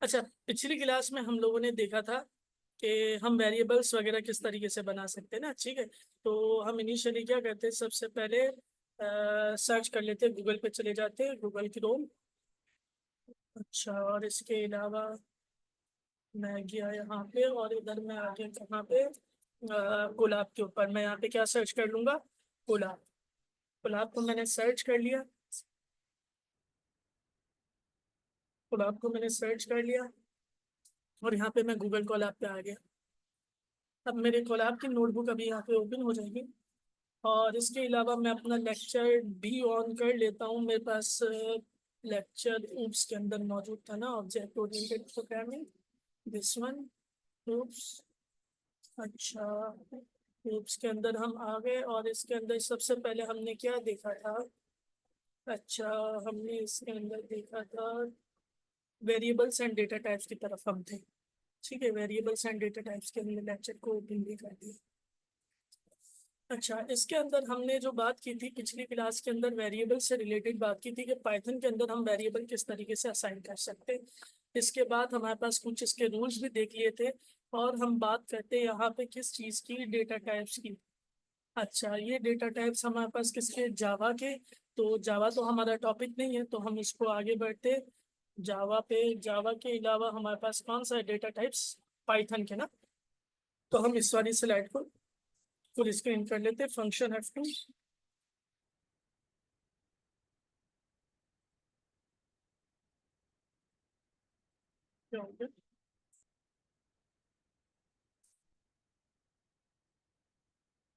अच्छा, पिछली क्लास में हम लोगों ने देखा था कि हम वेरिएबल्स वगैरह किस तरीके से बना सकते हैं ना। ठीक है, तो हम इनिशियली क्या करते हैं, सबसे पहले सर्च कर लेते हैं, गूगल पे चले जाते हैं, गूगल क्रोम। अच्छा, और इसके अलावा मैं गया यहाँ पे, और इधर मैं आ गया कहाँ पे, गुलाब के ऊपर। मैं यहाँ पे क्या सर्च कर लूंगा, गुलाब। गुलाब को मैंने सर्च कर लिया, गुलाब को मैंने सर्च कर लिया, और यहाँ पे मैं गूगल कोलैब पे आ गया। अब मेरे कोलैब की नोटबुक अभी यहाँ पे ओपन हो जाएगी। और इसके अलावा मैं अपना लेक्चर भी ऑन कर लेता हूँ। मेरे पास लेक्चर ऊप्स के अंदर मौजूद था ना, object oriented programming, this one, oops. अच्छा, ऊप्स के अंदर हम आ गए, और इसके अंदर सबसे पहले हमने क्या देखा था। अच्छा, हमने इसके अंदर देखा था वेरिएबल्स एंड डेटा टाइप्स की तरफ हम थे। ठीक है, वेरिएबल्स एंड डेटा टाइप्स के हमने लेक्चर को ओपन भी कर दिया। अच्छा, इसके अंदर हमने जो बात की थी पिछली क्लास के अंदर, वेरिएबल से रिलेटेड बात की थी कि पाइथन के अंदर हम वेरिएबल किस तरीके से असाइन कर सकते हैं। इसके बाद हमारे पास कुछ इसके रूल्स भी देख लिए थे। और हम बात करते हैं यहाँ पे किस चीज़ की, डेटा टाइप्स की। अच्छा, ये डेटा टाइप्स हमारे पास किसके, जावा के। तो जावा तो हमारा टॉपिक नहीं है, तो हम इसको आगे बढ़ते जावा पे। जावा के अलावा हमारे पास कौन सा है डेटा टाइप्स, पाइथन के ना। तो हम इस वाली स्लाइड को फुल स्क्रीन कर लेते, function F2।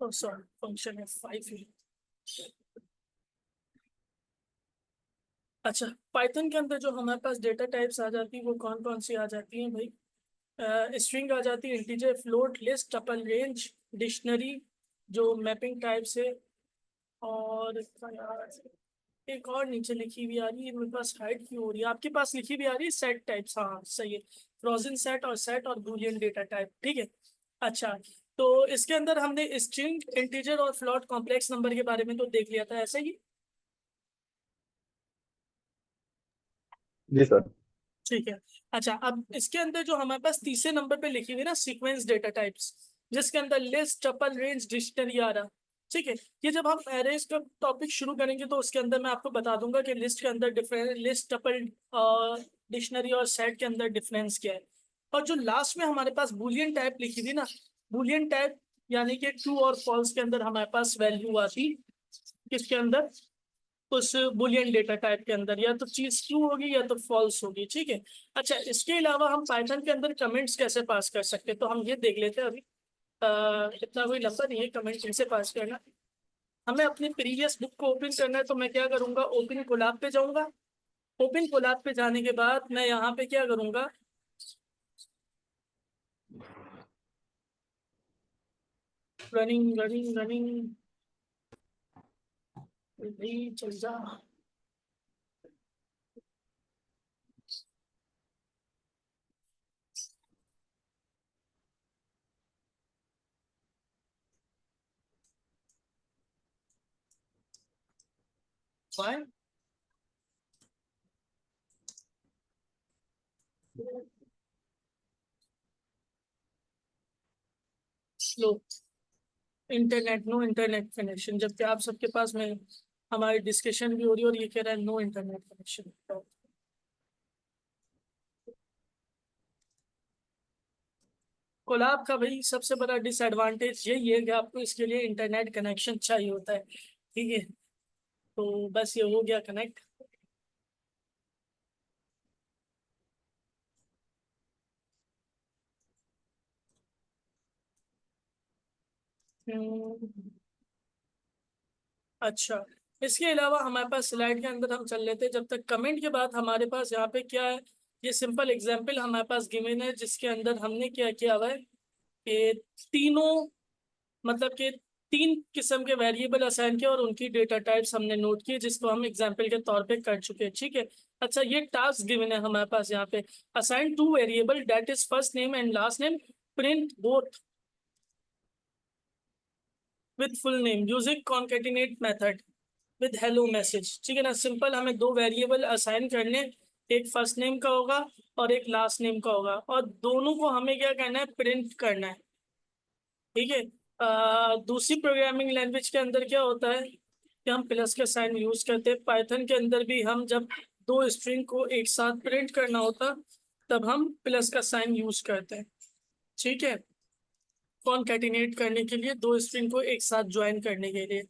Sorry, function F5 ही। अच्छा, पाइथन के अंदर जो हमारे पास डेटा टाइप्स आ जाती है वो कौन कौन सी आ जाती हैं भाई। स्ट्रिंग आ जाती है, integer, float, list, tuple, range, dictionary, जो मैपिंग टाइप्स है। और इसका यार एक और नीचे लिखी हुई आ रही है, मेरे पास हाइड क्यों हो रही है, आपके पास लिखी हुई आ रही है सेट टाइप्स। हाँ सही है, फ्रोजन सेट और सेट और बूलियन डेटा टाइप। ठीक है। अच्छा, तो इसके अंदर हमने स्ट्रिंग, इंटीजर और फ्लोट, कॉम्प्लेक्स नंबर के बारे में तो देख लिया था, ऐसे ही। जी सर। ठीक है। अच्छा, अब इसके अंदर जो हमारे पास तीसरे नंबर पे लिखी हुई ना, सीक्वेंस डेटा टाइप्स, जिसके अंदर लिस्ट, टपल, रेंज, डिक्शनरी आ रहा। ठीक है, ये जब हम एरेज का टॉपिक शुरू करेंगे तो उसके अंदर मैं आपको बता दूंगा कि लिस्ट के अंदर डिफरेंस, लिस्ट, टपल, डिक्शनरी और सेट के अंदर डिफरेंस क्या है। और जो लास्ट में हमारे पास बूलियन टाइप लिखी थी ना, बूलियन टाइप यानी कि ट्रू और फॉल्स के अंदर हमारे पास वैल्यू आती, किसके अंदर, उस बुलियन डेटा टाइप के अंदर, या तो चीज ट्रू होगी या तो फॉल्स होगी। ठीक है। अच्छा, इसके अलावा हम पाइथन के अंदर कमेंट्स कैसे पास कर सकते हैं, तो हम ये देख लेते हैं अभी। इतना कोई लंबा नहीं है कमेंट कैसे पास करना। हमें अपनी प्रीवियस बुक को ओपन करना है, तो मैं क्या करूंगा, ओपन कोलैब पे जाऊंगा। ओपन कोलैब पे जाने के बाद मैं यहाँ पे क्या करूंगा, रनिंग रनिंग रनिंग, भाई चल जा। Why? Slow internet, no internet connection, जबकि आप सबके पास में हमारी डिस्कशन भी हो रही है और ये कह रहा है नो इंटरनेट कनेक्शन। कोलैब का भाई सबसे बड़ा डिसएडवांटेज यही है कि आपको इसके लिए इंटरनेट कनेक्शन चाहिए होता है। ठीक है, तो बस ये हो गया कनेक्ट। अच्छा, इसके अलावा हमारे पास स्लाइड के अंदर हम चल लेते हैं, जब तक कमेंट के बाद हमारे पास यहाँ पे क्या है, ये सिंपल एग्जांपल हमारे पास गिवन है, जिसके अंदर हमने क्या किया हुआ है कि तीनों, मतलब कि तीन किस्म के वेरिएबल असाइन किए और उनकी डेटा टाइप्स हमने नोट किए, जिसको हम एग्जांपल के तौर पे कर चुके हैं। ठीक है। अच्छा, ये टास्क गिवन है हमारे पास यहाँ पे, assign two variable that is first name and last name, print both with full name using concatenate method with hello message. ठीक है ना, सिंपल हमें दो वेरिएबल असाइन करने, एक फर्स्ट नेम का होगा और एक लास्ट नेम का होगा, और दोनों को हमें क्या करना है, प्रिंट करना है। ठीक है। दूसरी प्रोग्रामिंग लैंग्वेज के अंदर क्या होता है कि हम प्लस का साइन यूज करते हैं। पाइथन के अंदर भी हम जब दो स्ट्रिंग को एक साथ प्रिंट करना होता तब हम प्लस का साइन यूज करते हैं। ठीक है, कॉनकैटिनेट करने के लिए, दो स्ट्रिंग को एक साथ ज्वाइन करने के लिए।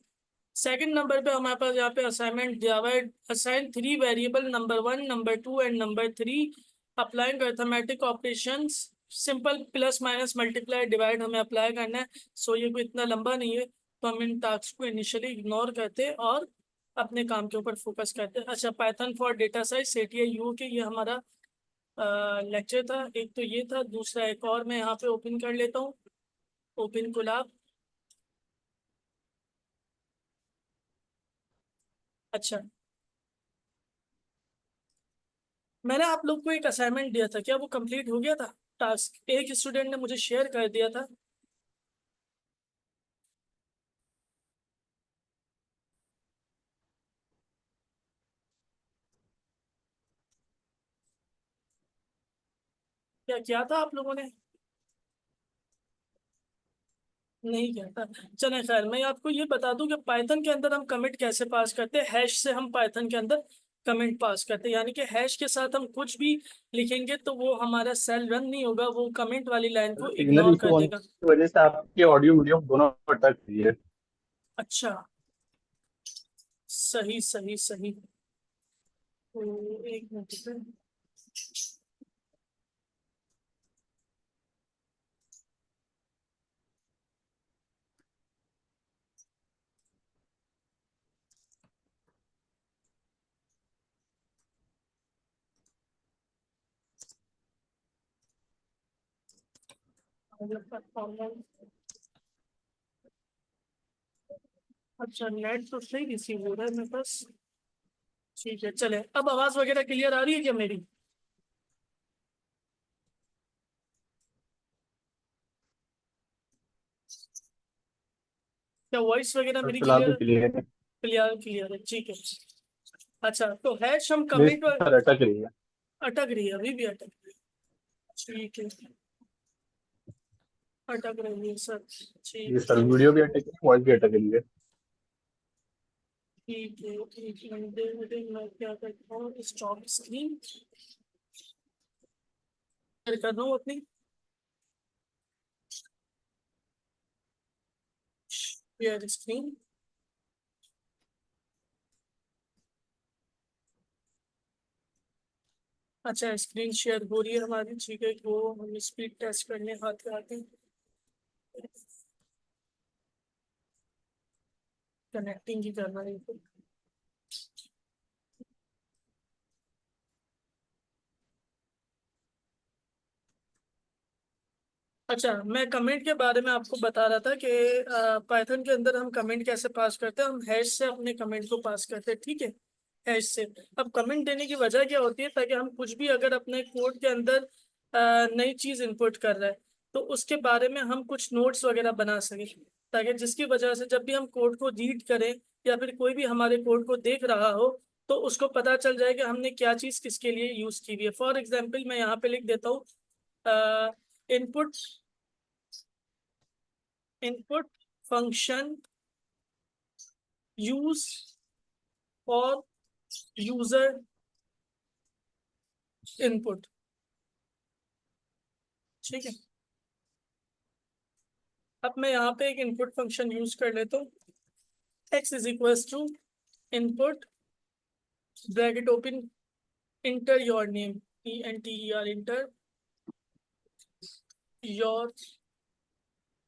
सेकंड नंबर पे हमारे पास यहाँ पे असाइनमेंट दिया हुआ है, assign 3 variable number 1, number 2 and number 3 applying arithmetic operations, simple plus minus multiply divide हमें अप्लाई करना है। सो ये कोई इतना लंबा नहीं है, तो हम इन टास्क को इनिशियली इग्नोर करते हैं और अपने काम के ऊपर फोकस करते हैं। अच्छा, पाइथन फॉर डेटा साइज सेटीआई के ये हमारा लेक्चर था। एक तो ये था, दूसरा एक और मैं यहाँ पे ओपन कर लेता हूँ, ओपन कोलैब। अच्छा, मैंने आप लोग को एक असाइनमेंट दिया था, क्या वो कंप्लीट हो गया था? टास्क एक स्टूडेंट ने मुझे शेयर कर दिया था। क्या किया था आप लोगों ने? नहीं किया था। चले खैर, मैं आपको ये बता दूं कि पाइथन के अंदर हम कमेंट कैसे पास करते हैं। हैश से हम पाइथन के अंदर कमेंट पास करते हैं, यानी कि हैश के साथ हम कुछ भी लिखेंगे तो वो हमारा सेल रन नहीं होगा, वो कमेंट वाली लाइन को सिग्नल इग्नोर इशू कर होने देगा। की वजह से आपकी ऑडियो वीडियो दोनों अटक रही है। अच्छा, सही सही सही। तो एक मिनट, अच्छा नेट तो सही रिसीव हो रहा है मेरे पास। ठीक है, चले, अब आवाज वगैरह क्लियर आ रही है क्या मेरी? क्या वॉइस वगैरह और मेरी फिलहाल तो क्लियर? क्लियर है। क्लियर क्लियर है, ठीक है। अच्छा, तो हैश हम नहीं कमिट, सर, अटक रही है। अटक रही है, अभी भी अटक रही है। ठीक है, अटक रही है सर। जी ठीक सर, है, वीडियो भी अटक रही है, वॉइस भी अटक रही है। ठीक है, एक मिनट मैं क्या करता हूँ, स्टॉप स्क्रीन कर रहा हूँ अपनी, शेयर स्क्रीन। अच्छा, स्क्रीन शेयर हो रही है हमारी, ठीक है। वो हम स्पीड टेस्ट करने हाथ आते हैं, कनेक्टिंग ही करना है इनको। अच्छा, मैं कमेंट के बारे में आपको बता रहा था कि पाइथन के अंदर हम कमेंट कैसे पास करते हैं। हम हैश से अपने कमेंट को पास करते हैं, ठीक है, हैश से। अब कमेंट देने की वजह क्या होती है, ताकि हम कुछ भी अगर अपने कोड के अंदर नई चीज इनपुट कर रहे हैं तो उसके बारे में हम कुछ नोट्स वगैरह बना सकें, ताकि जिसकी वजह से जब भी हम कोड को रीड करें या फिर कोई भी हमारे कोड को देख रहा हो तो उसको पता चल जाए कि हमने क्या चीज किसके लिए यूज की हुई है। फॉर एग्जाम्पल मैं यहाँ पे लिख देता हूँ, input, input function use for user input. ठीक है, अब मैं यहाँ पे एक इनपुट फंक्शन यूज कर लेता हूँ, x is equals to input bracket open, enter your name, ENTER, enter your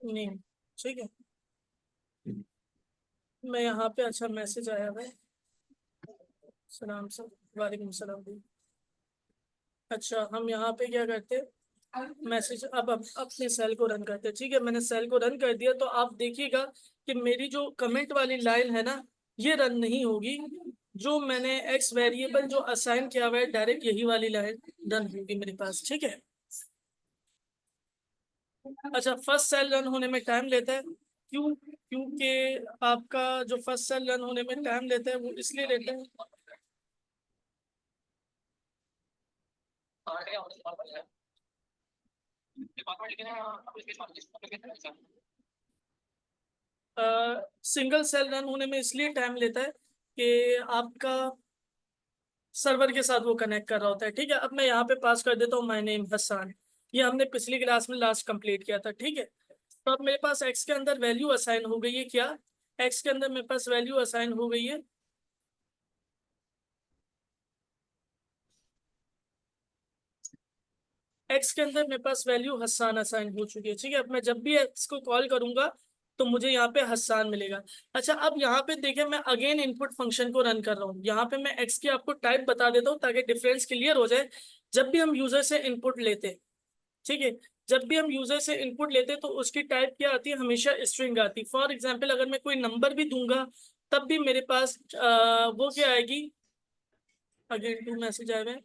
name. ठीक है, मैं यहाँ पे, अच्छा मैसेज आया है, सलाम सर, वालेकुम सलाम। अच्छा, हम यहाँ पे क्या करते हैं, मैसेज, अब अपने सेल को रन करते हैं। ठीक है, मैंने सेल को रन कर दिया, तो आप देखिएगा कि मेरी जो कमेंट वाली लाइन है ना, ये रन नहीं होगी। जो मैंने एक्स वेरिएबल जो असाइन किया हुआ है, डायरेक्ट यही वाली लाइन रन होगी मेरे पास। ठीक है। अच्छा, फर्स्ट सेल रन होने में टाइम लेता है, क्यों? क्योंकि आपका जो फर्स्ट सेल रन होने में टाइम लेता है वो इसलिए लेता है, सिंगल सेल रन होने में इसलिए टाइम लेता है कि आपका सर्वर के साथ वो कनेक्ट कर रहा होता है। ठीक है, अब मैं यहाँ पे पास कर देता हूँ माय नेम हसन। ये हमने पिछली क्लास में लास्ट कंप्लीट किया था। ठीक है, तो अब मेरे पास एक्स के अंदर वैल्यू असाइन हो गई है। क्या एक्स के अंदर मेरे पास वैल्यू असाइन हो गई है? एक्स के अंदर मेरे पास वैल्यू हसान असाइन हो चुकी है। ठीक है, अब मैं जब भी एक्स को कॉल करूंगा तो मुझे यहाँ पे हसान मिलेगा। अच्छा, अब यहाँ पे देखिए मैं अगेन इनपुट फंक्शन को रन कर रहा हूँ। यहाँ पे मैं एक्स की आपको टाइप बता देता हूँ ताकि डिफरेंस क्लियर हो जाए। जब भी हम यूजर से इनपुट लेते, ठीक है, जब भी हम यूजर से इनपुट लेते तो उसकी टाइप क्या आती है? हमेशा स्ट्रिंग आती। फॉर एग्जाम्पल अगर मैं कोई नंबर भी दूंगा तब भी मेरे पास वो क्या आएगी? अगेन टू मैसेज आए हुए हैं।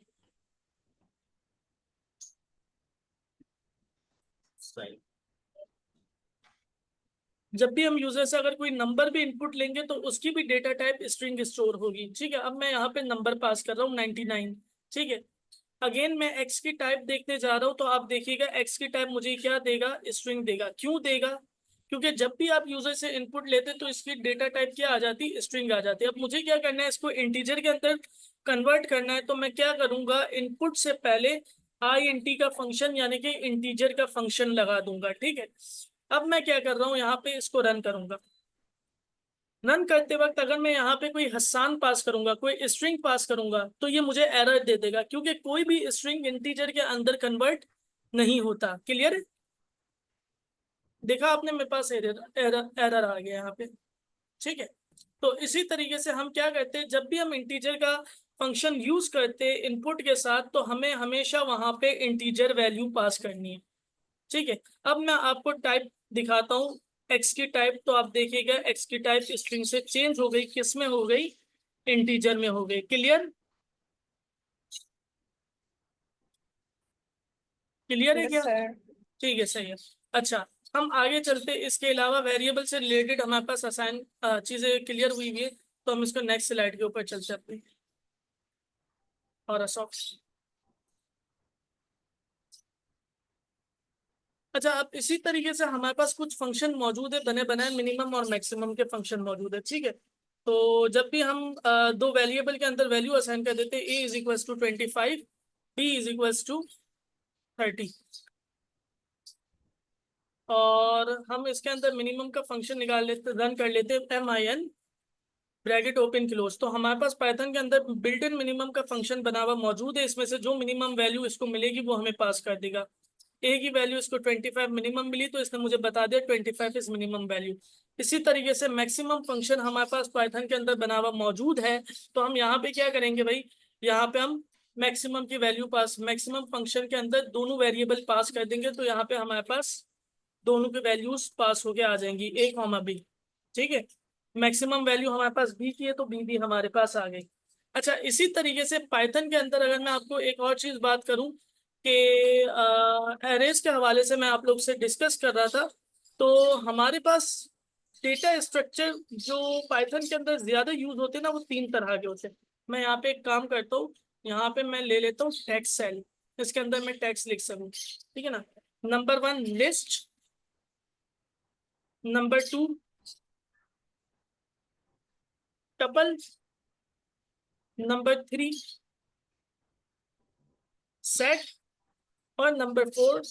जब भी हम यूजर से अगर कोई नंबर भी इनपुट लेंगे तो उसकी भी डेटा टाइप स्ट्रिंग स्टोर होगी। ठीक है, अब मैं यहाँ पे नंबर पास कर रहा हूँ 99। ठीक है, अगेन मैं एक्स की टाइप देखने जा रहा हूँ तो आप देखिएगा एक्स की टाइप मुझे क्या देगा? स्ट्रिंग देगा। क्यों देगा? क्योंकि जब भी आप यूजर से इनपुट लेते तो इसकी डेटा टाइप क्या आ जाती? स्ट्रिंग आ जाती। अब मुझे क्या करना है? इसको इंटीजर के अंदर कन्वर्ट करना है। तो मैं क्या करूंगा? इनपुट से पहले आई एन टी का फंक्शन यानी कि इंटीजर का फंक्शन लगा दूंगा। ठीक है, अब मैं क्या कर रहा हूँ? यहाँ पे इसको रन करूंगा। रन करते वक्त अगर मैं यहाँ पे कोई हसान पास करूंगा, कोई स्ट्रिंग पास करूंगा तो ये मुझे एरर दे देगा क्योंकि कोई भी स्ट्रिंग इंटीजर के अंदर कन्वर्ट नहीं होता। क्लियर है? देखा आपने मेरे पास एरर एरर एरर आ गया यहाँ पे। ठीक है, तो इसी तरीके से हम क्या करते हैं? जब भी हम इंटीजर का फंक्शन यूज करते हैं इनपुट के साथ तो हमें हमेशा वहां पे इंटीजर वैल्यू पास करनी है। ठीक है, अब मैं आपको टाइप दिखाता हूँ। एक्स की टाइप तो आप देखिएगा एक्स की टाइप स्ट्रिंग से चेंज हो गई। किस में हो गई? इंटीजर में हो गई। क्लियर? क्लियर है यस क्या? सर। ठीक है, सही है। अच्छा, हम आगे चलते। इसके अलावा वेरिएबल से रिलेटेड हमारे पास असाइन चीजें क्लियर हुई हुई है तो हम इसको नेक्स्ट स्लाइड के ऊपर चल सकते हैं। और असॉक्स, अच्छा, अब इसी तरीके से हमारे पास कुछ फंक्शन मौजूद है, बने बनाए मिनिमम और मैक्सिमम के फंक्शन मौजूद है। ठीक है, तो जब भी हम दो वेरिएबल के अंदर वैल्यू असाइन कर देते हैं, A is equals to 25, B is equals to 30, और हम इसके अंदर मिनिमम का फंक्शन निकाल लेते, रन कर लेते हैं M I N bracket open close. तो हमारे पास पाइथन के अंदर बिल्ट इन मिनिमम का फंक्शन बना हुआ मौजूद है। इसमें से जो मिनिमम वैल्यू इसको मिलेगी वो हमें पास कर देगा। ए की वैल्यू इसको 25 मिनिमम मिली तो इसने मुझे बता दिया 25 इज मिनिमम वैल्यू। इसी तरीके से मैक्सिमम फंक्शन हमारे पास पाइथन के अंदर बना हुआ मौजूद है। तो हम यहाँ पे क्या करेंगे भाई? यहाँ पे हम मैक्सिमम की वैल्यू पास, मैक्सिमम फंक्शन के अंदर दोनों वेरिएबल पास कर देंगे तो यहाँ पे हमारे पास दोनों की वैल्यूज पास होके आ जाएंगी, ए कॉमा बी। ठीक है, मैक्सिमम वैल्यू हमारे पास बी की है तो बी भी हमारे पास आ गई। अच्छा, इसी तरीके से पाइथन के अंदर अगर मैं आपको एक और चीज बात करूं कि एरेज के हवाले से मैं आप लोग से डिस्कस कर रहा था, तो हमारे पास डेटा स्ट्रक्चर जो पाइथन के अंदर ज्यादा यूज होते हैं ना वो तीन तरह के होते हैं। मैं यहाँ पे एक काम करता हूँ, यहाँ पे मैं ले लेता हूँ टेक्स्ट सेल। इसके अंदर मैं टेक्स्ट लिख सकूँ। ठीक है ना? Number one list, number two tuple, number three set, और नंबर फोर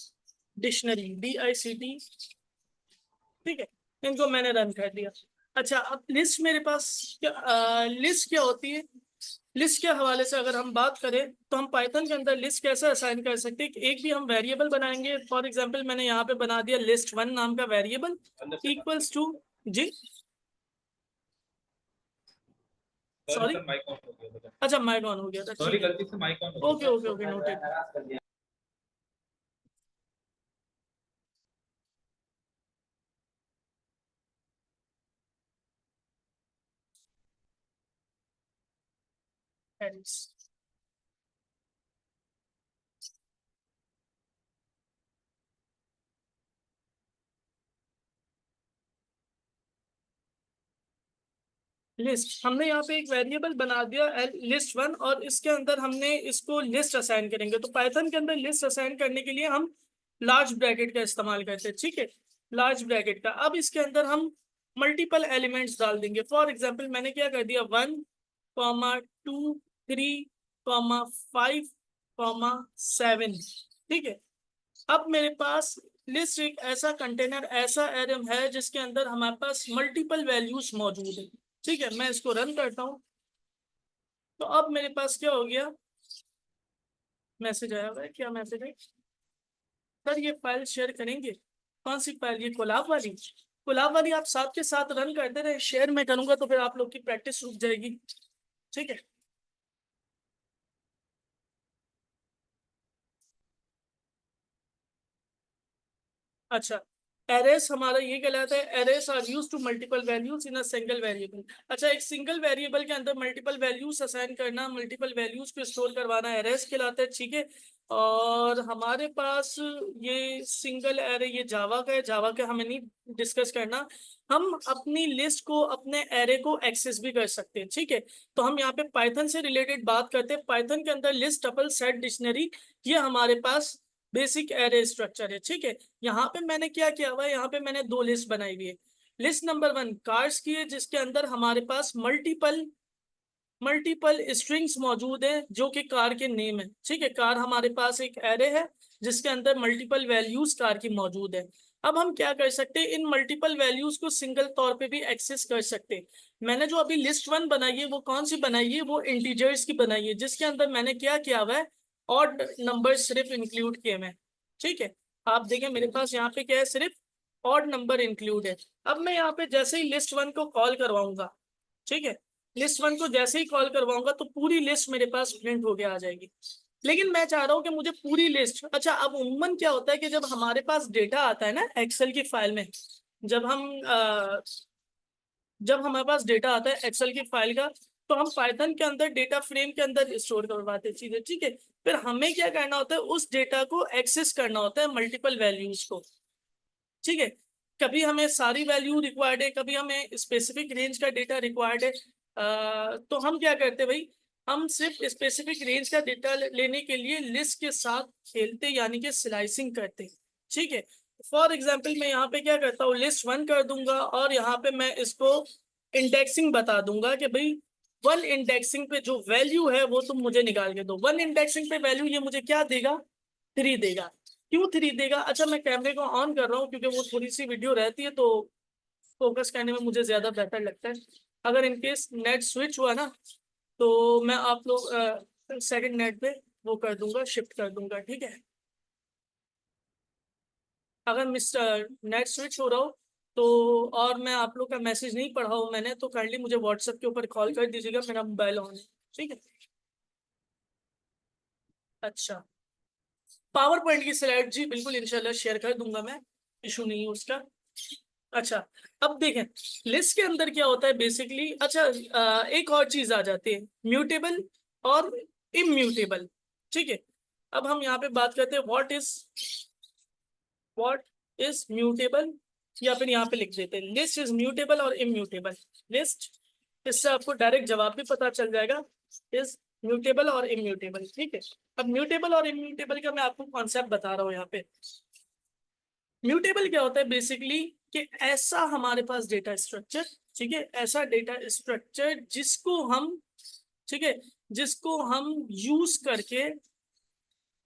डिक्शनरी, DICT। ठीक है, इनको मैंने रन कर दिया। अच्छा, अब लिस्ट मेरे पास क्या, लिस्ट क्या होती है? लिस्ट के हवाले से अगर हम बात करें तो हम पाइथन के अंदर लिस्ट कैसे असाइन कर सकते हैं कि एक भी हम वेरिएबल बनाएंगे। फॉर एग्जांपल मैंने यहाँ पे बना दिया लिस्ट वन नाम का वेरिएबल इक्वल्स टू, जी सॉरी, माइक ऑन हो गया था। अच्छा माइक ऑन हो गया था, सॉरी, ठीक है, गलती से माइक ऑन हो ओके गया ओके ओके, नोटेड। लिस्ट, हमने यहाँ पे एक वेरिएबल बना दिया लिस्ट वन, और इसके अंदर हमने इसको लिस्ट असाइन करेंगे। तो पाइथन के अंदर लिस्ट असाइन करने के लिए हम लार्ज ब्रैकेट का इस्तेमाल करते हैं, ठीक है, लार्ज ब्रैकेट का। अब इसके अंदर हम मल्टीपल एलिमेंट्स डाल देंगे। फॉर एग्जाम्पल मैंने क्या कर दिया, 1, 2, 3, 5, 7, ठीक है। अब मेरे पास लिस्ट एक ऐसा कंटेनर, ऐसा एरम है जिसके अंदर हमारे पास मल्टीपल वैल्यूज मौजूद है, ठीक है। मैं इसको रन करता हूं, तो अब मेरे पास क्या हो गया, मैसेज आया हुआ है। क्या मैसेज है सर? ये फाइल शेयर करेंगे। कौन सी फाइल? ये कोलाब वाली। कोलाब वाली आप साथ के साथ रन करते रहे, शेयर मैं करूंगा तो फिर आप लोग की प्रैक्टिस रुक जाएगी, ठीक है। अच्छा, एरेस हमारा ये कहलाता है, arrays are use to multiple values in a single variable. अच्छा, एक सिंगल वेरिएबल के अंदर मल्टीपल वैल्यूज असाइन करना, मल्टीपल वैल्यूज को स्टोर करवाना एरेस कहलाता है, ठीक है। और हमारे पास ये सिंगल एरे, ये जावा का है, जावा का हमें नहीं डिस्कस करना। हम अपनी लिस्ट को, अपने एरे को एक्सेस भी कर सकते हैं, ठीक है। तो हम यहाँ पे पाइथन से रिलेटेड बात करते हैं। पाइथन के अंदर लिस्ट, टपल, सेट, डिक्शनरी, ये हमारे पास बेसिक एरे स्ट्रक्चर है, ठीक है। यहाँ पे मैंने क्या किया हुआ है, यहाँ पे मैंने दो लिस्ट बनाई हुई है। लिस्ट नंबर 1 कार्स की है, जिसके अंदर हमारे पास मल्टीपल स्ट्रिंग्स मौजूद है जो कि कार के नेम है, ठीक है। कार हमारे पास एक एरे है जिसके अंदर मल्टीपल वैल्यूज कार की मौजूद है। अब हम क्या कर सकते हैं, इन मल्टीपल वैल्यूज को सिंगल तौर पे भी एक्सेस कर सकते हैं। मैंने जो अभी लिस्ट 1 बनाई है वो कौन सी बनाई है, वो इंटीजर्स की बनाई है, जिसके अंदर मैंने क्या किया हुआ है, ऑड नंबर सिर्फ इंक्लूड किए हैं, ठीक है। आप देखें मेरे पास यहाँ पे क्या है, सिर्फ ऑड नंबर इंक्लूड है। अब मैं यहाँ पे जैसे ही लिस्ट 1 को कॉल करवाऊंगा, ठीक है, लिस्ट 1 को जैसे ही कॉल करवाऊंगा तो पूरी लिस्ट मेरे पास प्रिंट होके आ जाएगी। लेकिन मैं चाह रहा हूँ कि मुझे पूरी लिस्ट, अच्छा, अब उम्मन क्या होता है कि जब हमारे पास डेटा आता है ना एक्सेल की फाइल में, जब हम जब हमारे पास डेटा आता है एक्सेल की फाइल का, तो हम पाइथन के अंदर डेटा फ्रेम के अंदर स्टोर करवाते हैं चीजें, ठीक है। फिर हमें क्या करना होता है, उस डेटा को एक्सेस करना होता है, मल्टीपल वैल्यूज को, ठीक है। कभी हमें सारी वैल्यू रिक्वायर्ड है, कभी हमें स्पेसिफिक रेंज का डेटा रिक्वायर्ड है। तो हम क्या करते हैं भाई, हम सिर्फ स्पेसिफिक रेंज का डेटा लेने के लिए लिस्ट के साथ खेलते, यानी कि स्लाइसिंग करते, ठीक है। फॉर एग्जाम्पल मैं यहाँ पे क्या करता हूँ, लिस्ट 1 कर दूंगा और यहाँ पे मैं इसको इंडेक्सिंग बता दूंगा कि भाई 1 इंडेक्सिंग पे जो वैल्यू है वो तुम मुझे निकाल के दो। 1 इंडेक्सिंग पे वैल्यू ये मुझे क्या देगा, 3 देगा। क्यों 3 देगा? अच्छा, मैं कैमरे को ऑन कर रहा हूँ क्योंकि वो थोड़ी सी वीडियो रहती है तो फोकस करने में मुझे ज्यादा बेहतर लगता है। अगर इनकेस नेट स्विच हुआ ना, तो मैं आप लोग सेकंड नेट पे वो कर दूंगा, शिफ्ट कर दूंगा, ठीक है। अगर मिस्टर नेट स्विच हो रहा हो तो, और मैं आप लोग का मैसेज नहीं पढ़ा हो मैंने, तो काइंडली मुझे व्हाट्सएप के ऊपर कॉल कर दीजिएगा, मेरा मोबाइल ऑन है, ठीक है। अच्छा, पावर पॉइंट की स्लाइड जी बिल्कुल इंशाल्लाह शेयर कर दूंगा मैं, इशू नहीं है उसका। अच्छा, अब देखें लिस्ट के अंदर क्या होता है बेसिकली। अच्छा, एक और चीज आ जाती है, म्यूटेबल और इम्यूटेबल, ठीक है। अब हम यहाँ पे बात करते हैं व्हाट इज म्यूटेबल, या फिर यहाँ पे लिख देते हैं लिस्ट इज म्यूटेबल और इम्यूटेबल। लिस्ट, इससे आपको डायरेक्ट जवाब भी पता चल जाएगा, इज म्यूटेबल और इम्यूटेबल, ठीक है। अब म्यूटेबल और इम्यूटेबल का मैं आपको कॉन्सेप्ट बता रहा हूँ यहाँ पे। म्यूटेबल क्या होता है बेसिकली, कि ऐसा हमारे पास डेटा स्ट्रक्चर, ठीक है, ऐसा डेटा स्ट्रक्चर जिसको हम, ठीक है, जिसको हम यूज करके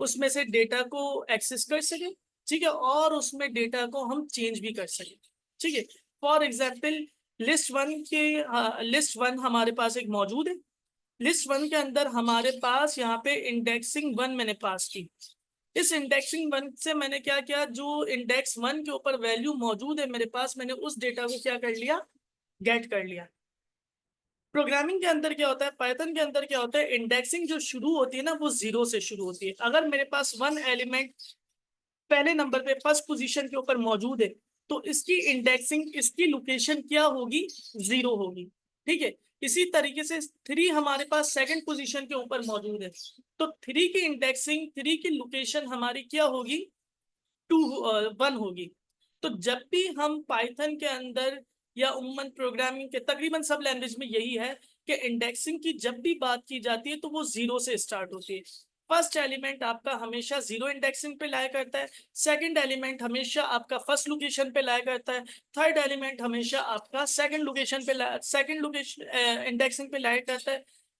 उसमें से डेटा को एक्सेस कर सके, ठीक है, और उसमें डेटा को हम चेंज भी कर सके, ठीक है। फॉर एग्जाम्पल लिस्ट वन हमारे पास एक मौजूद है। लिस्ट 1 के अंदर हमारे पास यहाँ पे इंडेक्सिंग 1 मैंने पास की। इस इंडेक्सिंग 1 से मैंने क्या किया, जो इंडेक्स 1 के ऊपर वैल्यू मौजूद है मेरे पास, मैंने उस डेटा को क्या कर लिया, गेट कर लिया। प्रोग्रामिंग के अंदर क्या होता है, पाइथन के अंदर क्या होता है, इंडेक्सिंग जो शुरू होती है ना वो 0 से शुरू होती है। अगर मेरे पास 1 एलिमेंट पहले नंबर पे फर्स्ट पोजीशन के ऊपर मौजूद है, तो इसकी इंडेक्सिंग, इसकी लोकेशन क्या होगी, 0 होगी, ठीक है। इसी तरीके से 3 हमारे पास सेकंड पोजीशन के ऊपर मौजूद है, तो 3 की इंडेक्सिंग, 3 की लोकेशन हमारी क्या होगी, 1 होगी। तो जब भी हम पाइथन के अंदर या उम्मन प्रोग्रामिंग के तकरीबन सब लैंग्वेज में यही है कि इंडेक्सिंग की जब भी बात की जाती है तो वो जीरो से स्टार्ट होती है। फर्स्ट एलिमेंट आपका हमेशा जीरो इंडेक्सिंग पे लाया करता है, सेकंड एलिमेंट हमेशा आपका फर्स्ट लोकेशन पे लाया करता है, थर्ड एलिमेंट हमेशा आपका सेकंड लोकेशन इंडेक्सिंग पे लाया करता है,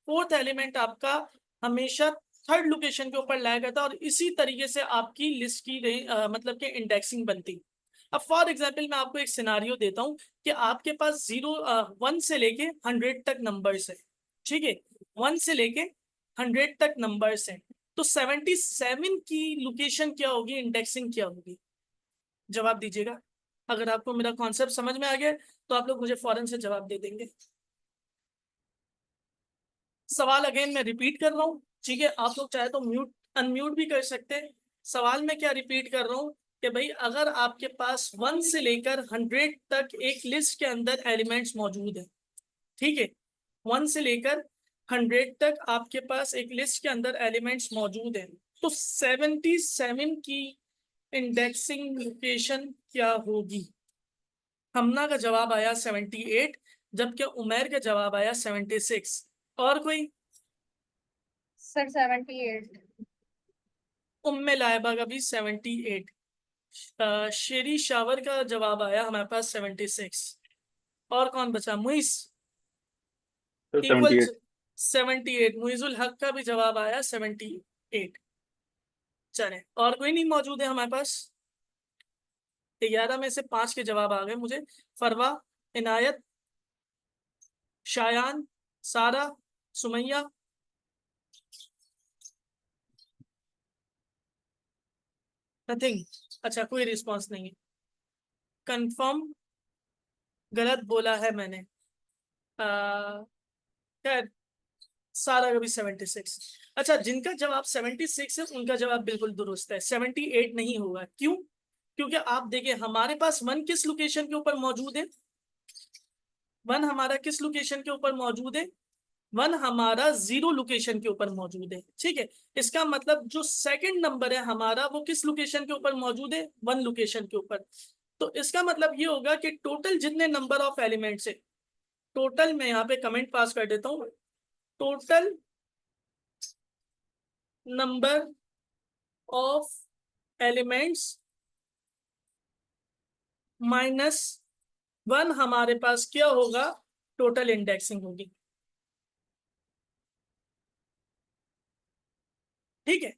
फोर्थ एलिमेंट आपका हमेशा थर्ड लोकेशन के ऊपर लाया करता है, और इसी तरीके से आपकी लिस्ट की मतलब कि इंडेक्सिंग बनती। अब फॉर एग्जाम्पल मैं आपको एक सिनारियो देता हूं कि आपके पास 1 से लेके 100 तक नंबर्स है, ठीक है, 1 से लेके 100 तक नंबर्स हैं, तो 77 की लोकेशन क्या होगी, इंडेक्सिंग क्या होगी? जवाब दीजिएगा। अगर आपको मेरा कॉन्सेप्ट समझ में आ गया तो आप लोग मुझे फौरन से जवाब दे देंगे। सवाल अगेन मैं रिपीट कर रहा हूँ, ठीक है, आप लोग चाहे तो म्यूट अनम्यूट भी कर सकते हैं। सवाल में क्या रिपीट कर रहा हूँ कि भाई अगर आपके पास 1 से लेकर 100 तक एक लिस्ट के अंदर एलिमेंट्स मौजूद है, ठीक है, 1 से लेकर 100 तक आपके पास एक लिस्ट के अंदर एलिमेंट्स मौजूद है, तो 77 की इंडेक्सिंग लोकेशन क्या होगी? हमना का जवाब आया 78, जबकि उमैर का जवाब आया 76। और कोई? सर 78। उम्मे लाइबा का भी 78। शेरी शावर का जवाब आया हमारे पास 76। और कौन बचा? मुइस तो इक्वल 78। 78। मुइजुल हक का भी जवाब आया 78। चले, और कोई नहीं मौजूद है हमारे पास? 11 में से 5 के जवाब आ गए मुझे। फरवा, इनायत, शायान, सारा, सुमैया। नथिंग। अच्छा, कोई रिस्पांस नहीं है। कंफर्म गलत बोला है मैंने। खैर, सारा का भी 76। अच्छा, जिनका जवाब 76 है उनका जवाब बिल्कुल दुरुस्त है, 78 नहीं होगा। क्यों? क्योंकि आप देखिए हमारे पास 1 किस लोकेशन के ऊपर मौजूद है? 1 हमारा किस लोकेशन के ऊपर मौजूद है? 1 हमारा 0 लोकेशन के ऊपर मौजूद है, ठीक है। इसका मतलब जो सेकंड नंबर है हमारा वो किस लोकेशन के ऊपर मौजूद है? 1 लोकेशन के ऊपर। तो इसका मतलब ये होगा कि टोटल जितने नंबर ऑफ एलिमेंट्स है, टोटल मैं यहाँ पे कमेंट पास कर देता हूँ, टोटल नंबर ऑफ एलिमेंट्स -1 हमारे पास क्या होगा? टोटल इंडेक्सिंग होगी, ठीक है।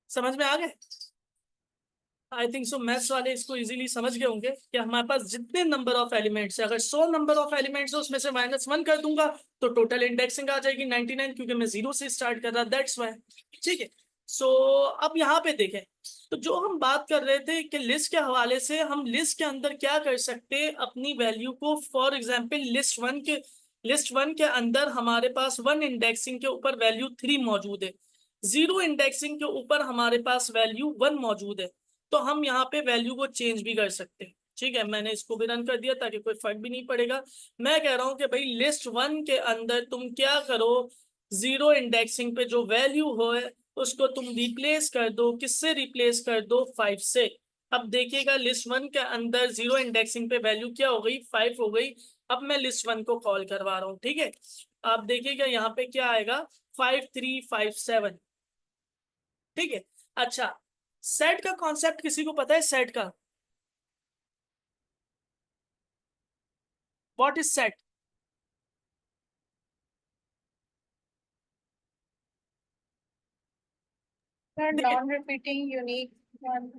समझ में आ गए? आई थिंक सो मैथ्स वाले इसको इजीली समझ गए होंगे कि हमारे पास जितने नंबर ऑफ एलिमेंट्स है, अगर 100 नंबर ऑफ एलिमेंट्स है उसमें से -1 कर दूंगा तो टोटल इंडेक्सिंग आ जाएगी 99, क्योंकि मैं 0 से स्टार्ट कर रहा, दैट्स वाई, ठीक है। सो अब यहाँ पे देखें, तो जो हम बात कर रहे थे कि लिस्ट के हवाले से, हम लिस्ट के अंदर क्या कर सकते हैं, अपनी वैल्यू को, फॉर एग्जाम्पल लिस्ट वन के अंदर हमारे पास 1 इंडेक्सिंग के ऊपर वैल्यू 3 मौजूद है, 0 इंडेक्सिंग के ऊपर हमारे पास वैल्यू 1 मौजूद है, तो हम यहाँ पे वैल्यू को चेंज भी कर सकते हैं, ठीक है। मैंने इसको भी रन कर दिया ताकि कोई फर्क भी नहीं पड़ेगा। मैं कह रहा हूं कि भाई लिस्ट 1 के अंदर तुम क्या करो, 0 इंडेक्सिंग पे जो वैल्यू हो उसको तुम रिप्लेस कर दो, किससे रिप्लेस कर दो? 5 से। अब देखिएगा लिस्ट 1 के अंदर 0 इंडेक्सिंग पे वैल्यू क्या हो गई? 5 हो गई। अब मैं लिस्ट 1 को कॉल करवा रहा हूँ, ठीक है। आप देखिएगा यहाँ पे क्या आएगा? 5357, ठीक है। अच्छा, सेट का कॉन्सेप्ट किसी को पता है? सेट का what is set? Sir non repeating unique one.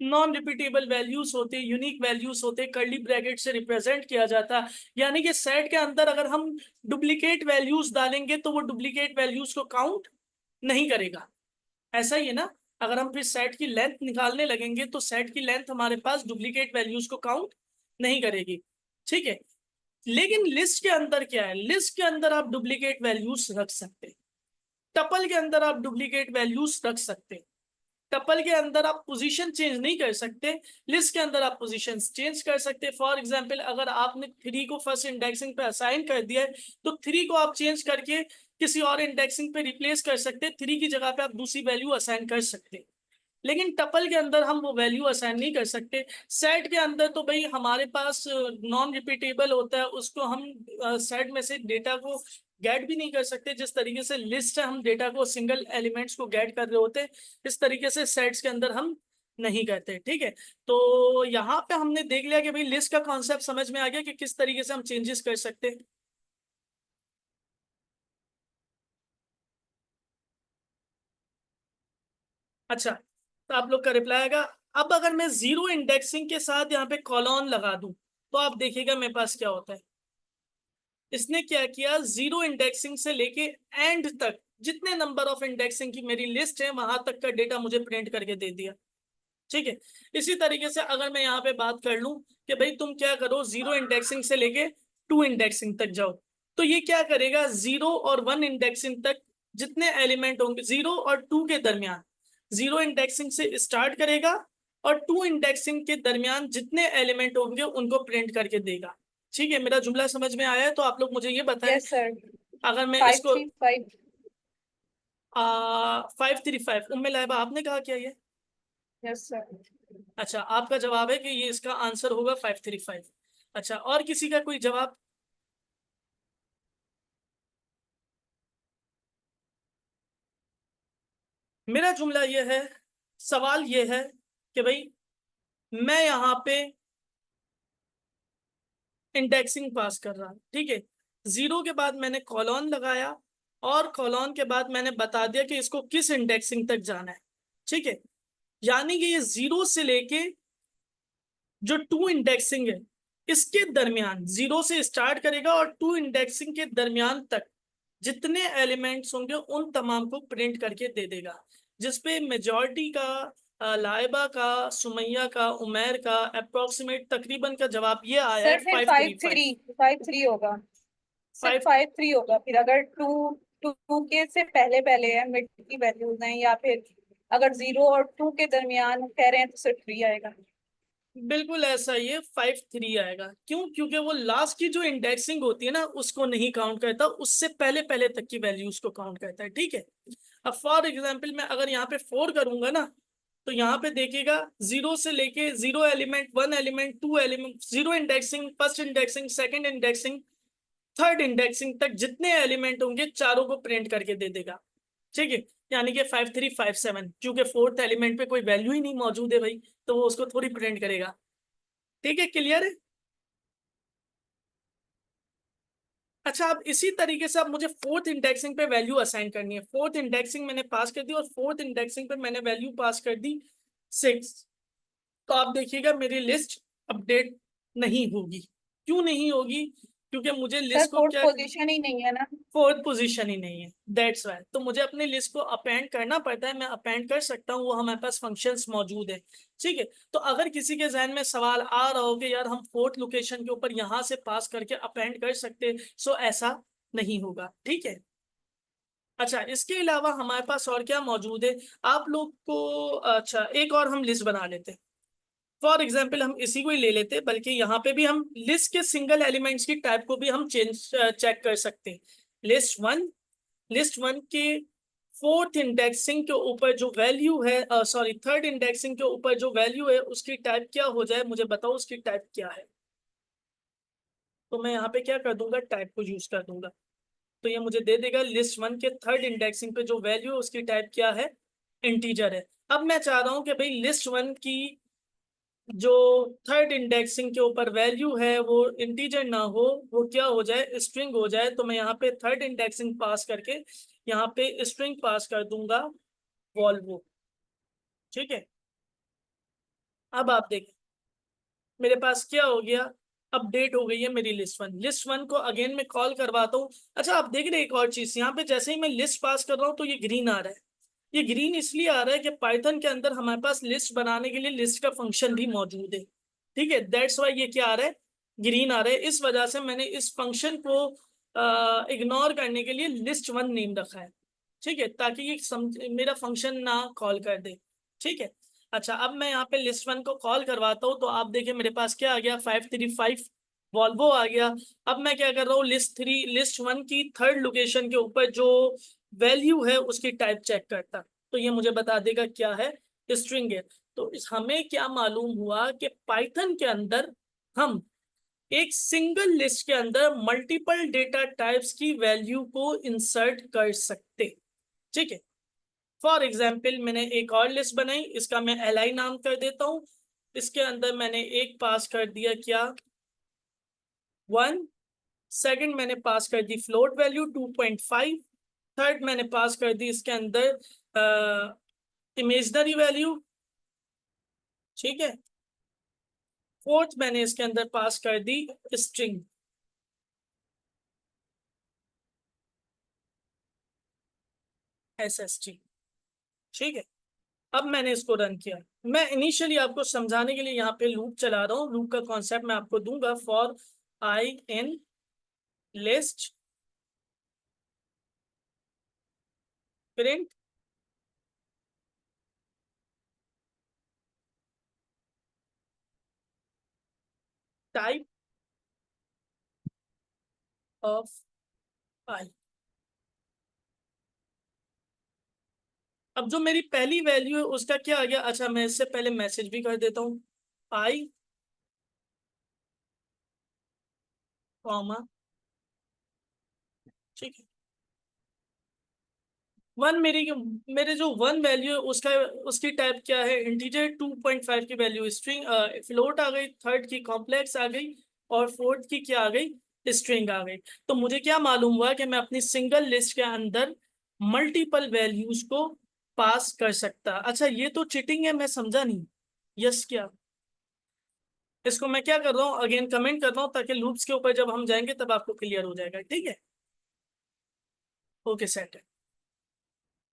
Non repeatable values होते, यूनिक वैल्यूज होते, कर्ली ब्रैकेट से रिप्रेजेंट किया जाता, यानी कि सेट के अंदर अगर हम डुप्लीकेट वैल्यूज डालेंगे तो वो डुप्लीकेट वैल्यूज को काउंट नहीं करेगा। ऐसा ही है ना, अगर हम फिर सेट की लेंथ निकालने लगेंगे तो सेट की लेंथ हमारे पास डुप्लीकेट वैल्यूज को काउंट नहीं करेगी, ठीक है। लेकिन लिस्ट के अंदर क्या है? लिस्ट के अंदर आप डुप्लीकेट वैल्यूज रख सकते, टपल के अंदर आप डुप्लीकेट वैल्यूज रख सकते, टपल के अंदर आप पोजीशन चेंज नहीं कर सकते, लिस्ट के अंदर आप पोजीशन चेंज कर सकते। फॉर एग्जांपल अगर आपने 3 को फर्स्ट इंडेक्सिंग पे असाइन कर दिया है तो 3 को आप चेंज करके किसी और इंडेक्सिंग पे रिप्लेस कर सकते, 3 की जगह पे आप दूसरी वैल्यू असाइन कर सकते, लेकिन टपल के अंदर हम वो वैल्यू असाइन नहीं कर सकते। सेट के अंदर तो भाई हमारे पास नॉन रिपीटेबल होता है, उसको हम सेट में से डेटा को गेट भी नहीं कर सकते। जिस तरीके से लिस्ट है हम डेटा को सिंगल एलिमेंट्स को गेट कर रहे होते, इस तरीके से सेट्स के अंदर हम नहीं करते। ठीक है, तो यहाँ पे हमने देख लिया कि भाई लिस्ट का कॉन्सेप्ट समझ में आ गया कि किस तरीके से हम चेंजेस कर सकते हैं। अच्छा, तो आप लोग का रिप्लाई आएगा। अब अगर मैं जीरो इंडेक्सिंग के साथ यहाँ पे कॉलन लगा दूं तो आप देखिएगा मेरे पास क्या होता है। इसने क्या किया, जीरो इंडेक्सिंग से लेके एंड तक जितने नंबर ऑफ इंडेक्सिंग की मेरी लिस्ट है वहां तक का डेटा मुझे प्रिंट करके दे दिया। ठीक है, इसी तरीके से अगर मैं यहाँ पे बात कर लूं कि भाई तुम क्या करो, जीरो इंडेक्सिंग से लेके टू इंडेक्सिंग तक जाओ, तो ये क्या करेगा, जीरो और वन इंडेक्सिंग तक जितने एलिमेंट होंगे जीरो और टू के दरमियान, जीरो इंडेक्सिंग से स्टार्ट करेगा और टू इंडेक्सिंग के दरमियान जितने एलिमेंट होंगे उनको प्रिंट करके देगा। ठीक है, मेरा जुमला समझ में आया है? तो आप लोग मुझे ये बताएं, Yes, sir. अगर मैं इसको 535. 535 उम्मे लाइबा आपने कहा क्या ये? Yes, sir. अच्छा, आपका जवाब है कि ये इसका आंसर होगा 535। अच्छा, और किसी का कोई जवाब? मेरा जुमला ये है, सवाल ये है कि भाई मैं यहाँ पे इंडेक्सिंग पास कर रहा हूँ। ठीक है, जीरो के बाद मैंने कॉलन लगाया और कॉलन के बाद मैंने बता दिया कि इसको किस इंडेक्सिंग तक जाना है। ठीक है, यानी कि ये जीरो से लेके जो टू इंडेक्सिंग है इसके दरमियान, जीरो से स्टार्ट करेगा और टू इंडेक्सिंग के दरमियान तक जितने एलिमेंट्स होंगे उन तमाम को प्रिंट करके दे देगा, जिसपे मेजॉरिटी का, लाइबा का, सुमैया का, उमैर का अप्रोक्सीमेट तकरीबन का जवाब ये आया है सर फिर 535। 5-3 होगा। सर 5 5-3 होगा फिर, अगर टू टू के से पहले पहले है मिड की वैल्यूज हैं, या फिर अगर 0 और 2 के दरमियान कह रहे हैं तो सर 3 आएगा। बिल्कुल ऐसा ही है, 5-3 आएगा। क्यों? क्योंकि वो लास्ट की जो इंडेक्सिंग होती है ना उसको नहीं काउंट करता, उससे पहले पहले तक की वैल्यूज को काउंट करता है। ठीक है, अब फॉर एग्जाम्पल मैं अगर यहाँ पे 4 करूंगा ना, तो यहाँ पे देखिएगा जीरो से लेके zero element, one element, two element, zero indexing, first indexing, second indexing, third indexing तक जितने एलिमेंट होंगे चारों को प्रिंट करके दे देगा। ठीक है, यानी कि 5357, क्योंकि फोर्थ एलिमेंट पे कोई वैल्यू ही नहीं मौजूद है भाई, तो वो उसको थोड़ी प्रिंट करेगा। ठीक है, क्लियर है? अच्छा, अब इसी तरीके से अब मुझे फोर्थ इंडेक्सिंग पे वैल्यू असाइन करनी है। फोर्थ इंडेक्सिंग मैंने पास कर दी और फोर्थ इंडेक्सिंग पे मैंने वैल्यू पास कर दी 6। तो आप देखिएगा मेरी लिस्ट अपडेट नहीं होगी। क्यों नहीं होगी? क्योंकि मुझे सर लिस्ट को फोर्थ क्या, पोजीशन ही नहीं है ना। फोर्थ पोजीशन ही नहीं है, दैट्स वाई। तो मुझे अपनी लिस्ट को अपेंड करना पड़ता है। मैं अपेंड कर सकता हूँ, वो हमारे पास फंक्शंस मौजूद है। ठीक है, तो अगर किसी के जहन में सवाल आ रहा हो कि यार हम फोर्थ लोकेशन के ऊपर यहाँ से पास करके अपेंड कर सकते, सो ऐसा नहीं होगा। ठीक है, अच्छा, इसके अलावा हमारे पास और क्या मौजूद है आप लोग को? अच्छा, एक और हम लिस्ट बना लेते हैं। फॉर एग्जाम्पल हम इसी को ही ले लेते, बल्कि यहाँ पे भी हम लिस्ट के सिंगल एलिमेंट्स की टाइप को भी हम चेक कर सकते हैं। लिस्ट वन के फोर्थ इंडेक्सिंग के ऊपर जो वैल्यू है, सॉरी थर्ड इंडेक्सिंग के ऊपर जो वैल्यू है उसकी टाइप क्या हो जाए, मुझे बताओ उसकी टाइप क्या है। तो मैं यहाँ पे क्या कर दूंगा, टाइप को यूज कर दूंगा। तो ये मुझे दे देगा लिस्ट वन के थर्ड इंडेक्सिंग पे जो वैल्यू है उसकी टाइप क्या है, इंटीजर है। अब मैं चाह रहा हूँ कि भाई लिस्ट वन की जो थर्ड इंडेक्सिंग के ऊपर वैल्यू है वो इंटीजर ना हो, वो क्या हो जाए, स्ट्रिंग हो जाए। तो मैं यहाँ पे थर्ड इंडेक्सिंग पास करके यहाँ पे स्ट्रिंग पास कर दूंगा, वॉल्वो। ठीक है, अब आप देखें मेरे पास क्या हो गया, अपडेट हो गई है मेरी लिस्ट वन को अगेन मैं कॉल करवाता हूँ। अच्छा, आप देख रहे हैं एक और चीज, यहाँ पे जैसे ही मैं लिस्ट पास कर रहा हूँ तो ये ग्रीन आ रहा है। ये ग्रीन इसलिए आ रहा है कि पाइथन के अंदर हमारे पास लिस्ट बनाने के लिए लिस्ट का फंक्शन भी मौजूद है। ठीक है, दैट्स वाई ये क्या आ रहा है, ग्रीन आ रहा है। इस वजह से मैंने इस फंक्शन को इग्नोर करने के लिए लिस्ट वन नेम रखा है। ठीक है, ताकि ये मेरा फंक्शन ना कॉल कर दे। ठीक है, अच्छा, अब मैं यहाँ पे लिस्ट वन को कॉल करवाता हूँ तो आप देखिए मेरे पास क्या आ गया, 535 वॉल्वो आ गया। अब मैं क्या कर रहा हूँ, लिस्ट वन की थर्ड लोकेशन के ऊपर जो वैल्यू है उसकी टाइप चेक करता, तो ये मुझे बता देगा क्या है, स्ट्रिंग है। तो हमें क्या मालूम हुआ कि पाइथन के अंदर हम एक सिंगल लिस्ट के अंदर मल्टीपल डेटा टाइप्स की वैल्यू को इंसर्ट कर सकते। ठीक है, फॉर एग्जाम्पल मैंने एक और लिस्ट बनाई, इसका मैं li नाम कर देता हूं। इसके अंदर मैंने एक पास कर दिया क्या 1, सेकंड मैंने पास कर दी फ्लोट वैल्यू 2.5, थर्ड मैंने पास कर दी इसके अंदर इमेजनरी वैल्यू। ठीक है, फोर्थ मैंने इसके अंदर पास कर दी स्ट्रिंग। SST। ठीक है, अब मैंने इसको रन किया। मैं इनिशियली आपको समझाने के लिए यहाँ पे लूप चला रहा हूँ। लूप का कॉन्सेप्ट मैं आपको दूंगा। For I in list print type of I. अब जो मेरी पहली वैल्यू है उसका क्या आ गया? अच्छा, मैं इससे पहले मैसेज भी कर देता हूँ, आई कॉमा। ठीक है, वन मेरे जो वन वैल्यू है उसका उसकी टाइप क्या है? इंटीजर। 2.5 की वैल्यू स्ट्रिंग, फ्लोट आ गई, थर्ड की कॉम्प्लेक्स आ गई, और फोर्थ की क्या आ गई? स्ट्रिंग आ गई। तो मुझे क्या मालूम हुआ कि मैं अपनी सिंगल लिस्ट के अंदर मल्टीपल वैल्यूज को पास कर सकता। अच्छा, ये तो चीटिंग है, मैं समझा नहीं। यस क्या? इसको मैं क्या कर रहा हूँ, अगेन कमेंट कर रहा हूँ ताकि लूप्स के ऊपर जब हम जाएंगे तब आपको क्लियर हो जाएगा। ठीक है, ओके, सेट है।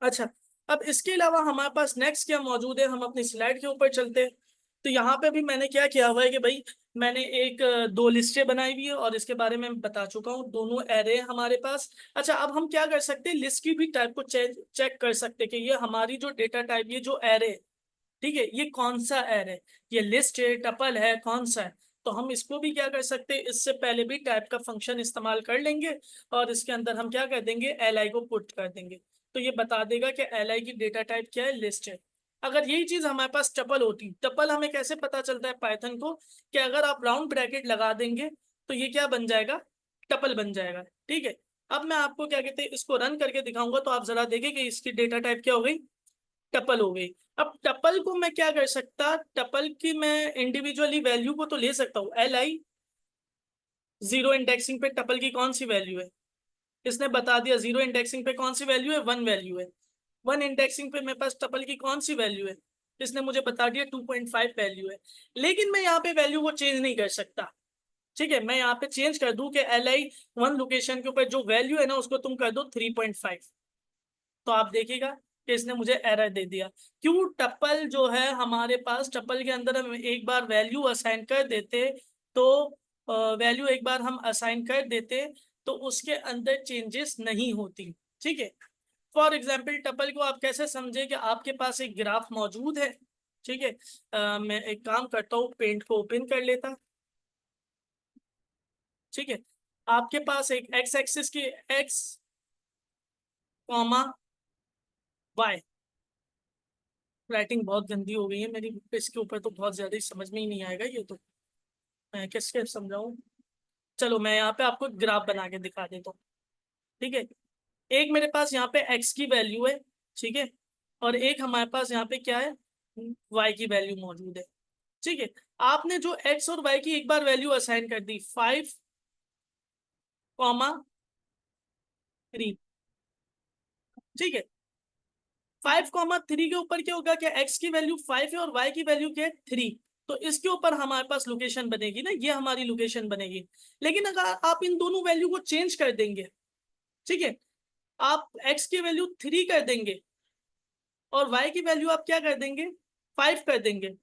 अच्छा, अब इसके अलावा हमारे पास नेक्स्ट क्या मौजूद है? हम अपनी स्लाइड के ऊपर चलते हैं। तो यहाँ पे भी मैंने क्या किया हुआ है कि भाई मैंने एक दो लिस्टें बनाई हुई है और इसके बारे में बता चुका हूँ। दोनों एरे हमारे पास। अच्छा, अब हम क्या कर सकते हैं, लिस्ट की भी टाइप को चेक कर सकते हैं कि ये हमारी जो डेटा टाइप, ये जो एरे, ठीक है, ये कौन सा एरे, ये लिस्ट है, टपल है, कौन सा है? तो हम इसको भी क्या कर सकते हैं, इससे पहले भी टाइप का फंक्शन इस्तेमाल कर लेंगे और इसके अंदर हम क्या कर देंगे, li को पुट कर देंगे। तो ये बता देगा कि li की डेटा टाइप क्या है, लिस्ट है। अगर यही चीज हमारे पास टपल होती, टपल हमें कैसे पता चलता है पाइथन को, कि अगर आप राउंड ब्रैकेट लगा देंगे तो ये क्या बन जाएगा, टपल बन जाएगा। ठीक है, अब मैं आपको क्या कहते हैं, इसको रन करके दिखाऊंगा तो आप जरा देखें कि इसकी डेटा टाइप क्या हो गई, टपल हो गई। अब टपल को मैं क्या कर सकता, टपल की मैं इंडिविजुअली वैल्यू को तो ले सकता हूँ। li जीरो इंडेक्सिंग पे टपल की कौन सी वैल्यू है, इसने बता दिया। जीरो इंडेक्सिंग पे कौन सी वैल्यू है, 1 वैल्यू है। 1 इंडेक्सिंग पे मेरे पास टपल की कौन सी वैल्यू है, इसने मुझे बता दिया 2.5 वैल्यू है। लेकिन मैं यहाँ पे वैल्यू को चेंज नहीं कर सकता। ठीक है, मैं यहाँ पे चेंज कर दूं कि li 1 लोकेशन के ऊपर जो वैल्यू है ना उसको तुम कर दो 3.5। तो आप देखिएगा कि इसने मुझे एरर दे दिया। क्यों? टपल जो है हमारे पास, टपल के अंदर हम एक बार वैल्यू असाइन कर देते, तो वैल्यू एक बार हम असाइन कर देते तो उसके अंदर चेंजेस नहीं होती। ठीक है, फॉर एग्जाम्पल टपल को आप कैसे समझे कि आपके पास एक ग्राफ मौजूद है। ठीक है, मैं एक काम करता हूँ, पेंट को ओपन कर लेता। ठीक है, आपके पास एक एक्स एक्सिस की एक्स कॉमा वाई, राइटिंग बहुत गंदी हो गई है मेरी, इसके ऊपर तो बहुत ज्यादा ही समझ में ही नहीं आएगा ये तो, मैं कैसे समझाऊं। चलो मैं यहाँ पे आपको ग्राफ बना के दिखा देता हूँ। ठीक है, एक मेरे पास यहाँ पे x की वैल्यू है, ठीक है, और एक हमारे पास यहाँ पे क्या है, y की वैल्यू मौजूद है। ठीक है, आपने जो x और y की एक बार वैल्यू असाइन कर दी 5,3। ठीक है, 5,3 के ऊपर क्या होगा, क्या x की वैल्यू 5 है और y की वैल्यू क्या है 3। तो इसके ऊपर हमारे पास लोकेशन बनेगी ना, ये हमारी लोकेशन बनेगी। लेकिन अगर आप इन दोनों वैल्यू को चेंज कर देंगे, ठीक है, आप x की वैल्यू 3 कर देंगे और y की वैल्यू आप क्या कर देंगे, 5 कर देंगे,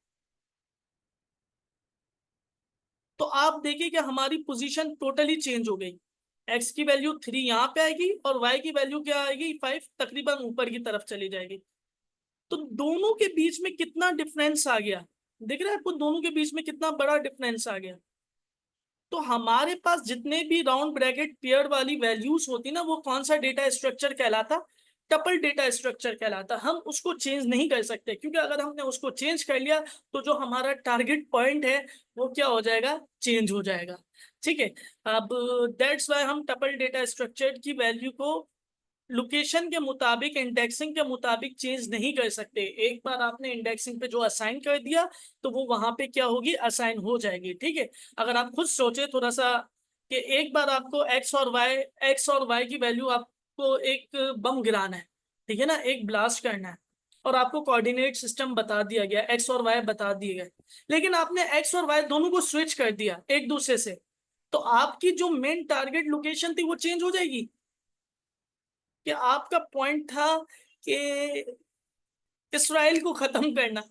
तो आप देखिए कि हमारी पोजीशन टोटली चेंज हो गई। x की वैल्यू 3 यहाँ पे आएगी और y की वैल्यू क्या आएगी, 5, तकरीबन ऊपर की तरफ चली जाएगी। तो दोनों के बीच में कितना डिफरेंस आ गया, दिख रहा है आपको, दोनों के बीच में कितना बड़ा डिफरेंस आ गया। तो हमारे पास जितने भी राउंड ब्रैकेट पेयर वाली वैल्यूज होती ना, वो कौन सा डेटा स्ट्रक्चर कहलाता, टपल डेटा स्ट्रक्चर कहलाता है। हम उसको चेंज नहीं कर सकते, क्योंकि अगर हमने उसको चेंज कर लिया तो जो हमारा टारगेट पॉइंट है वो क्या हो जाएगा, चेंज हो जाएगा। ठीक है, अब दैट्स वाई हम टपल डेटा स्ट्रक्चर की वैल्यू को लोकेशन के मुताबिक, इंडेक्सिंग के मुताबिक चेंज नहीं कर सकते। एक बार आपने इंडेक्सिंग पे जो असाइन कर दिया तो वो वहां पे क्या होगी, असाइन हो जाएगी। ठीक है, अगर आप खुद सोचे थोड़ा सा कि एक बार आपको एक्स और वाई की वैल्यू, आपको एक बम गिराना है, ठीक है ना, एक ब्लास्ट करना है, और आपको कोऑर्डिनेट सिस्टम बता दिया गया, एक्स और वाई बता दिए गए, लेकिन आपने एक्स और वाई दोनों को स्विच कर दिया एक दूसरे से, तो आपकी जो मेन टारगेट लोकेशन थी वो चेंज हो जाएगी। कि आपका पॉइंट था कि इसराइल को खत्म करना,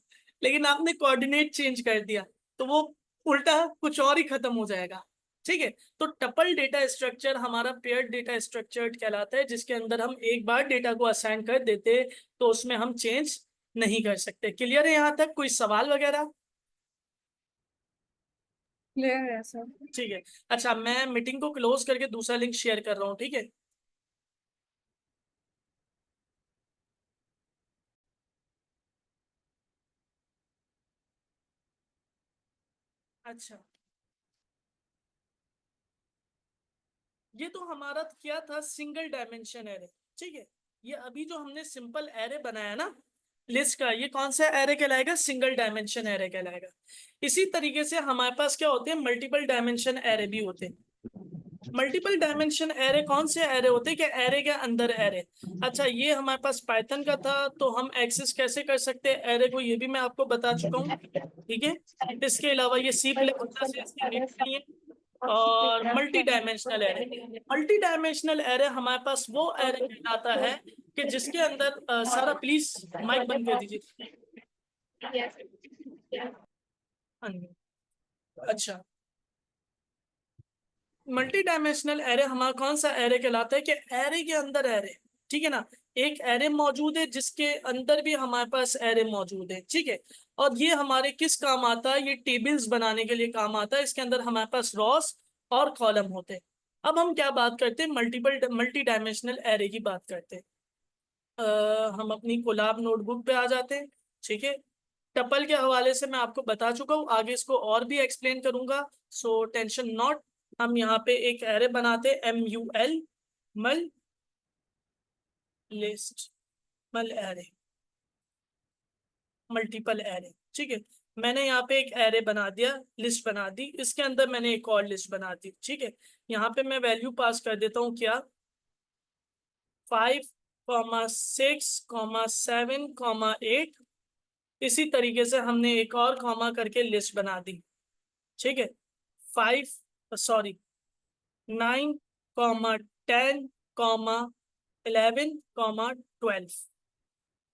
लेकिन आपने कोऑर्डिनेट चेंज कर दिया, तो वो उल्टा कुछ और ही खत्म हो जाएगा। ठीक है, तो टपल डेटा स्ट्रक्चर हमारा पेयर्ड डेटा स्ट्रक्चर कहलाता है, जिसके अंदर हम एक बार डेटा को असाइन कर देते तो उसमें हम चेंज नहीं कर सकते। क्लियर है यहाँ तक? कोई सवाल वगैरह? क्लियर है सर। ठीक है, अच्छा मैं मीटिंग को क्लोज करके दूसरा लिंक शेयर कर रहा हूँ। ठीक है, अच्छा ये तो हमारा क्या था, सिंगल डायमेंशन एरे। ठीक है, ये अभी जो हमने सिंपल एरे बनाया ना लिस्ट का, ये कौन सा एरे कहलाएगा, सिंगल डायमेंशन एरे कहलाएगा। इसी तरीके से हमारे पास क्या होते हैं, मल्टीपल डायमेंशन एरे भी होते हैं। मल्टीपल डायमेंशन एरे कौन से एरे होते हैं, कि एरे के अंदर एरे। अच्छा ये हमारे पास पाइथन का था, तो हम एक्सेस कैसे कर सकते हैं एरे को, ये भी मैं आपको बता चुका हूँ। ठीक है, इसके अलावा ये सी प्लस नहीं है। और multi dimensional array, multi dimensional array हमारे पास वो एरे कहलाता है कि जिसके अंदर सारा प्लीज माइक बंद कर दीजिए। हाँ जी। अच्छा, मल्टी डायमेंशनल एरे हमारा कौन सा एरे कहलाता है, कि एरे के अंदर एरे। ठीक है ना, एक एरे मौजूद है जिसके अंदर भी हमारे पास एरे मौजूद है। ठीक है, और ये हमारे किस काम आता है, ये टेबल्स बनाने के लिए काम आता है। इसके अंदर हमारे पास रॉस और कॉलम होते हैं। अब हम क्या बात करते हैं, मल्टी डायमेंशनल एरे की बात करते हैं। हम अपनी कोलाब नोटबुक पे आ जाते हैं। ठीक है, टपल के हवाले से मैं आपको बता चुका हूँ, आगे इसको और भी एक्सप्लेन करूंगा, सो टेंशन नॉट। हम यहाँ पे एक एरे बनाते MUL, मल लिस्ट, मल एरे, मल्टीपल एरे। ठीक है, मैंने यहाँ पे एक एरे बना दिया, लिस्ट बना दी, इसके अंदर मैंने एक और लिस्ट बना दी। ठीक है, यहाँ पे मैं वैल्यू पास कर देता हूँ, क्या 5,6,7,8। इसी तरीके से हमने एक और कॉमा करके लिस्ट बना दी। ठीक है, 5,9,10,11,12।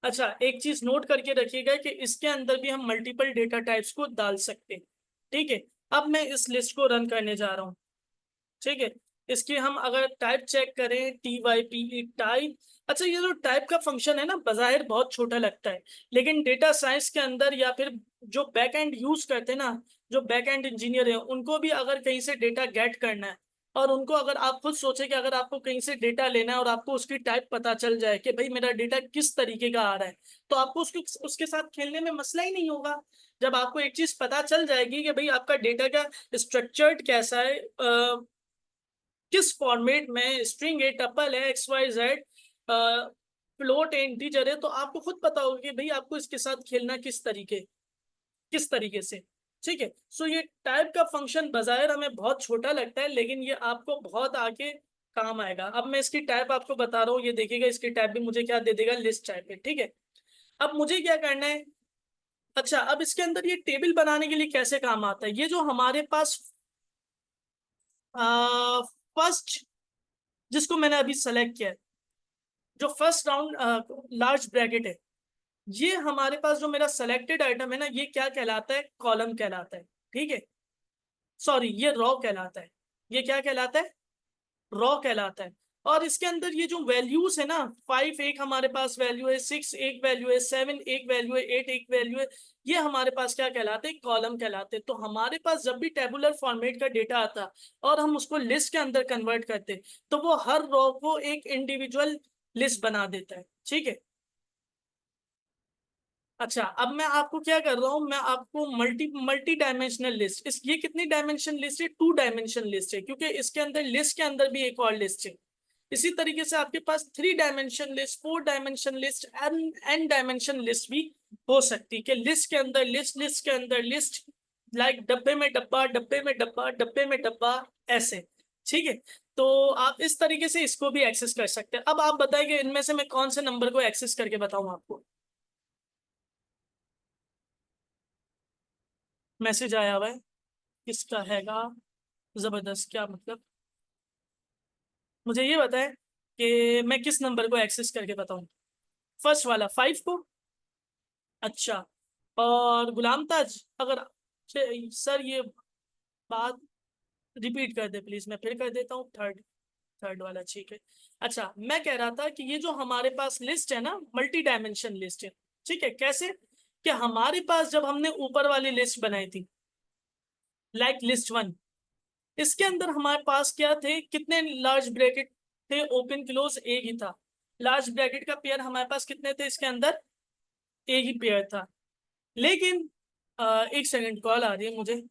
अच्छा एक चीज नोट करके रखिएगा कि इसके अंदर भी हम मल्टीपल डेटा टाइप्स को डाल सकते हैं। ठीक है, अब मैं इस लिस्ट को रन करने जा रहा हूँ। ठीक है, इसकी हम अगर टाइप चेक करें, TYPE टाइप। अच्छा ये जो टाइप का फंक्शन है ना, बाहिर बहुत छोटा लगता है, लेकिन डेटा साइंस के अंदर या फिर जो बैक एंड यूज करते हैं ना, जो बैक एंड इंजीनियर है, उनको भी अगर कहीं से डेटा गेट करना है, और उनको अगर आप खुद सोचे कि अगर आपको कहीं से डेटा लेना है और आपको उसकी टाइप पता चल जाए कि भाई मेरा डेटा किस तरीके का आ रहा है, तो आपको उसके साथ खेलने में मसला ही नहीं होगा। जब आपको एक चीज पता चल जाएगी कि भाई आपका डेटा का स्ट्रक्चर्ड कैसा है, किस फॉर्मेट में, स्ट्रिंग है, टपल है, XYZ, फ्लोट है, इंटीजर है, तो आपको खुद पता होगा कि भाई आपको इसके साथ खेलना किस तरीके से। ठीक है, सो ये टाइप का फंक्शन बाहिर हमें बहुत छोटा लगता है, लेकिन ये आपको बहुत आगे काम आएगा। अब मैं इसकी टाइप आपको बता रहा हूँ, ये देखिएगा, इसकी टाइप भी मुझे क्या दे देगा, लिस्ट टाइप है। ठीक है, अब मुझे क्या करना है, अच्छा अब इसके अंदर ये टेबल बनाने के लिए कैसे काम आता है, ये जो हमारे पास फर्स्ट, जिसको मैंने अभी सेलेक्ट किया है, जो फर्स्ट राउंड लार्ज ब्रैकेट है, ये हमारे पास जो मेरा सेलेक्टेड आइटम है ना, ये क्या कहलाता है, कॉलम कहलाता है। ठीक है, सॉरी ये रॉ कहलाता है। ये क्या कहलाता है, रॉ कहलाता है। और इसके अंदर ये जो वैल्यूज है ना, 5 एक हमारे पास वैल्यू है, 6 एक वैल्यू है, 7 एक वैल्यू है, 8 एक वैल्यू है, ये हमारे पास क्या कहलाते हैं, कॉलम कहलाते हैं। तो हमारे पास जब भी टेबुलर फॉर्मेट का डेटा आता और हम उसको लिस्ट के अंदर कन्वर्ट करते, तो वो हर रॉ को एक इंडिविजुअल लिस्ट बना देता है। ठीक है। अच्छा, अब मैं आपको क्या कर रहा हूं, मैं आपको मल्टी डायमेंशनल लिस्ट, इस ये कितनी डायमेंशन लिस्ट है, 2 डायमेंशन लिस्ट है, क्योंकि इसके अंदर लिस्ट के अंदर भी एक और लिस्ट है। इसी तरीके से आपके पास 3 dimension list, 4 dimension list, n dimension list भी हो सकती है, कि लिस्ट के अंदर लिस्ट, लिस्ट के अंदर लिस्ट, लाइक डब्बे में डब्बा, डब्बे में डब्बा, डब्बे में डब्बा, ऐसे। ठीक है, तो आप इस तरीके से इसको भी एक्सेस कर सकते हैं। अब आप बताइए इनमें से मैं कौन से नंबर को एक्सेस करके बताऊं आपको। मैसेज आया हुआ है, किसका हैगा, जबरदस्त, क्या मतलब, मुझे ये बताएं कि मैं किस नंबर को एक्सेस करके बताऊं। फर्स्ट वाला 5 को। अच्छा, और गुलाम ताज, अगर सर ये बात रिपीट कर दे प्लीज, मैं फिर कर देता हूँ, थर्ड थर्ड वाला, ठीक है। अच्छा, मैं कह रहा था कि ये जो हमारे पास लिस्ट है ना, मल्टी डायमेंशन लिस्ट है, ठीक है। कैसे, कि हमारे पास जब हमने ऊपर वाली लिस्ट बनाई थी, लाइक लिस्ट 1, इसके अंदर हमारे पास क्या थे, कितने लार्ज ब्रैकेट थे, ओपन क्लोज एक ही था। लार्ज ब्रैकेट का पेयर हमारे पास कितने थे, इसके अंदर एक ही पेयर था। लेकिन एक सेकंड, कॉल आ रही है मुझे।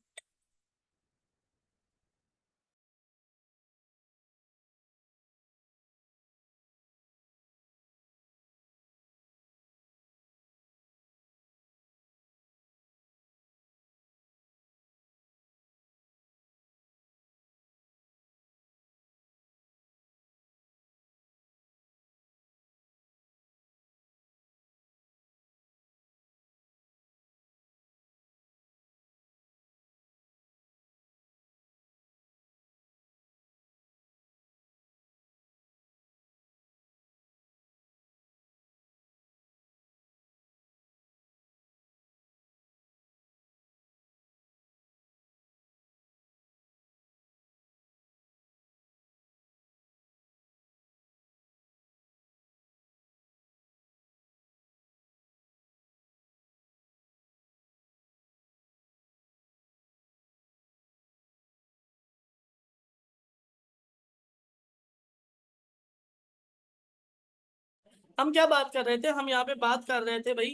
हम क्या बात कर रहे थे, हम यहाँ पे बात कर रहे थे भाई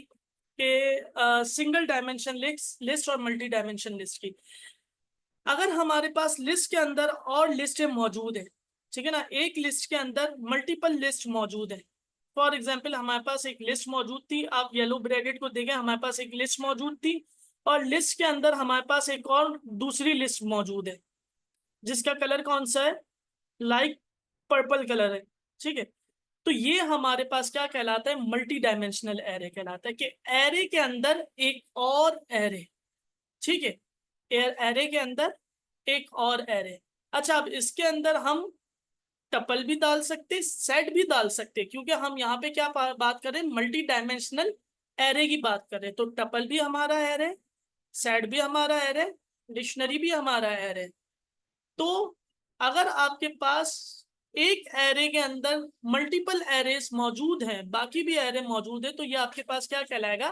कि सिंगल डायमेंशन लिस्ट और मल्टी डायमेंशन लिस्ट की। अगर हमारे पास लिस्ट के अंदर और लिस्टें मौजूद है, ठीक है ना, एक लिस्ट के अंदर मल्टीपल लिस्ट मौजूद है। फॉर एग्जाम्पल, हमारे पास एक लिस्ट मौजूद थी, आप येलो ब्रैकेट को देखें, हमारे पास एक लिस्ट मौजूद थी, और लिस्ट के अंदर हमारे पास एक और दूसरी लिस्ट मौजूद है, जिसका कलर कौन सा है, लाइक पर्पल कलर है, ठीक है। तो ये हमारे पास क्या कहलाता है, मल्टी डायमेंशनल एरे कहलाता है, कि एरे के अंदर एक और एरे, ठीक है, एरे के अंदर एक और एरे। अच्छा, अब इसके अंदर हम टपल भी डाल सकते, सेट भी डाल सकते, क्योंकि हम यहाँ पे क्या बात कर रहे हैं, मल्टी डायमेंशनल एरे की बात कर रहे हैं। तो टपल भी हमारा एरे, सेट भी हमारा एरे, डिक्शनरी भी हमारा एरे। तो अगर आपके पास एक एरे के अंदर मल्टीपल एरेस मौजूद हैं, बाकी भी एरे मौजूद है, तो ये आपके पास क्या कहलाएगा,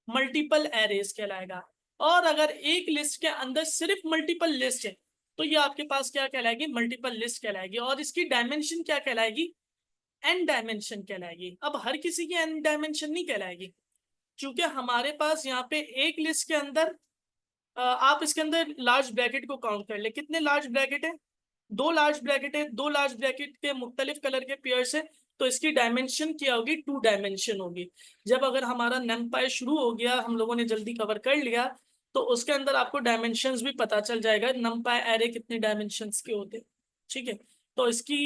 मल्टीपल एरेस कहलाएगा। और अगर एक लिस्ट के अंदर सिर्फ मल्टीपल लिस्ट है, तो ये आपके पास क्या कहलाएगी, मल्टीपल लिस्ट कहलाएगी। और इसकी डायमेंशन क्या कहलाएगी, एन डायमेंशन कहलाएगी। अब हर किसी की एन डायमेंशन नहीं कहलाएगी, क्योंकि हमारे पास यहाँ पे एक लिस्ट के अंदर आप इसके अंदर लार्ज ब्रैकेट को काउंट कर ले, कितने लार्ज ब्रैकेट है, 2 लार्ज ब्रैकेट है, 2 लार्ज ब्रैकेट के मुख्तलिफ कलर के पेयर्स है, तो इसकी डायमेंशन क्या होगी, 2 डायमेंशन होगी। जब अगर हमारा नमपाई शुरू हो गया, हम लोगों ने जल्दी कवर कर लिया, तो उसके अंदर आपको डायमेंशंस भी पता चल जाएगा, नमपाई एरे कितने डायमेंशंस के होते, ठीक है। तो इसकी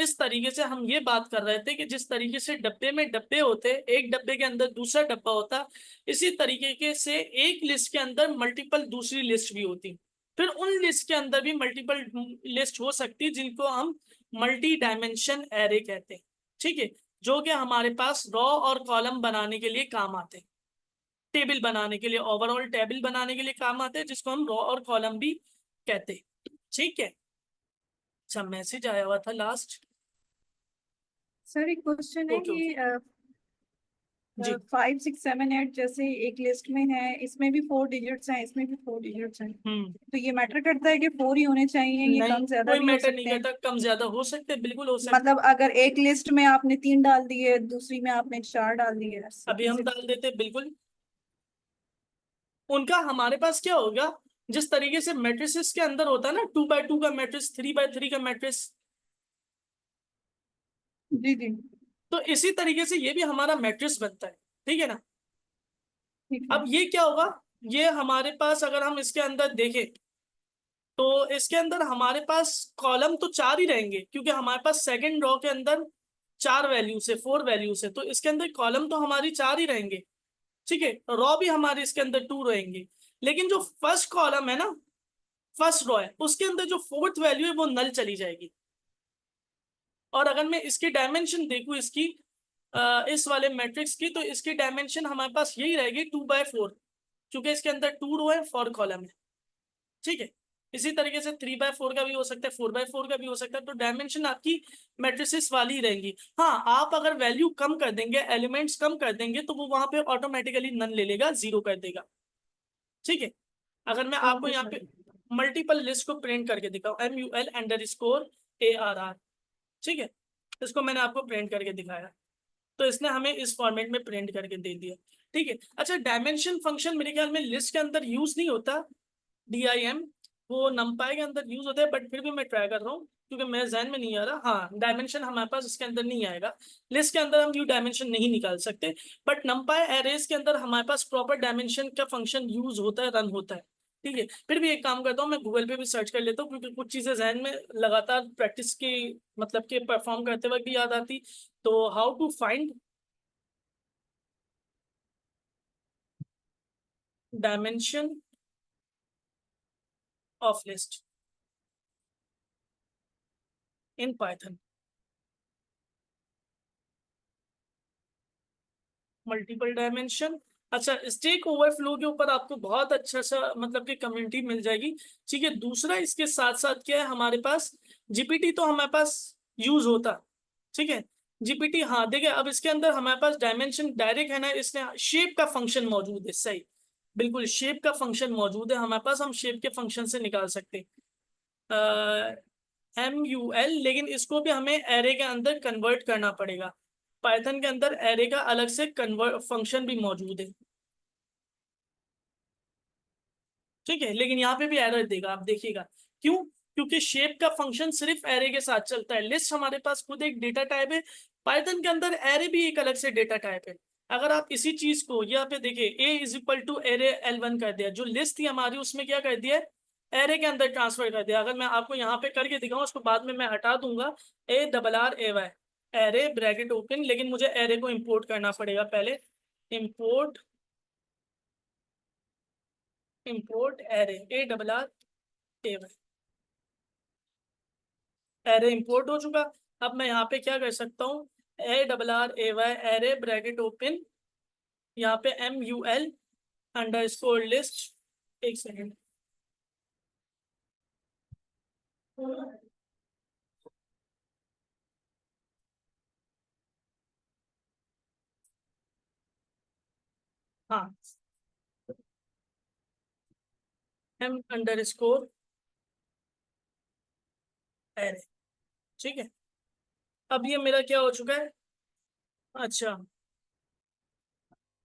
इस तरीके से हम ये बात कर रहे थे कि जिस तरीके से डब्बे में डब्बे होते, एक डब्बे के अंदर दूसरा डब्बा होता, इसी तरीके से एक लिस्ट के अंदर मल्टीपल दूसरी लिस्ट भी होती। फिर उन लिस्ट के अंदर भी मल्टीपल लिस्ट हो सकती, जिनको हम मल्टी डायमेंशन एरे कहते हैं, ठीक है, जो कि हमारे पास रॉ और कॉलम बनाने के लिए काम आते हैं, टेबल बनाने के लिए, ओवरऑल टेबल बनाने के लिए काम आते हैं, जिसको हम रॉ और कॉलम भी कहते हैं, ठीक है। अच्छा, मैसेज आया हुआ था लास्ट। सर एक क्वेश्चन है ओके, कि जी 5 6 7 8 जैसे एक लिस्ट में है, इसमें भी 4 डिजिट्स हैं, इसमें भी 4 डिजिट्स हैं, तो ये मैटर करता है कि 4 ही होने चाहिए, ये नहीं, कम ज्यादा कोई भी हो मैटर नहीं सकते हैं? करता, कम ज्यादा हो सकते हैं, बिल्कुल हो सकते मतलब अगर एक लिस्ट में आपने 3 डाल दिए, दूसरी में आपने 4 डाल दिए, हैं। अभी हम इसे डाल देते हैं, बिल्कुल। उनका हमारे पास क्या होगा, जिस तरीके से मैट्रिसेस के अंदर होता है ना 2x2 का मैट्रिक्स, 3x3 का मैट्रिक्स, जी जी तो इसी तरीके से ये भी हमारा मैट्रिक्स बनता है, ठीक है ना। ठीक है। अब ये क्या होगा, ये हमारे पास अगर हम इसके अंदर देखें तो इसके अंदर हमारे पास कॉलम तो 4 ही रहेंगे, क्योंकि हमारे पास सेकंड रो के अंदर 4 वैल्यूज है, 4 वैल्यूज है, तो इसके अंदर कॉलम तो हमारी 4 ही रहेंगे, ठीक है। रो भी हमारे इसके अंदर 2 रहेंगे, लेकिन जो फर्स्ट कॉलम है ना, फर्स्ट रो है, उसके अंदर जो फोर्थ वैल्यू है वो नल चली जाएगी। और अगर मैं इसकी डायमेंशन देखूं, इसकी इस वाले मैट्रिक्स की, तो इसकी डायमेंशन हमारे पास यही रहेगी 2/4, क्योंकि इसके अंदर 2 रो है, 4 कॉलम है, ठीक है। इसी तरीके से 3/4 का भी हो सकता है, 4/4 का भी हो सकता है, तो डायमेंशन आपकी मैट्रिसेस वाली ही रहेंगी। हाँ, आप अगर वैल्यू कम कर देंगे, एलिमेंट्स कम कर देंगे, तो वो वहां पे ऑटोमेटिकली नन ले लेगा, 0 कर देगा, ठीक है। अगर मैं आपको ओके यहाँ सर। पे मल्टीपल लिस्ट को प्रिंट करके दिखाऊं, MUL_ARR, ठीक है, इसको मैंने आपको प्रिंट करके दिखाया, तो इसने हमें इस फॉर्मेट में प्रिंट करके दे दिया, ठीक है। अच्छा, डायमेंशन फंक्शन मेरे ख्याल में लिस्ट के अंदर यूज नहीं होता, DIM, वो नंपाई के अंदर यूज होता है, बट फिर भी मैं ट्राई कर रहा हूँ, क्योंकि मेरे जहन में नहीं आ रहा। हाँ, डायमेंशन हमारे पास इसके अंदर नहीं आएगा, लिस्ट के अंदर हम न्यू डायमेंशन नहीं निकाल सकते, बट नंपाई एरेज के अंदर हमारे पास प्रॉपर डायमेंशन का फंक्शन यूज होता है, रन होता है, ठीक है। फिर भी एक काम करता हूँ, मैं गूगल पे भी सर्च कर लेता हूँ, क्योंकि कुछ चीजें जहन में लगातार प्रैक्टिस की, मतलब के परफॉर्म करते वक्त भी याद आती। तो how to find dimension of list in Python, multiple dimension. अच्छा, स्टेक ओवरफ्लो के ऊपर आपको बहुत अच्छा सा मतलब कि कम्युनिटी मिल जाएगी, ठीक है। दूसरा इसके साथ साथ क्या है हमारे पास, जीपीटी तो हमारे पास यूज होता, ठीक है। जीपीटी, हाँ देखिए, अब इसके अंदर हमारे पास डायमेंशन डायरेक्ट है ना, इसने शेप का फंक्शन मौजूद है, सही, बिल्कुल शेप का फंक्शन मौजूद है हमारे पास, हम शेप के फंक्शन से निकाल सकते हैं MUL, लेकिन इसको भी हमें एरे के अंदर कन्वर्ट करना पड़ेगा। पाइथन के अंदर एरे का अलग से कन्वर्ट फंक्शन भी मौजूद है, ठीक है, लेकिन यहाँ पे भी एरर देगा, आप देखिएगा क्यों, क्योंकि शेप का फंक्शन सिर्फ एरे के साथ चलता है, लिस्ट हमारे पास खुद एक डेटा टाइप है, पाइथन के अंदर एरे भी एक अलग से डेटा टाइप है। अगर आप इसी चीज को यहाँ पे देखिए, A=array L1 कर दिया, जो लिस्ट थी हमारी उसमें क्या कर दिया, एरे के अंदर ट्रांसफर कर दिया। अगर मैं आपको यहाँ पे करके दिखाऊं, उसको बाद में मैं हटा दूंगा, ARRAY, एरे ब्रैकेट ओपन, लेकिन मुझे एरे को इंपोर्ट करना पड़ेगा पहले, import array, ARRAY, array import हो चुका। अब मैं यहाँ पे क्या कर सकता हूँ, ARRAY, एरे ब्रैकेट ओपन, यहाँ पे MUL_list, एक सेकेंड, हाँ, M_एरे, ठीक है। अब ये मेरा क्या हो चुका है, अच्छा,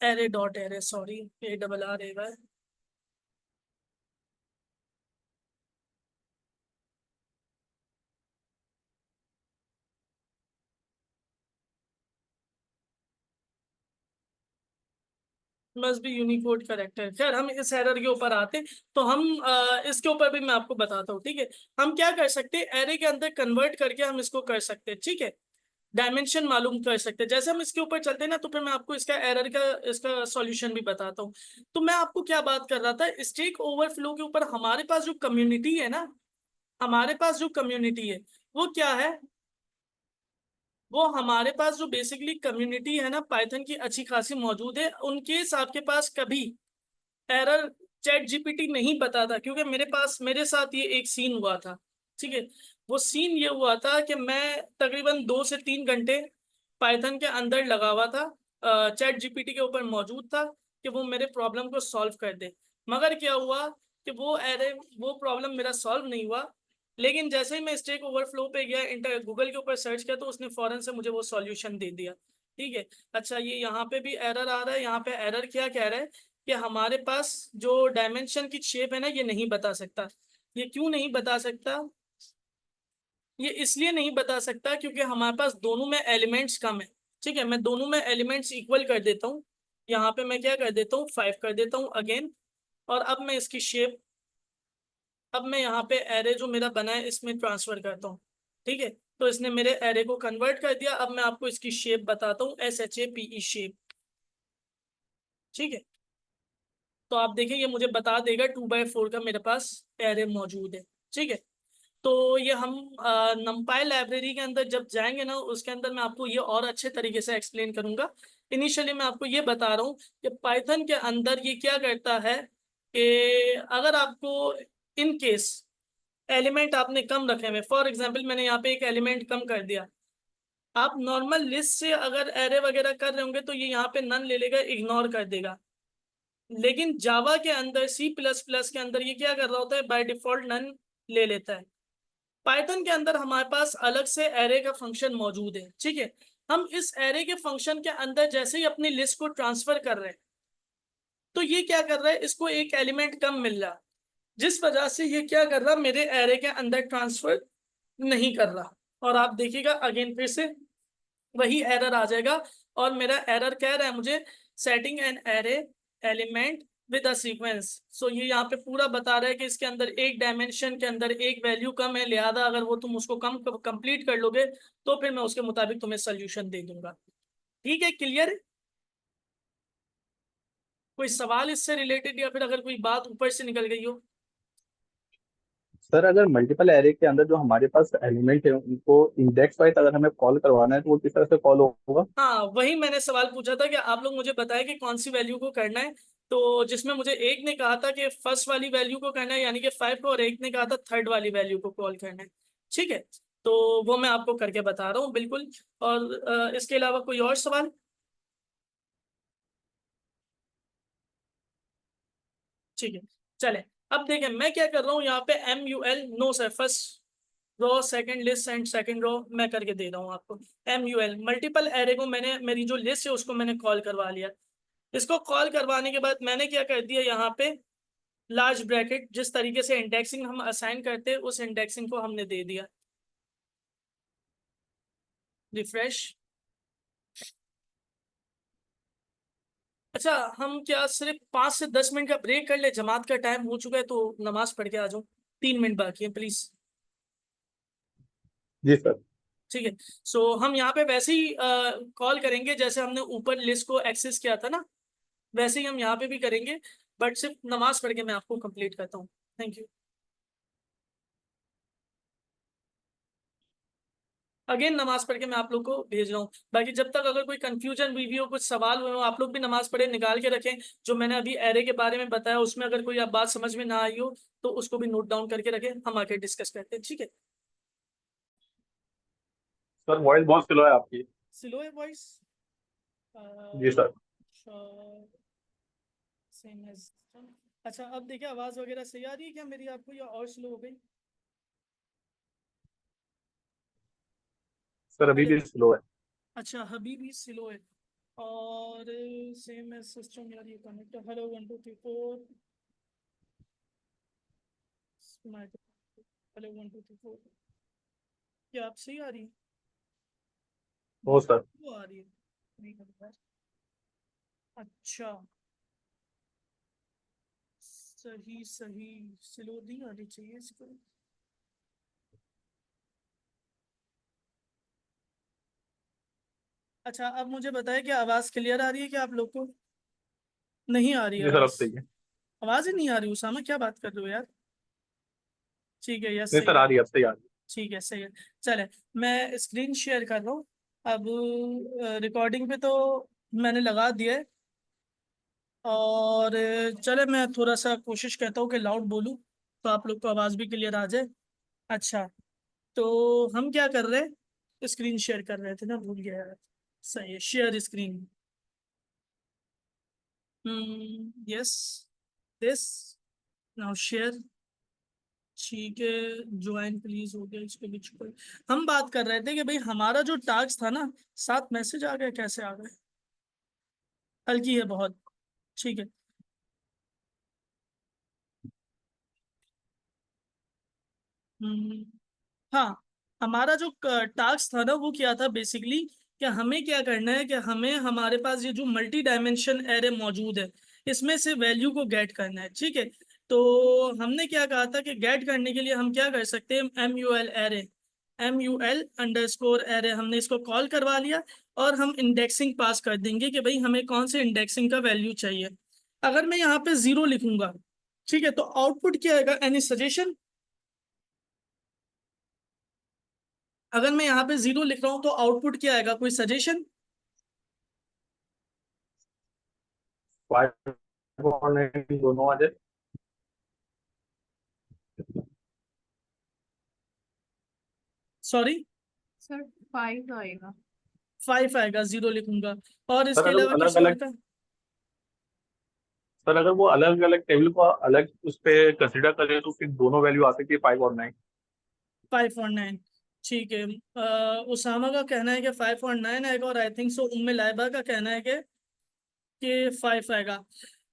array.array, sorry, ARRAY, must be Unicode character. खैर, हम इस एरर के ऊपर आते, तो हम इसके ऊपर भी मैं आपको बताता हूँ, ठीक है। हम क्या कर सकते हैं, एरे के अंदर कन्वर्ट करके हम इसको कर सकते हैं, ठीक है, डायमेंशन मालूम कर सकते हैं। जैसे हम इसके ऊपर चलते हैं ना, तो फिर मैं आपको इसका एरर का इसका सॉल्यूशन भी बताता हूँ। तो मैं आपको क्या बात कर रहा था, स्टैक ओवरफ्लो के ऊपर हमारे पास जो कम्युनिटी है ना, हमारे पास जो कम्युनिटी है वो क्या है, वो हमारे पास जो बेसिकली कम्युनिटी है ना पाइथन की, अच्छी खासी मौजूद है। उनके आपके पास कभी एरर चैट जीपीटी नहीं बताता, क्योंकि मेरे पास, मेरे साथ ये एक सीन हुआ था, ठीक है। वो सीन ये हुआ था कि मैं तकरीबन 2 से 3 घंटे पाइथन के अंदर लगा हुआ था, चैट जीपीटी के ऊपर मौजूद था कि वो मेरे प्रॉब्लम को सॉल्व कर दे। मगर क्या हुआ कि वो प्रॉब्लम मेरा सॉल्व नहीं हुआ। लेकिन जैसे ही मैं स्टैक ओवरफ्लो पे गया, इंटर गूगल के ऊपर सर्च किया, तो उसने फौरन से मुझे वो सॉल्यूशन दे दिया। ठीक है। अच्छा, ये यहाँ पे भी एरर आ रहा है। यहाँ पे एरर क्या कह रहा है कि हमारे पास जो डायमेंशन की शेप है ना, ये नहीं बता सकता। ये क्यों नहीं बता सकता? ये इसलिए नहीं बता सकता क्योंकि हमारे पास दोनों में एलिमेंट्स कम है। ठीक है, मैं दोनों में एलिमेंट्स इक्वल कर देता हूँ। यहाँ पे मैं क्या कर देता हूँ, 5 कर देता हूँ अगेन। और अब मैं इसकी शेप, अब मैं यहाँ पे एरे जो मेरा बना है इसमें ट्रांसफर करता हूँ। ठीक है, तो इसने मेरे एरे को कन्वर्ट कर दिया। अब मैं आपको इसकी शेप बताता हूँ, SHAPE शेप। ठीक है, तो आप देखिए ये मुझे बता देगा 2/4 का मेरे पास एरे मौजूद है। ठीक है, तो ये हम नमपाई लाइब्रेरी के अंदर जब जाएंगे ना, उसके अंदर मैं आपको ये और अच्छे तरीके से एक्सप्लेन करूंगा। इनिशियली मैं आपको ये बता रहा हूँ कि पाइथन के अंदर ये क्या करता है कि अगर आपको इन केस एलिमेंट आपने कम रखे हुए, फॉर एग्जांपल मैंने यहाँ पे एक एलिमेंट कम कर दिया, आप नॉर्मल लिस्ट से अगर एरे वगैरह कर रहे होंगे तो ये यहाँ पे नन ले लेगा, इग्नोर कर देगा। लेकिन जावा के अंदर, C++ के अंदर ये क्या कर रहा होता है, बाय डिफॉल्ट नन ले लेता है। पाइथन के अंदर हमारे पास अलग से एरे का फंक्शन मौजूद है। ठीक है, हम इस एरे के फंक्शन के अंदर जैसे ही अपनी लिस्ट को ट्रांसफर कर रहे हैं, तो ये क्या कर रहा है, इसको एक एलिमेंट कम मिल रहा, जिस वजह से ये क्या कर रहा, मेरे एरे के अंदर ट्रांसफर नहीं कर रहा। और आप देखिएगा अगेन फिर से वही एरर आ जाएगा। और मेरा एरर कह रहा है मुझे setting an array element with a sequence. So ये यहाँ पे पूरा बता रहा है कि इसके अंदर एक डायमेंशन के अंदर एक वैल्यू कम है, लिहाजा अगर वो तुम उसको कम कंप्लीट कर लोगे तो फिर मैं उसके मुताबिक तुम्हें सोल्यूशन दे दूंगा। ठीक है, क्लियर? कोई सवाल इससे रिलेटेड, या फिर अगर कोई बात ऊपर से निकल गई हो? सर अगर मल्टीपल एरे के अंदर जो हमारे पास एलिमेंट है उनको इंडेक्स वाइज अगर हमें कॉल करवाना है तो वो किस तरह से कॉल होगा? हाँ, वही मैंने सवाल पूछा था कि आप लोग मुझे बताएं कि कौन सी वैल्यू को करना है। तो जिसमें मुझे एक ने कहा था कि फर्स्ट वाली वैल्यू को करना है, यानी कि 5 को, और एक ने कहा था थर्ड वाली वैल्यू को कॉल करना है। ठीक है, तो वो मैं आपको करके बता रहा हूँ बिल्कुल। और इसके अलावा कोई और सवाल? ठीक है, चले। अब देखें मैं क्या कर रहा हूँ, यहाँ पे MUL, no sir, first row second list and second row मैं करके दे रहा हूँ आपको। MUL मल्टीपल एरे को मैंने, मेरी जो लिस्ट है उसको मैंने कॉल करवा लिया। इसको कॉल करवाने के बाद मैंने क्या कर दिया, यहाँ पे लार्ज ब्रैकेट, जिस तरीके से इंडेक्सिंग हम असाइन करते हैं उस इंडेक्सिंग को हमने दे दिया। रिफ्रेश। अच्छा, हम क्या सिर्फ 5 से 10 मिनट का ब्रेक कर ले? जमात का टाइम हो चुका है, तो नमाज पढ़ के आ जाऊं। 3 मिनट बाकी है, प्लीज। Ji sir. ठीक है, सो हम यहाँ पे वैसे ही कॉल करेंगे जैसे हमने ऊपर लिस्ट को एक्सेस किया था ना, वैसे ही हम यहाँ पे भी करेंगे। बट सिर्फ नमाज पढ़ के मैं आपको कंप्लीट करता हूँ। Thank you. अगेन नमाज पढ़ के मैं आप लोग को भेज रहा हूँ। बाकी जब तक अगर कोई कंफ्यूजन हुई भी हो, कुछ सवाल हुए हो, आप लोग भी नमाज पढ़े निकाल के रखें। जो मैंने अभी एरे के बारे में बताया उसमें अगर कोई आप बात समझ में ना आई हो तो उसको भी नोट डाउन करके रखें, हम आके डिस्कस करते हैं। ठीक है। सर वॉइस बहुत स्लो है आपकी। स्लो है वॉइस? जी सर। Same as. अच्छा, अब देखिए आवाज वगैरह सही आ रही है क्या मेरी आपको, या और स्लो हो गई? सर अभी हेलो। भी स्लो है। अच्छा, अभी भी स्लो है। और सेम एज सिस्टम, यार ये कनेक्ट, हेलो 1 2 3 4, हेलो 1 2 3 4। क्या आप सही आ रही है? हो सर। वो आ रही है? नहीं कर रहा है। अच्छा, सही सही। स्लो नहीं आनी चाहिए इसको। अच्छा, अब मुझे बताएं कि आवाज क्लियर आ रही है क्या आप लोग को? नहीं आ रही है जी सर अब आवाज? सही है। आवाज ही नहीं आ रही उसामा, क्या बात कर रहे हो यार? ठीक है, यस नहीं सही सर है। आ रही है, अब सही आ रही ठीक है, सही है। चले, मैं स्क्रीन शेयर कर रहा हूँ अब। रिकॉर्डिंग पे तो मैंने लगा दिया है। और चले, मैं थोड़ा सा कोशिश करता हूँ कि लाउड बोलूँ तो आप लोग को आवाज़ भी क्लियर आ जाए। अच्छा, तो हम क्या कर रहे हैं, स्क्रीन शेयर कर रहे थे ना, भूल गया यार। सही है, share screen. Yes this now share. ठीक है, ज्वाइन प्लीज हो गया, इसको भी छोड़। हम बात कर रहे थे कि भाई हमारा जो टास्क था ना, 7 मैसेज आ गए, कैसे आ गए? हल्की है बहुत। ठीक है। हम्म, हाँ, हमारा जो टास्क था ना वो क्या था बेसिकली, कि हमें क्या करना है कि हमें हमारे पास ये जो मल्टी डायमेंशन एरे मौजूद है इसमें से वैल्यू को गेट करना है। ठीक है, तो हमने क्या कहा था कि गेट करने के लिए हम क्या कर सकते हैं, MUL एरे, MUL _ एरे, हमने इसको कॉल करवा लिया और हम इंडेक्सिंग पास कर देंगे कि भाई हमें कौन से इंडेक्सिंग का वैल्यू चाहिए। अगर मैं यहाँ पे 0 लिखूंगा, ठीक है, तो आउटपुट क्या आएगा, एनी सजेशन? अगर मैं यहाँ पे 0 लिख रहा हूँ तो आउटपुट क्या आएगा, कोई सजेशन? 5 और 9 दोनों आ जाए। सॉरी, सर 5 आएगा। 5 आएगा 0 लिखूंगा। और सर इसके अगर वो अलावा अलग किसी और अलग का? सर अगर वो अलग अलग टेबल को अलग उस पे कंसिडर करें तो फिर दोनों वैल्यू आ सकती है 5 और 9। 5 और 9, ठीक है। उसामा का कहना है कि 5 और 9 आएगा, और आई थिंक सो उम्मे लाइबा का कहना है कि 5 आएगा।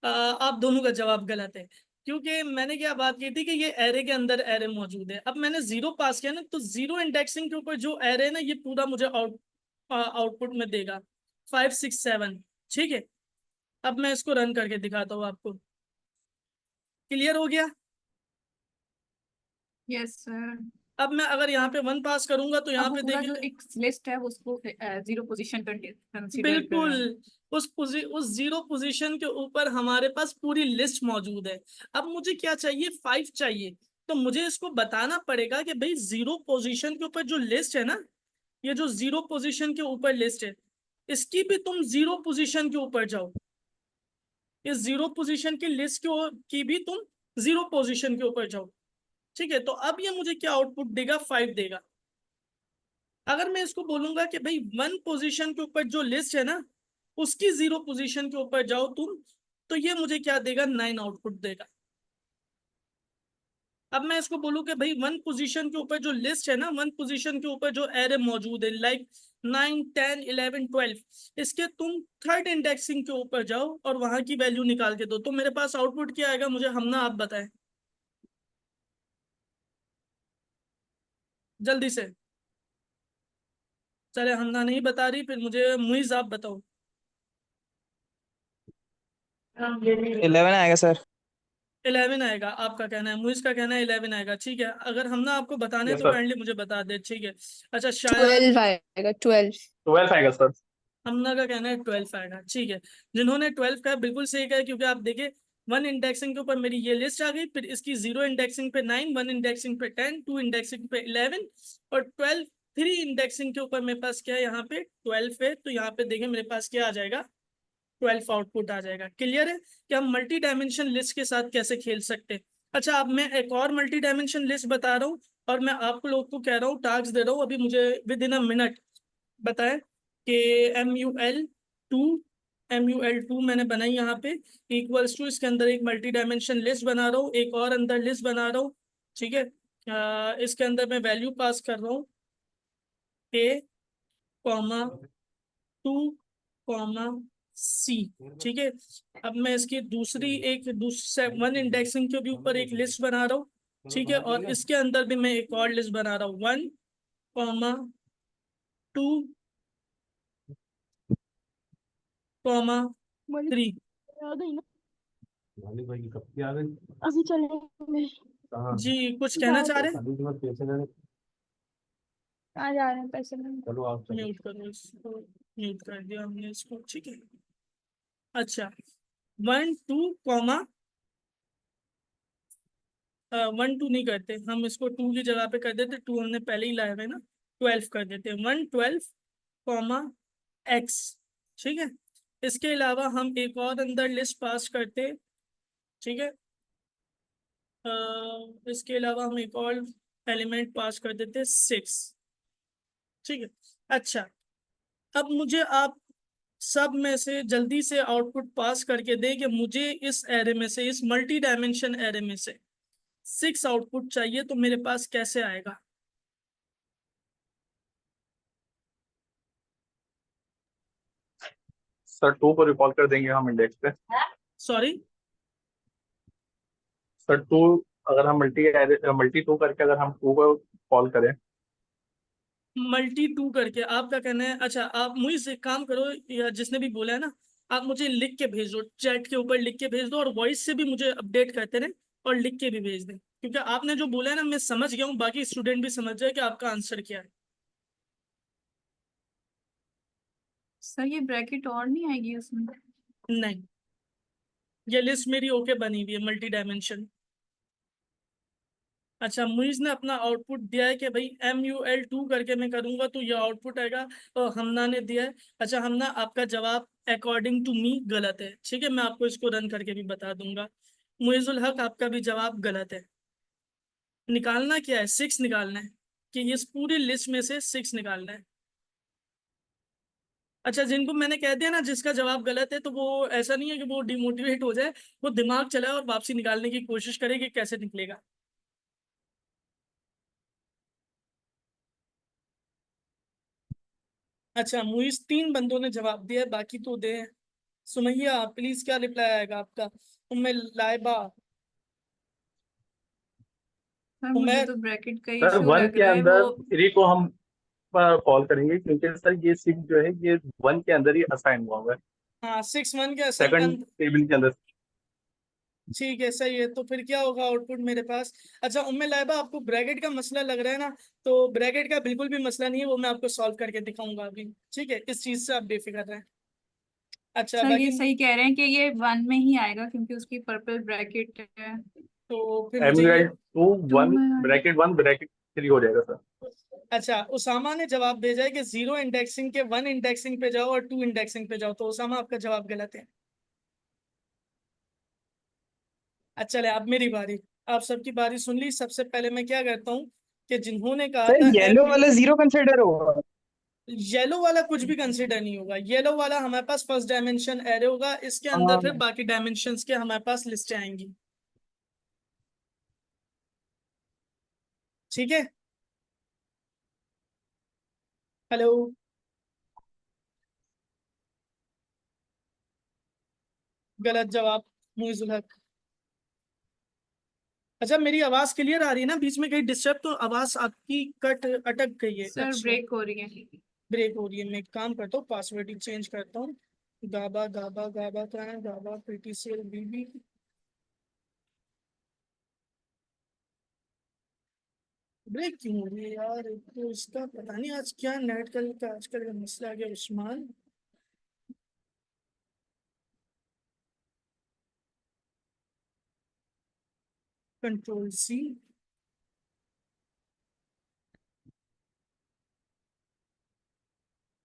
आप दोनों का जवाब गलत है, क्योंकि मैंने क्या बात की थी कि ये एरे के अंदर एरे मौजूद है। अब मैंने 0 पास किया ना, तो 0 इंडेक्सिंग के ऊपर जो एरे है ना, ये पूरा मुझे आउटपुट में देगा 5 6 7। ठीक है, अब मैं इसको रन करके दिखाता हूँ आपको। क्लियर हो गया? Yes sir. अब मैं अगर यहाँ पे 1 पास करूंगा तो यहाँ अब वो पे पूरा जो देखिए, एक लिस्ट है उसको 0 पोजीशन कंसीडर कर बिल्कुल रहा हूँ। उस 0 पोजीशन के ऊपर हमारे पास पूरी लिस्ट मौजूद है। अब मुझे क्या चाहिए, 5 चाहिए। तो मुझे इसको बताना पड़ेगा कि भाई 0 पोजीशन के ऊपर जो लिस्ट है ना, ये जो 0 पोजीशन के ऊपर लिस्ट है, इसकी भी तुम 0 पोजीशन के ऊपर जाओ। इस 0 पोजीशन की लिस्ट की भी तुम 0 पोजीशन के ऊपर जाओ। ठीक है, तो अब ये मुझे क्या आउटपुट देगा, 5 देगा। अगर मैं इसको बोलूंगा कि भाई 1 पोजीशन के ऊपर जो लिस्ट है ना, उसकी 0 पोजीशन के ऊपर जाओ तुम, तो ये मुझे क्या देगा, 9 आउटपुट देगा। अब मैं इसको बोलूं कि भाई 1 पोजीशन के ऊपर जो लिस्ट है ना, 1 पोजीशन के ऊपर जो एरे मौजूद है, लाइक 9 10 11 12, इसके तुम थर्ड इंडेक्सिंग के ऊपर जाओ और वहां की वैल्यू निकाल के दो, तो मेरे पास आउटपुट क्या आएगा, मुझे हमना आप बताएं जल्दी से। चले, हमना नहीं बता रही, फिर मुझे मुइज आप बताओ। 11 आएगा सर। 11 आएगा आपका कहना है, मुइज का कहना है 11 आएगा। ठीक है, अगर हम ना आपको बताने यस तो सर। काइंडली मुझे बता दे। ठीक है, अच्छा शायद 12 आएगा 12। 12 आएगा सर। हमना का कहना है 12 आएगा। ठीक है, जिन्होंने 12 का बिल्कुल सही कहा, क्योंकि आप देखिए 1 इंडेक्सिंग के ऊपर मेरी ये लिस्ट आ गई, फिर इसकी 0 इंडेक्सिंग पे 9, 1 इंडेक्सिंग पे 10, 2 इंडेक्सिंग पे 11 और 12, 3 इंडेक्सिंग के ऊपर मेरे पास क्या है, यहाँ पे 12 है। तो यहाँ पे देखिए मेरे पास क्या आ जाएगा, 12 आउटपुट आ जाएगा। क्लियर है कि हम मल्टी डायमेंशन लिस्ट के साथ कैसे खेल सकते हैं। अच्छा, अब मैं एक और मल्टी डायमेंशन लिस्ट बता रहा हूँ, और मैं आपको लोग को कह रहा हूँ, टास्क दे रहा हूँ, अभी मुझे विद इन अ मिनट बताएं कि MUL 2 MUL 2 मैंने बनाई यहाँ पे, इक्वल्स टू, इसके अंदर एक मल्टी डायमेंशन लिस्ट बना रहा हूँ, एक और अंदर लिस्ट बना रहा हूँ। ठीक है, इसके अंदर मैं वैल्यू पास कर रहा हूँ A, 2, C। ठीक है, अब मैं इसकी दूसरी एक दूसरे 1 इंडेक्सिंग के भी ऊपर एक लिस्ट बना रहा हूँ। ठीक है, और इसके अंदर भी मैं एक और लिस्ट बना रहा हूँ, 1, 2, 3। आ गई ना। मालिक भाई की कब की आ गई? अभी चलेंगे। कहाँ? जी, कुछ कहना गाँव चाह पे रहे? शादी के बाद पैसे लेने। आ जा रहे हैं पैसे लेने। चलो आप चलो। म्यूट करो इसको, म्यूट कर दिया हमने इसको। ठीक है, अच्छा 1 2 1 2 नहीं करते हम, इसको 2 की जगह पे कर देते, 2 हमने पहले ही लाया है ना, 12 कर देते, 1 12, X। ठीक है, इसके अलावा हम एक और अंदर लिस्ट पास करते। ठीक है, इसके अलावा हम एक और एलिमेंट पास कर देते, 6। ठीक है, अच्छा, अब मुझे आप सब में से जल्दी से आउटपुट पास करके दे कि मुझे इस एरे में से, इस मल्टी डायमेंशन एरे में से 6 आउटपुट चाहिए, तो मेरे पास कैसे आएगा? सर 2 को रिकॉल कर देंगे हम इंडेक्स पे। सॉरी, सर 2, अगर हम मल्टी 2 करके अगर हम 2 को कॉल करें। मल्टी 2 करके आपका कहना है? अच्छा, आप मुझे एक काम करो, या जिसने भी बोला है ना, आप मुझे लिख के भेज दो, चैट के ऊपर लिख के भेज दो, और वॉइस से भी मुझे अपडेट करते रहे, और लिख के भी भेज दें, क्योंकि आपने जो बोला है ना मैं समझ गया हूँ, बाकी स्टूडेंट भी समझ जाए कि आपका आंसर क्या है। सर ये ब्रैकेट और नहीं आएगी उसमें? नहीं, ये लिस्ट मेरी ओके बनी हुई है मल्टी डायमेंशन। अच्छा, मुइज ने अपना आउटपुट दिया है कि भाई MUL2 करके मैं करूंगा तो ये आउटपुट आएगा, और हमना ने दिया है। अच्छा हमना, आपका जवाब अकॉर्डिंग टू मी गलत है, ठीक है, मैं आपको इसको रन करके भी बता दूंगा। मुइजुल हक, आपका भी जवाब गलत है। निकालना क्या है? 6 निकालना है, कि इस पूरी लिस्ट में से 6 निकालना है। अच्छा, जिनको मैंने कह दिया ना जिसका जवाब गलत है, तो वो ऐसा नहीं है कि वो डिमोटिवेट हो जाए, वो दिमाग चलाए और वापसी निकालने की कोशिश करे कि कैसे निकलेगा। अच्छा, मुइज 3 बंदों ने जवाब दिया है, बाकी तो दे। सुमैया प्लीज, क्या रिप्लाई आएगा आपका? उम्मे लाइबा, सर मुझे उमर। तो ब्रैकेट का सर इशू 1 लग के रहा है वो। अंदर 3 को हम कॉल करेंगे, क्योंकि सर ये 6 जो है ये 1 के अंदर ही असाइन हुआ हुआ है, हाँ, 6 1 के असल सेकंड टेबल के अंदर। ठीक है, सही है। तो फिर क्या होगा आउटपुट मेरे पास? अच्छा उम्मे लाइबा, आपको ब्रैकेट का मसला लग रहा है ना, तो ब्रैकेट का बिल्कुल भी मसला नहीं है, वो मैं आपको सॉल्व करके दिखाऊंगा अभी, ठीक है, इस चीज से आप बेफिक्र रहें। अच्छा सर ये बाकी, सही कह रहे हैं कि ये 1 में ही आएगा क्योंकि उसकी पर्पल ब्रैकेट है। तो फिर मुझे ये, MUL2 2 1 में आएगा। ब्रैकेट 1 ब्रैकेट 3 हो जाएगा सर। अच्छा उसामा ने जवाब भेजा है कि 0 इंडेक्सिंग के 1 इंडेक्सिंग पे जाओ और 2 इंडेक्सिंग पे जाओ, तो उसामा आपका जवाब गलत है। अच्छा चले, अब मेरी बारी। आप सबकी बारी सुन ली, सबसे पहले मैं क्या करता हूँ कि जिन्होंने कहा सर था येलो वाला 0 कंसिडर होगा? येलो वाला कुछ भी कंसिडर नहीं होगा। येलो वाला हमारे पास फर्स्ट डायमेंशन एरे होगा, इसके अंदर फिर हाँ। बाकी डायमेंशंस के हमारे पास लिस्टें आएंगी, ठीक है। हेलो, गलत जवाब, मुइजुल हक। अच्छा, मेरी आवाज क्लियर आ रही है ना? बीच में कहीं डिस्टर्ब तो आवाज आपकी कट अटक गई है? सर अच्छा, ब्रेक हो रही है। ब्रेक हो रही है। मैं एक काम करता हूँ, पासवर्ड ही चेंज करता हूँ। गाबा गाबा गाबा का है, गाबा PTCL BB। ब्रेक क्यों हो रही है यार? एक तो इसका पता नहीं आज क्या नेट का आजकल का मसला आ गया। Usman, Ctrl+C,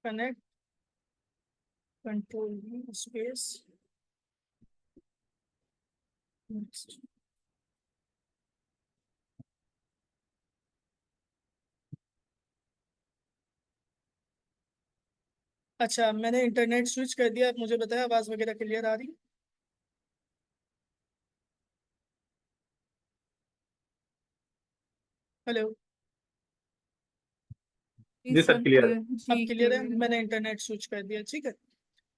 connect, Ctrl+V, space, next. अच्छा, मैंने इंटरनेट स्विच कर दिया, अब मुझे बताया आवाज वगैरह क्लियर आ रही है? हेलो, जी जी सर सर क्लियर है। अब जी क्लियर है? clear है। मैंने इंटरनेट स्विच कर दिया, ठीक है।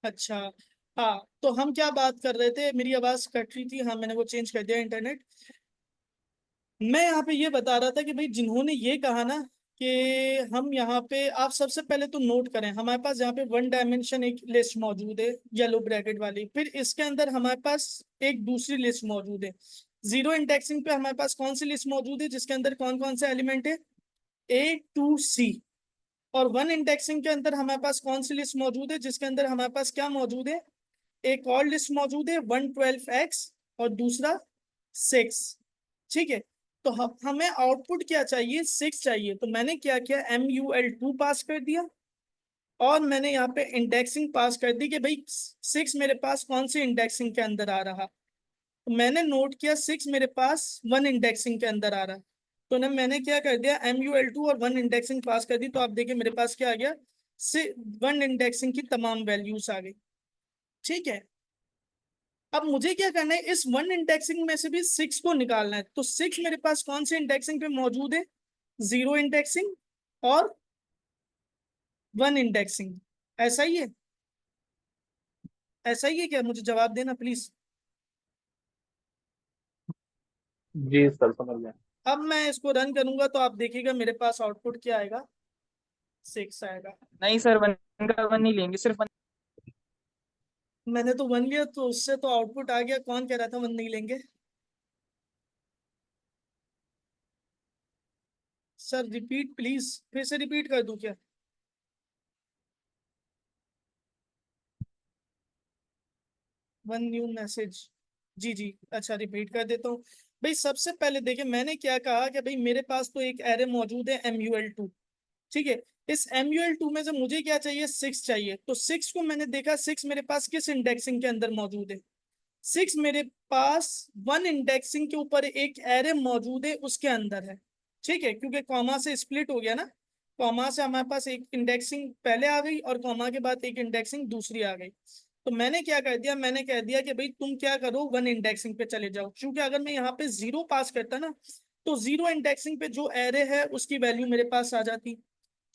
अच्छा, हाँ, तो हम क्या बात कर रहे थे? मेरी आवाज कट रही थी, हाँ मैंने वो चेंज कर दिया इंटरनेट। मैं यहाँ पे ये बता रहा था कि भाई जिन्होंने ये कहा ना कि हम यहाँ पे, आप सबसे पहले तो नोट करें हमारे पास यहाँ पे 1 डायमेंशन एक लिस्ट मौजूद है येलो ब्रैकेट वाली, फिर इसके अंदर हमारे पास एक दूसरी लिस्ट मौजूद है। 0 इंडेक्सिंग पे हमारे पास कौन सी लिस्ट मौजूद है जिसके अंदर कौन कौन से एलिमेंट है? A to C। और 1 इंडेक्सिंग के अंदर हमारे पास कौन सी लिस्ट मौजूद है जिसके अंदर हमारे पास क्या मौजूद है? एक और लिस्ट मौजूद है 112X, और दूसरा 6, ठीक है। तो हमें आउटपुट क्या चाहिए? 6 चाहिए। तो मैंने क्या किया, MUL2 पास कर दिया, और मैंने यहाँ पे इंडेक्सिंग पास कर दी कि भाई 6 मेरे पास कौन सी इंडेक्सिंग के अंदर आ रहा। तो मैंने नोट किया 6 मेरे पास 1 इंडेक्सिंग के अंदर आ रहा है, तो ना मैंने क्या कर दिया, MUL2 और 1 इंडेक्सिंग पास कर दी, तो आप देखिए मेरे पास क्या आ गया, से वन इंडेक्सिंग की तमाम वैल्यूज आ गई। ठीक है, अब मुझे क्या करना है, इस वन इंडेक्सिंग में से भी 6 को निकालना है। तो 6 मेरे पास कौन से इंडेक्सिंग पे मौजूद है? 0 इंडेक्सिंग और 1 इंडेक्सिंग। ऐसा ही है, ऐसा ही है क्या? मुझे जवाब देना प्लीज। जी सर, समझ गए। अब मैं इसको रन करूंगा तो आप देखिएगा मेरे पास आउटपुट क्या आएगा, 6 आएगा। नहीं सर, वन का वन नहीं लेंगे, सिर्फ वन। मैंने तो 1 लिया तो उससे तो आउटपुट आ गया। कौन कह रहा था 1 नहीं लेंगे? सर रिपीट प्लीज, फिर से रिपीट कर दूं क्या? One new message. जी जी, अच्छा रिपीट कर देता हूँ। भाई सबसे पहले देखिए मैंने क्या कहा कि भाई मेरे पास तो एक एरे मौजूद है MUL2। ठीक है, इस MUL2 में से मुझे क्या चाहिए? 6 चाहिए। तो 6 को मैंने देखा, 6 मेरे पास किस इंडेक्सिंग के अंदर मौजूद है? 6 मेरे पास 1 इंडेक्सिंग के ऊपर एक एरे मौजूद है, उसके अंदर है। ठीक है, क्योंकि कॉमा से स्प्लिट हो गया ना, कॉमा से हमारे पास एक इंडेक्सिंग पहले आ गई और कॉमा के बाद एक इंडेक्सिंग दूसरी आ गई। तो मैंने क्या कर दिया, मैंने कह दिया कि भाई तुम क्या करो, 1 इंडेक्सिंग पे चले जाओ। क्योंकि अगर मैं यहाँ पे 0 पास करता ना, तो 0 इंडेक्सिंग पे जो एरे है उसकी वैल्यू मेरे पास आ जाती।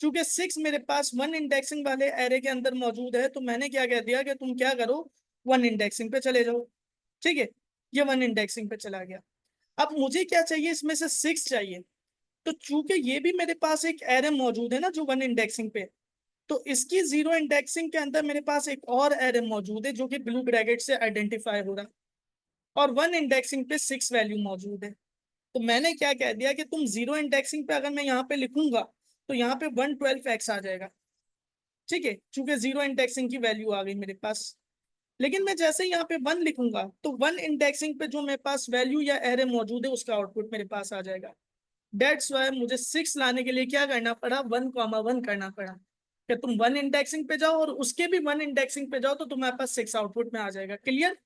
क्योंकि 6 मेरे पास 1 इंडेक्सिंग वाले एरे के अंदर मौजूद है, तो मैंने क्या कह दिया कि तुम क्या करो, 1 इंडेक्सिंग पे चले जाओ। ठीक है, ये 1 इंडेक्सिंग पे चला गया। अब मुझे क्या चाहिए, इसमें से 6 चाहिए। तो चूंकि ये भी मेरे पास एक एरे मौजूद है ना जो 1 इंडेक्सिंग पे, तो इसकी 0 इंडेक्सिंग के अंदर मेरे पास एक और एरे मौजूद है जो कि ब्लू ब्रैकेट से आइडेंटिफाई हो रहा है, और 1 इंडेक्सिंग पे 6 वैल्यू मौजूद है। तो मैंने क्या कह दिया कि तुम 0 इंडेक्सिंग पे अगर मैं यहाँ पे लिखूंगा तो यहाँ पे 112x आ जाएगा। ठीक है, चूंकि 0 इंडेक्सिंग की वैल्यू आ गई मेरे पास। लेकिन मैं जैसे ही यहाँ पे 1 लिखूंगा तो 1 इंडेक्सिंग पे जो मेरे पास वैल्यू या एरे मौजूद है उसका आउटपुट मेरे पास आ जाएगा। डेट्स वाई मुझे 6 लाने के लिए क्या करना पड़ा, 1,1 करना पड़ा कि तुम 1 इंडेक्सिंग पे जाओ और उसके भी 1 इंडेक्सिंग पे जाओ तो तुम्हारे पास 6 आउटपुट में आ जाएगा। क्लियर?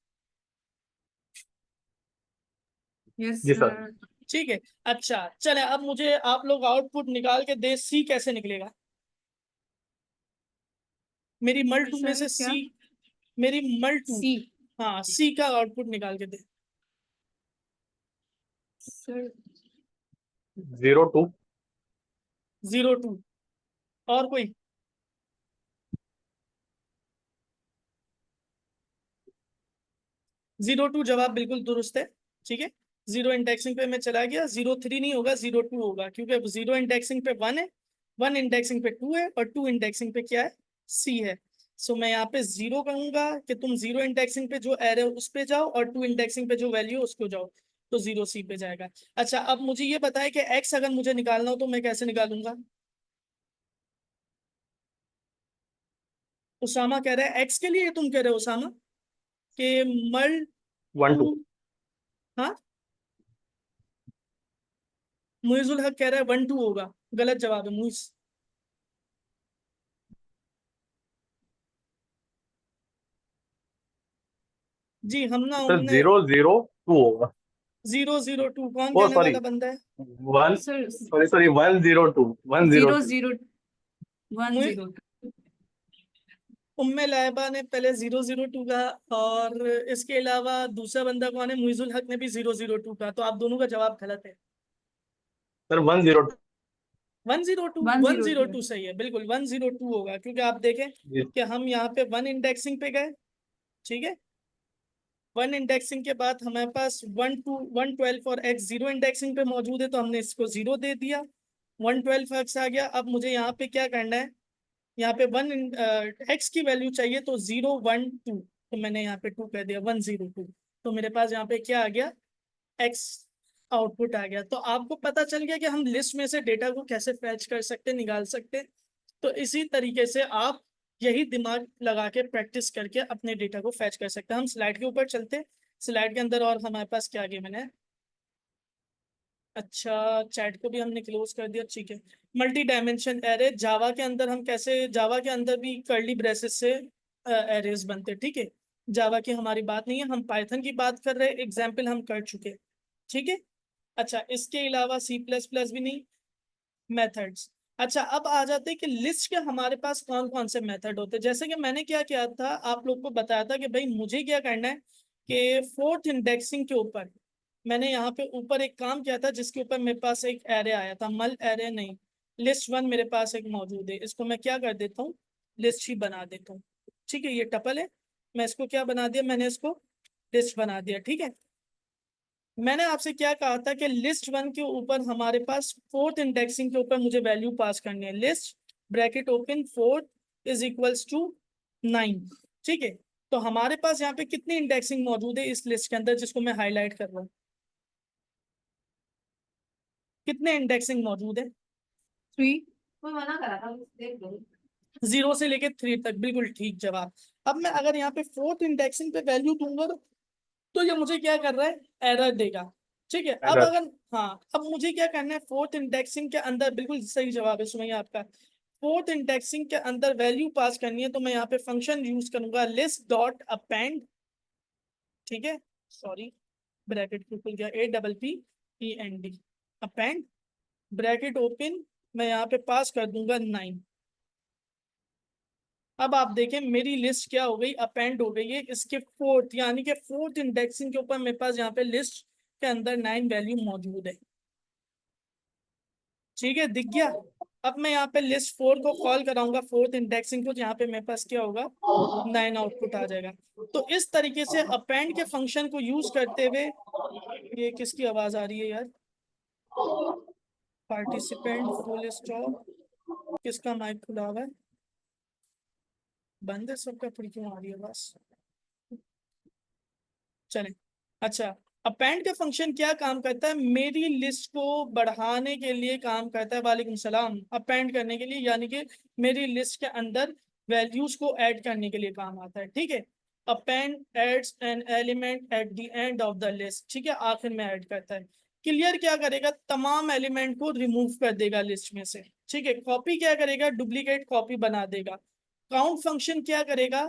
यस जी सर। सर। ठीक है, अच्छा चले अब मुझे आप लोग आउटपुट निकाल के दे, सी कैसे निकलेगा? मेरी मल टू में से सर क्या? सी, मेरी मल टू, सी हाँ सी का आउटपुट निकाल के दे। सर 02। 02। और कोई? 02 जवाब बिल्कुल दुरुस्त है। ठीक है, 0 इंडेक्सिंग पे मैं चला गया। 03 नहीं होगा, 02 होगा, क्योंकि 0 इंडेक्सिंग पे 1 है, 1 इंडेक्सिंग पे 2 है, और 2 इंडेक्सिंग पे क्या है, सी है। सो मैं यहाँ पे 0 कहूंगा कि तुम 0 इंडेक्सिंग पे जो एरे उस पे जाओ और 2 इंडेक्सिंग पे जो वैल्यू उसको जाओ। तो 0 सी पे जाएगा। अच्छा अब मुझे ये बताए कि एक्स अगर मुझे निकालना हो तो मैं कैसे निकालूंगा? उसामा कह रहा है एक्स के लिए, तुम कह रहे हो उसामा कि मल 12। टू। हाँ, मुइजुल हक कह रहा है 1 2 होगा। गलत जवाब है मुइज। जी हम ना सर हमने 002 होगा। 002 कौन ओ कहने सॉरी, वाला बंदा है? 1, सर सॉरी सॉरी, 102, 0 102। 0 1 मुइ 0 उम्मे लाइबा ने पहले 002 कहा, और इसके अलावा दूसरा बंदा कौन है, मुइजुल हक ने भी 002 कहा। तो आप दोनों का जवाब गलत है। सर 102। 102, 102 102 सही है, बिल्कुल 102 होगा। क्योंकि आप देखें जी कि हम यहाँ पे 1 इंडेक्सिंग पे गए। ठीक है, 1 इंडेक्सिंग के बाद हमारे पास 112 और एक्स 0 इंडेक्सिंग पे मौजूद है, तो हमने इसको 0 दे दिया। 112 एक्स आ गया। अब मुझे यहाँ पे क्या करना है, यहाँ पे 1 एक्स की वैल्यू चाहिए, तो 012, तो मैंने यहाँ पे 2 कर दिया, 102। तो मेरे पास यहाँ पे क्या आ गया, एक्स आउटपुट आ गया। तो आपको पता चल गया कि हम लिस्ट में से डेटा को कैसे फैच कर सकते, निकाल सकते। तो इसी तरीके से आप यही दिमाग लगा के प्रैक्टिस करके अपने डेटा को फैच कर सकते हैं। हम स्लाइड के ऊपर चलते। स्लाइड के अंदर और हमारे पास क्या गिवन है? अच्छा, चैट को भी हमने क्लोज कर दिया। ठीक है, मल्टी डायमेंशन एरे जावा के अंदर हम कैसे, जावा के अंदर भी कर्ली ब्रेसेस से एरेज बनते। ठीक है, जावा की हमारी बात नहीं है, हम पाइथन की बात कर रहे हैं, एग्जाम्पल हम कर चुके। ठीक है, अच्छा इसके अलावा C++ भी नहीं, मेथड्स। अच्छा, अब आ जाते हैं कि लिस्ट के हमारे पास कौन कौन से मेथड होते हैं। जैसे कि मैंने क्या किया था, आप लोग को बताया था कि भाई मुझे क्या करना है कि फोर्थ इंडेक्सिंग के ऊपर मैंने यहाँ पे ऊपर एक काम किया था, जिसके ऊपर मेरे पास एक एरे आया था, मल एरे नहीं, लिस्ट वन मेरे पास एक मौजूद है। इसको मैं क्या कर देता हूँ, लिस्ट ही बना देता हूँ। ठीक है, ये टपल है, मैं इसको क्या बना दिया, मैंने इसको लिस्ट बना दिया। ठीक है, मैंने आपसे क्या कहा था कि लिस्ट वन के ऊपर हमारे पास फोर्थ इंडेक्सिंग के ऊपर मुझे वैल्यू पास करनी है। List bracket open fourth is equals to 9। ठीक है, तो हमारे पास यहाँ पे कितनी इंडेक्सिंग मौजूद है इस लिस्ट के अंदर, जिसको मैं हाईलाइट कर रहा हूँ, कितने इंडेक्सिंग मौजूद है? 3. 0 से लेके 3 तक, बिल्कुल ठीक जवाब। अब मैं अगर यहाँ पे फोर्थ इंडेक्सिंग पे वैल्यू दूंगा तो ये मुझे क्या कर रहा है, एरर देगा। ठीक है, अब Error. अगर हाँ, अब मुझे क्या करना है, फोर्थ इंडेक्सिंग के अंदर, बिल्कुल सही जवाब है सुमैया आपका, फोर्थ इंडेक्सिंग के अंदर वैल्यू पास करनी है, तो मैं यहाँ पे फंक्शन यूज करूंगा लिस्ट डॉट अपेंड। ठीक है, सॉरी, ब्रैकेट खुल गया, APPEND, अपेंड ब्रैकेट ओपन, मैं यहाँ पे पास कर दूंगा 9। अब आप देखें मेरी लिस्ट क्या हो गई, अपेंड हो गई है इसके फोर्थ, यानी कि फोर्थ इंडेक्सिंग के ऊपर मेरे पास यहाँ पे लिस्ट के अंदर 9 वैल्यू मौजूद है। ठीक है, दिख गया। अब मैं यहाँ पे लिस्ट 4 को कॉल कराऊंगा, फोर्थ इंडेक्सिंग को, यहाँ पे मेरे पास क्या होगा, 9 आउटपुट आ जाएगा। तो इस तरीके से अपेंड के फंक्शन को यूज करते हुए, ये किसकी आवाज आ रही है यार, पार्टिसिपेंट फुल स्टॉप, किसका माइक खुला हुआ है, बंद है सबका, फिर क्यों आ रही है बस, चले। अच्छा, अपेंड का फंक्शन क्या काम करता है, मेरी लिस्ट को बढ़ाने के लिए काम करता है, वालेकुम सलाम, अपेंड करने के लिए, यानी कि मेरी लिस्ट के अंदर वैल्यूज को ऐड करने के लिए काम आता है। ठीक है, append adds an element at the end of the list. ठीक है, आखिर में ऐड करता है। क्लियर क्या करेगा, तमाम एलिमेंट को रिमूव कर देगा लिस्ट में से। ठीक है, कॉपी क्या करेगा, डुप्लीकेट कॉपी बना देगा। काउंट फंक्शन क्या करेगा,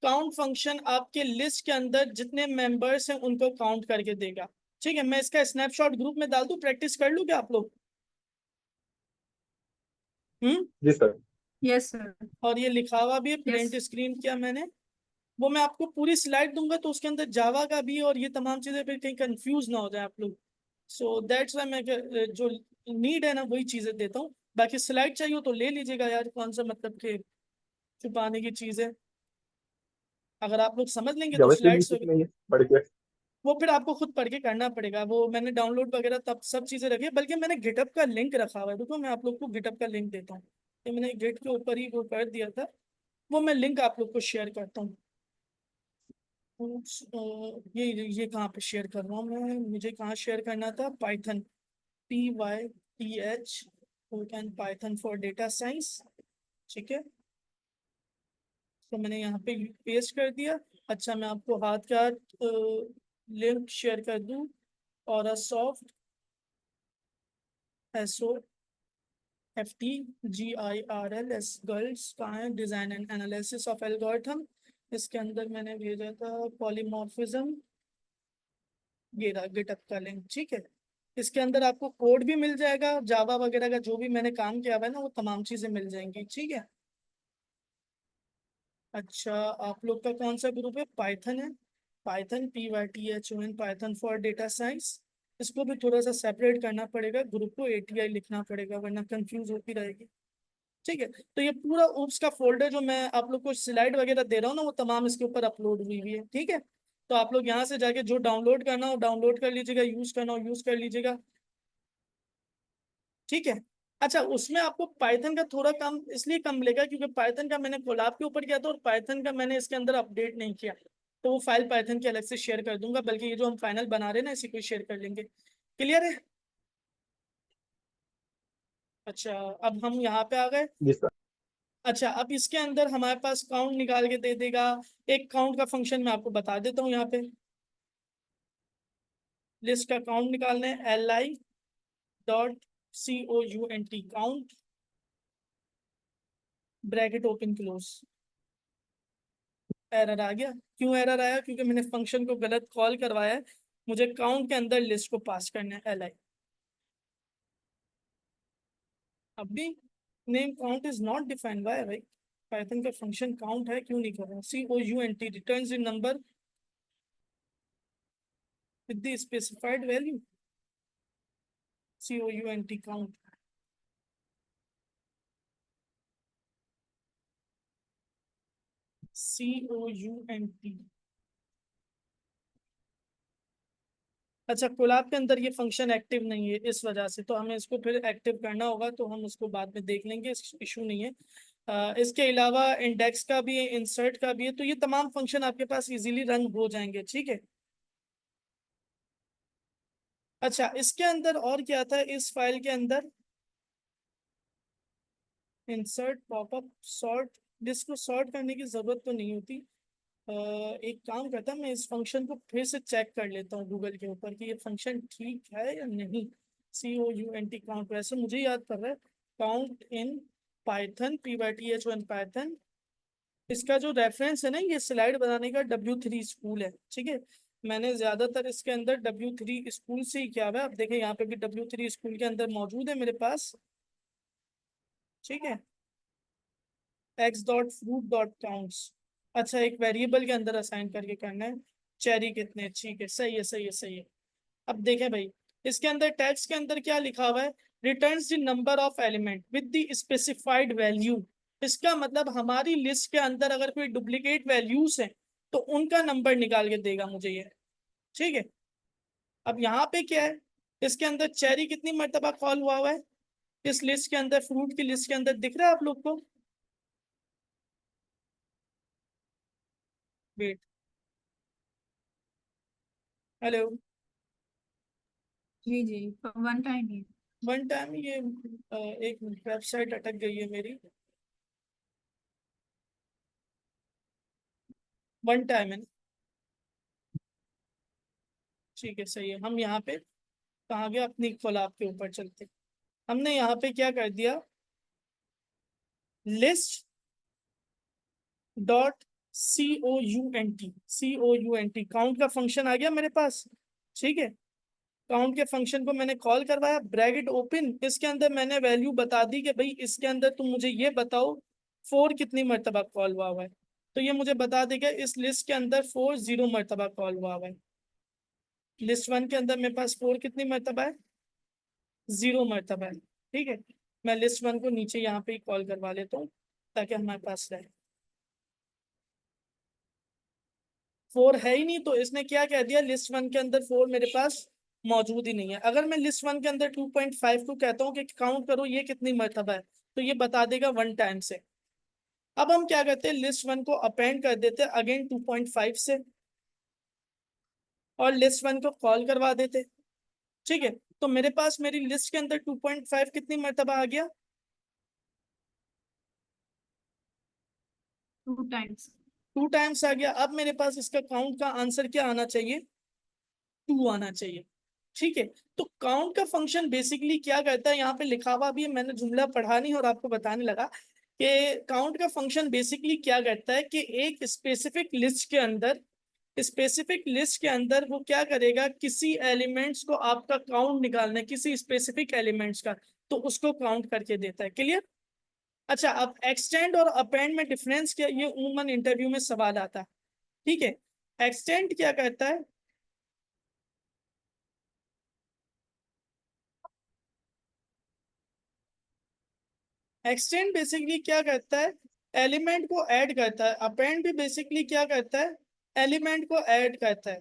काउंट फंक्शन आपके लिस्ट के अंदर जितने मेंबर्स हैं उनको काउंट करके देगा। ठीक है, मैं इसका स्नैपशॉट ग्रुप में डाल दूं, प्रैक्टिस कर लूं क्या आप लोग? जी सर। Yes, sir. और ये लिखा हुआ भी है, प्रिंट Yes. स्क्रीन किया मैंने, वो मैं आपको पूरी स्लाइड दूंगा, तो उसके अंदर जावा का भी और ये तमाम चीजें, फिर कहीं कंफ्यूज ना हो जाए आप लोग। सो दैट्स व्हाई मैं जो नीड है ना वही चीजें देता हूँ। बाकी स्लाइड चाहिए हो तो ले लीजिएगा यार, कौन सा मतलब के छुपाने की चीज है, अगर आप लोग समझ लेंगे तो जावास्क्रिप्ट भी स्लाइड्स, सीखनी है पढ़ के। वो फिर आपको खुद पढ़ के करना पड़ेगा। वो मैंने डाउनलोड वगैरह तब सब चीजें रखी है, बल्कि मैंने गिटअप का लिंक रखा हुआ है, देखो मैं आप लोग को गिटअप का लिंक देता हूँ, ये मैंने गिट के ऊपर ही वो कर दिया था, वो मैं लिंक आप लोग को शेयर करता हूँ। ये कहाँ पे शेयर कर रहा हूँ मैं, मुझे कहाँ शेयर करना था, Python, PYTH and Python for data science. ठीक है, तो मैंने यहाँ पे पेस्ट कर दिया। अच्छा, मैं आपको हाथ का लिंक शेयर कर दूँ, और सॉफ्ट SOFTGIRLS गर्ल्स कहाँ है, design and analysis of algorithm, इसके अंदर मैंने भेजा था पॉलीमॉर्फिज्म, ये रहा गिटअप का लिंक। ठीक है, इसके अंदर आपको कोड भी मिल जाएगा, जावा वगैरह का जो भी मैंने काम किया हुआ है ना, वो तमाम चीजें मिल जाएंगी। ठीक है, अच्छा, आप लोग का कौन सा ग्रुप है, पाइथन है, Python PYTHON, Python for data science. इसको भी थोड़ा सा सेपरेट करना पड़ेगा, ग्रुप को ATI लिखना पड़ेगा, वरना कंफ्यूज होती रहेगी। ठीक है, तो ये पूरा ओप्स का फोल्डर जो मैं आप लोग को स्लाइड वगैरह दे रहा हूँ ना, वो तमाम इसके ऊपर अपलोड हुई हुई है। ठीक है, तो आप लोग यहाँ से जाके जो डाउनलोड करना हो डाउनलोड कर लीजिएगा, यूज करना हो यूज कर लीजिएगा। ठीक है, अच्छा, उसमें आपको पाइथन का थोड़ा कम इसलिए कम मिलेगा क्योंकि पाइथन का मैंने कोलैब के ऊपर किया था, और पाइथन का मैंने इसके अंदर अपडेट नहीं किया, तो वो फाइल पाइथन की अलग से शेयर कर दूंगा, बल्कि ये जो हम फाइनल बना रहे हैं ना इसी को शेयर कर लेंगे। क्लियर है? अच्छा, अब हम यहाँ पे आ गए। जी सर। अच्छा, अब इसके अंदर हमारे पास काउंट निकाल के दे देगा। एक काउंट का फंक्शन मैं आपको बता देता हूँ, यहाँ पे लिस्ट का काउंट निकालना है, LI.COUNT, count bracket open close. Error आ गया, क्यों एरर आया, क्योंकि मैंने फंक्शन को गलत कॉल करवाया है, मुझे काउंट के अंदर लिस्ट को पास करना है, LI। अब भी name count is not defined by भाई, पाइथन का फंक्शन काउंट है, क्यों नहीं कर रहा? COUNT returns the number with the specified value, COUNT count. COUNT। अच्छा, कोलैब के अंदर ये फंक्शन एक्टिव नहीं है इस वजह से, तो हमें इसको फिर एक्टिव करना होगा, तो हम उसको बाद में देख लेंगे, इशू नहीं है। इसके अलावा इंडेक्स का भी है, इंसर्ट का भी है, तो ये तमाम फंक्शन आपके पास इजीली रन हो जाएंगे, ठीक है। अच्छा, इसके अंदर और क्या था इस फाइल के अंदर? Insert, popup, sort. जिसको सॉर्ट करने की जरूरत तो नहीं होती। एक काम करता हूँ, मैं इस फंक्शन को फिर से चेक कर लेता हूँ गूगल के ऊपर कि ये फंक्शन ठीक है या नहीं। COUNT काउंट, वैसे मुझे याद कर रहा है count in Python, PYTHON Python. इसका जो रेफरेंस है ना, ये स्लाइड बनाने का W3 स्कूल है, ठीक है। मैंने ज्यादातर इसके अंदर W3 स्कूल से ही किया हुआ है। अब देखें यहाँ पे भी W3 स्कूल के अंदर मौजूद है मेरे पास, ठीक है। x.fruit.counts। अच्छा, एक वेरिएबल के अंदर असाइन करके करना है, चेरी कितने, ठीक है, सही है, सही है, सही है। अब देखें भाई, इसके अंदर टेक्स्ट के अंदर क्या लिखा हुआ है? Returns the number of element with the specified value. इसका मतलब हमारी लिस्ट के अंदर अगर कोई डुप्लीकेट वैल्यूज हैं तो उनका नंबर निकाल के देगा मुझे ये, ठीक है। अब यहाँ पे क्या है? इसके अंदर चेरी कितनी मर्तबा कॉल हुआ है इस लिस्ट के अंदर, फ्रूट की लिस्ट के अंदर, दिख रहा है आप लोग को? वेट, हेलो, जी जी, वन टाइम ही। वन टाइम ये एक वेबसाइट अटक गई है मेरी, वन टाइम है ना? ठीक है, सही है। हम यहाँ पे कहाँ गए? अपनी कोलैब के ऊपर चलते। हमने यहाँ पे क्या कर दिया? लिस्ट डॉट COUNT काउंट का फंक्शन आ गया मेरे पास, ठीक है। काउंट के फंक्शन को मैंने कॉल करवाया, ब्रैकेट ओपन, इसके अंदर मैंने वैल्यू बता दी कि भाई इसके अंदर तुम मुझे ये बताओ 4 कितनी मरतबा कॉल हुआ है। तो ये मुझे बता देगा इस लिस्ट के अंदर 4 0 मरतबा कॉल हुआ है। लिस्ट 1 के अंदर मेरे पास 4 कितनी मरतबा है? 0 मरतबा है, ठीक है। मैं लिस्ट 1 को नीचे यहाँ पे ही कॉल करवा लेता हूँ ताकि हमारे पास रहे। 4 है ही नहीं, तो इसने क्या कह दिया? लिस्ट 1 के अंदर 4 मेरे पास मौजूद ही नहीं है। अगर मैं लिस्ट 1 के अंदर 2.52 कहता हूँ कि काउंट करो ये कितनी मरतबा है, तो ये बता देगा 1 टाइम से। अब हम क्या करते हैं? लिस्ट 1 को अपेंड कर देते हैं अगेन 2.5 से, और लिस्ट 1 को कॉल करवा देते, ठीक है। तो मेरे पास मेरी लिस्ट के अंदर 2.5 कितनी मरतबा आ गया? 2 टाइम्स। 2 टाइम्स आ गया। अब मेरे पास इसका काउंट का आंसर क्या आना चाहिए? 2 आना चाहिए, ठीक है। तो काउंट का फंक्शन बेसिकली क्या करता है, यहाँ पे लिखा हुआ भी है, मैंने जुमला पढ़ा नहीं और आपको बताने लगा कि काउंट का फंक्शन बेसिकली क्या करता है कि एक स्पेसिफिक लिस्ट के अंदर वो क्या करेगा, किसी एलिमेंट्स को आपका काउंट निकालना है, किसी स्पेसिफिक एलिमेंट्स का, तो उसको काउंट करके देता है। क्लियर? अच्छा, अब एक्सटेंड और अपेंड में डिफरेंस क्या? ये उम्मन इंटरव्यू में सवाल आता है, ठीक है। एक्सटेंड क्या कहता है? एक्सटेंड बेसिकली क्या करता है? एलिमेंट को ऐड करता है। अपेंड भी बेसिकली क्या करता है? एलिमेंट को ऐड करता है।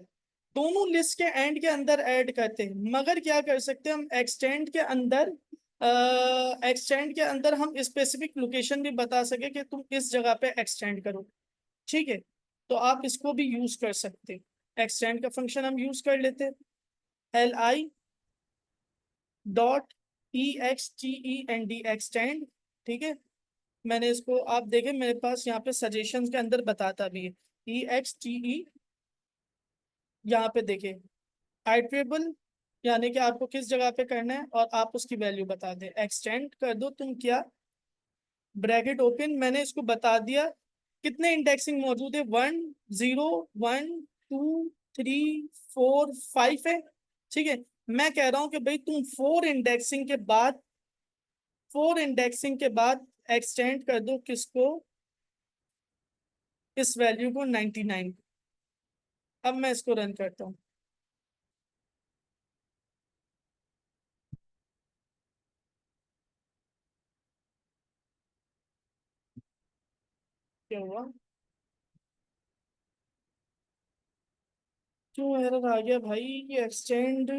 दोनों लिस्ट के एंड के अंदर ऐड करते हैं, मगर क्या कर सकते हैं हम? एक्सटेंड के अंदर हम स्पेसिफिक लोकेशन भी बता सके कि तुम इस जगह पे एक्सटेंड करो, ठीक है। तो आप इसको भी यूज कर सकते हैं। एक्सटेंड का फंक्शन हम यूज कर लेते हैं, li.extend एक्सटेंड, ठीक है। मैंने इसको, आप देखें मेरे पास यहाँ पे सजेशंस के अंदर बताता भी है EXTE। यहाँ पे देखें आइटरेबल, यानी कि आपको किस जगह पे करना है और आप उसकी वैल्यू बता दें। एक्सटेंड कर दो तुम क्या, ब्रैकेट ओपन, मैंने इसको बता दिया कितने इंडेक्सिंग मौजूद है, 1 0 1 2 3 4 5 है, ठीक है। मैं कह रहा हूं कि भाई तुम 4 इंडेक्सिंग के बाद 4 इंडेक्सिंग के बाद एक्सटेंड कर दो किसको, इस वैल्यू को 99। अब मैं इसको रन करता हूँ। क्या हुआ, क्यों एरर आ गया भाई, ये एक्सटेंड।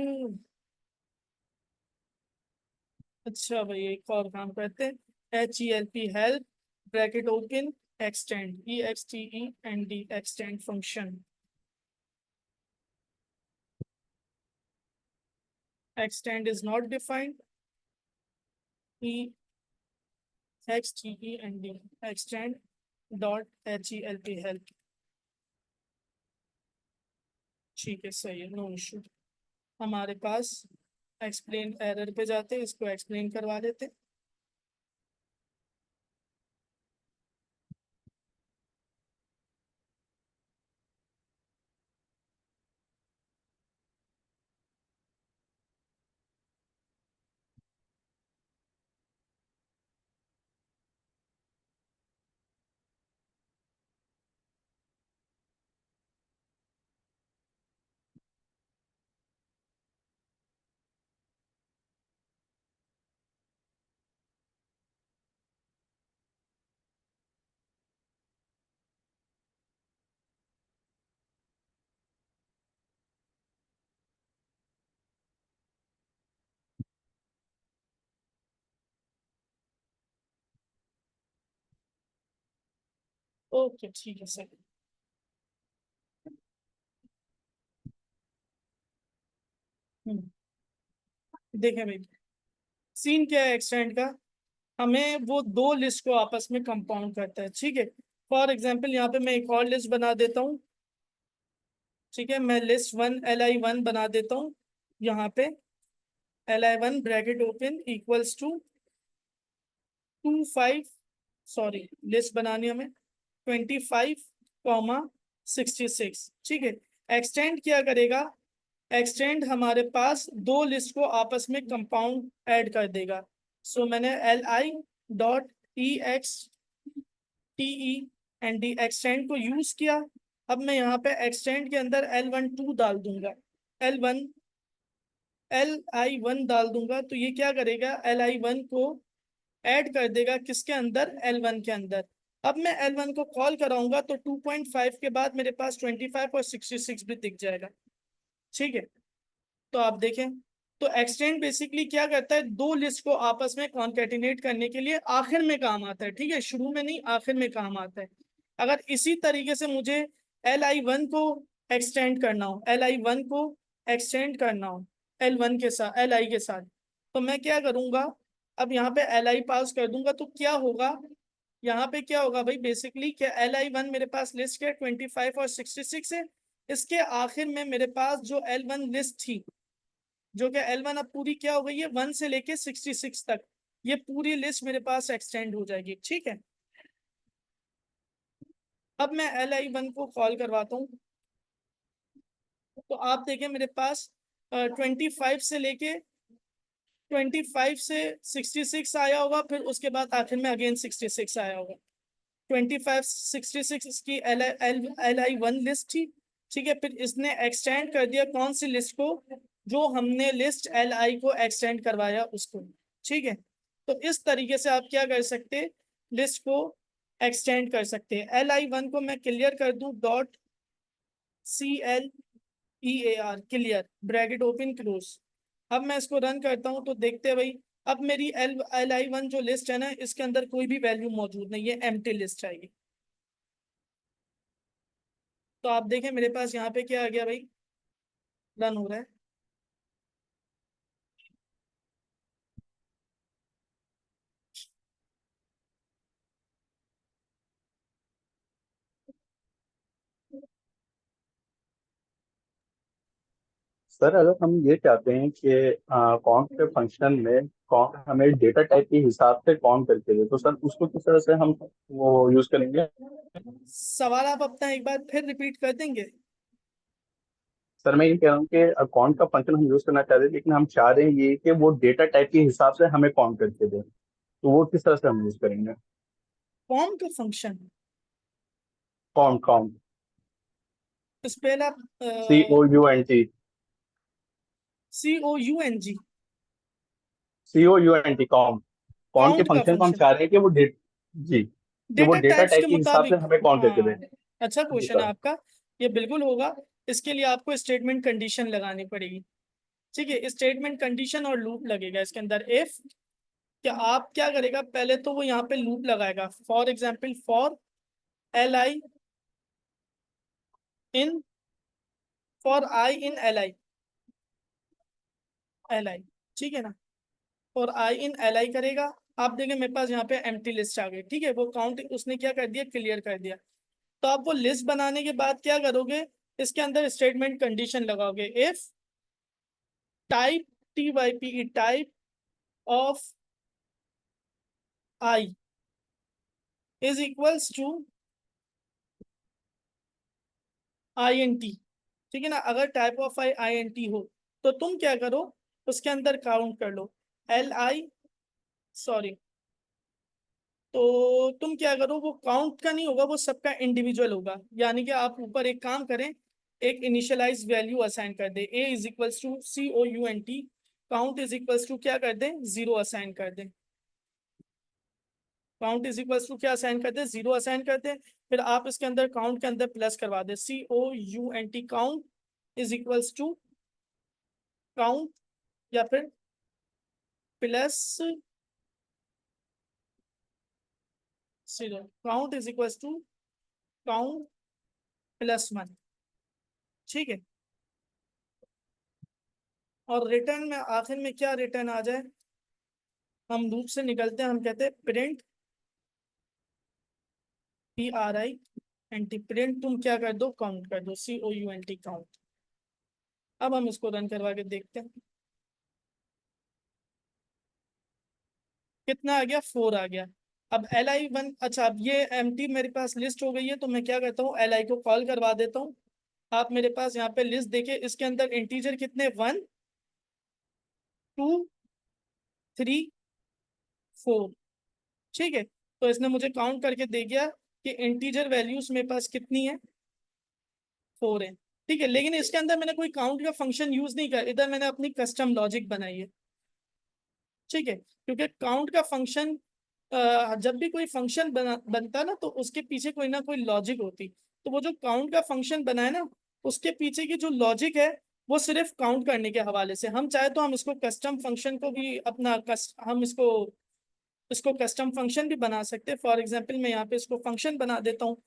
अच्छा भाई एक और काम करते हैं, HELP help bracket open extend EXTEND extend function. extend is not defined, EXTEND extend dot HELP help। ठीक है सही है, नो इशू। हमारे पास एक्सप्लेन एरर पे जाते हैं, इसको एक्सप्लेन करवा देते हैं। ओके ठीक है सर। देखें भाई, सीन क्या है एक्सटेंड का, हमें वो दो लिस्ट को आपस में कंपाउंड करता है। ठीक है, फॉर एग्जांपल यहाँ पे मैं एक और लिस्ट बना देता हूँ। ठीक है, मैं लिस्ट 1 LI1 बना देता हूँ। यहाँ पे LI1 bracket open equals to 25, sorry list बनानी हमें 25,66। ठीक है, एक्सटेंड क्या करेगा, एक्सटेंड हमारे पास दो लिस्ट को आपस में कंपाउंड ऐड कर देगा। सो मैंने LI.EXTEND एक्सटेंड को यूज किया। अब मैं यहाँ पे एक्सटेंड के अंदर L12 डाल दूंगा, LI1 डाल दूंगा, तो ये क्या करेगा, LI1 को ऐड कर देगा किसके अंदर, L1 के अंदर। अब मैं L1 को कॉल कराऊंगा तो 2.5 के बाद मेरे पास 25 और 66 भी दिख जाएगा। ठीक है, तो आप देखें, तो एक्सटेंड बेसिकली क्या करता है, दो लिस्ट को आपस में कॉन्केटिनेट करने के लिए आखिर में काम आता है। ठीक है, शुरू में नहीं, आखिर में काम आता है। अगर इसी तरीके से मुझे LI1 को एक्सटेंड करना हो, LI1 को एक्सटेंड करना हो L1 के साथ, LI के साथ, तो मैं क्या करूंगा, अब यहाँ पे LI पास कर दूंगा तो क्या होगा, यहाँ पे क्या होगा भाई, बेसिकली क्या LI1 मेरे पास लिस्ट के 25 और 66 है। इसके आखिर में मेरे पास जो L1 लिस्ट थी, जो कि L1 अब पूरी क्या हो गई है, 1 से लेके 66 तक, ये पूरी लिस्ट मेरे पास एक्सटेंड हो जाएगी। ठीक है, अब मैं LI1 को कॉल करवाता हूँ, तो आप देखें मेरे पास 25 से लेके 25 से 66 आया होगा, फिर उसके बाद आखिर में अगेन 66 आया होगा। 25 66 की LI1 लिस्ट थी। ठीक है, फिर इसने एक्सटेंड कर दिया कौन सी लिस्ट को, जो हमने लिस्ट LI को एक्सटेंड करवाया उसको। ठीक है, तो इस तरीके से आप क्या कर सकते हैं, लिस्ट को एक्सटेंड कर सकते हैं। LI1 को मैं क्लियर कर दूं, .CLEAR clear bracket open close. अब मैं इसको रन करता हूं तो देखते हैं भाई, अब मेरी LI1 जो लिस्ट है ना, इसके अंदर कोई भी वैल्यू मौजूद नहीं है, एम्प्टी लिस्ट आएगी। तो आप देखें मेरे पास यहाँ पे क्या आ गया भाई, रन हो रहा है। सर अगर हम ये चाहते हैं कि काउंट के फंक्शन में काउंट हमें डेटा टाइप के हिसाब से काउंट करके दे, तो सर उसको किस तरह से हम वो यूज करेंगे? सवाल आप अपना एक बार फिर रिपीट कर देंगे। सर मैं ये कह रहा हूँ कि काउंट का फंक्शन हम यूज करना चाह रहे हैं, लेकिन हम चाह रहे हैं ये कि वो डेटा टाइप के हिसाब से हमें काउंट करके दे। तो वो किस तरह से हम यूज करेंगे? फॉर्म का फंक्शन काउंट काउंट, स्पेल आप COUNT, COUNG, COUNT count. Count के काउंट का फंक्शन को हम फंक्शन चाह रहे हैं कि वो डेट, जी, कि वो डेटा डेटा टाइप्स के टाइप के हिसाब से मुताबिक। हमें काउंट करके हाँ, दे। अच्छा जी क्वेश्चन है सर। आपका, ये बिल्कुल होगा। इसके लिए आपको स्टेटमेंट कंडीशन लगानी पड़ेगी। ठीक है, स्टेटमेंट कंडीशन और लूप लगेगा इसके अंदर। इफ क्या आप क्या करेगा, पहले तो वो यहाँ पे लूप लगाएगा। For example, for LI in, for I in LI, ठीक है ना। और I इन LI करेगा। आप देखें मेरे पास यहाँ पे एम्प्टी लिस्ट आ गई। ठीक है, वो काउंट उसने क्या कर दिया, क्लियर कर दिया। तो आप वो लिस्ट बनाने के बाद क्या करोगे, इसके अंदर स्टेटमेंट कंडीशन लगाओगे। If type, TYPE, type of I is equals to INT, ठीक है ना। अगर टाइप ऑफ INT हो तो तुम क्या करो, उसके अंदर काउंट कर लो LI, सॉरी, तो तुम क्या करो, वो काउंट का नहीं होगा, वो सबका इंडिविजुअल होगा। यानी कि आप ऊपर एक काम करें, एक इनिशियलाइज वैल्यू असाइन कर दे। A is equals to COUNT, count is equals to क्या कर दें, 0 असाइन कर दें। काउंट इज इक्वल्स टू क्या असाइन कर दें, 0 असाइन कर दें। फिर आप इसके अंदर काउंट के अंदर प्लस करवा दें, COUNT count is equals to count, या फिर plus 0, count is equals to count +1। ठीक है, और रिटर्न में आखिर में क्या रिटर्न आ जाए, हम लूप से निकलते हैं, हम कहते हैं प्रिंट PRINT, प्रिंट तुम क्या कर दो, काउंट कर दो, COUNT काउंट। अब हम इसको रन करवा के देखते हैं कितना आ गया, 4 आ गया। अब LI1, अच्छा, अब ये एम्प्टी मेरे पास लिस्ट हो गई है, तो मैं क्या करता हूँ, LI को कॉल करवा देता हूँ। आप मेरे पास यहाँ पे लिस्ट देखिए, इसके अंदर इंटीजर कितने, 1 2 3 4। ठीक है, तो इसने मुझे काउंट करके दे दिया कि इंटीजर वैल्यूज मेरे पास कितनी है, 4 है। ठीक है, लेकिन इसके अंदर मैंने कोई काउंट का फंक्शन यूज नहीं किया, इधर मैंने अपनी कस्टम लॉजिक बनाई है। ठीक है, क्योंकि काउंट का फंक्शन, जब भी कोई फंक्शन बनता ना, तो उसके पीछे कोई ना कोई लॉजिक होती। तो वो जो काउंट का फंक्शन बना है ना, उसके पीछे की जो लॉजिक है, वो सिर्फ काउंट करने के हवाले से। हम चाहे तो हम इसको कस्टम फंक्शन को भी अपना हम इसको इसको कस्टम फंक्शन भी बना सकते हैं। फॉर एग्जांपल, मैं यहाँ पे इसको फंक्शन बना देता हूँ,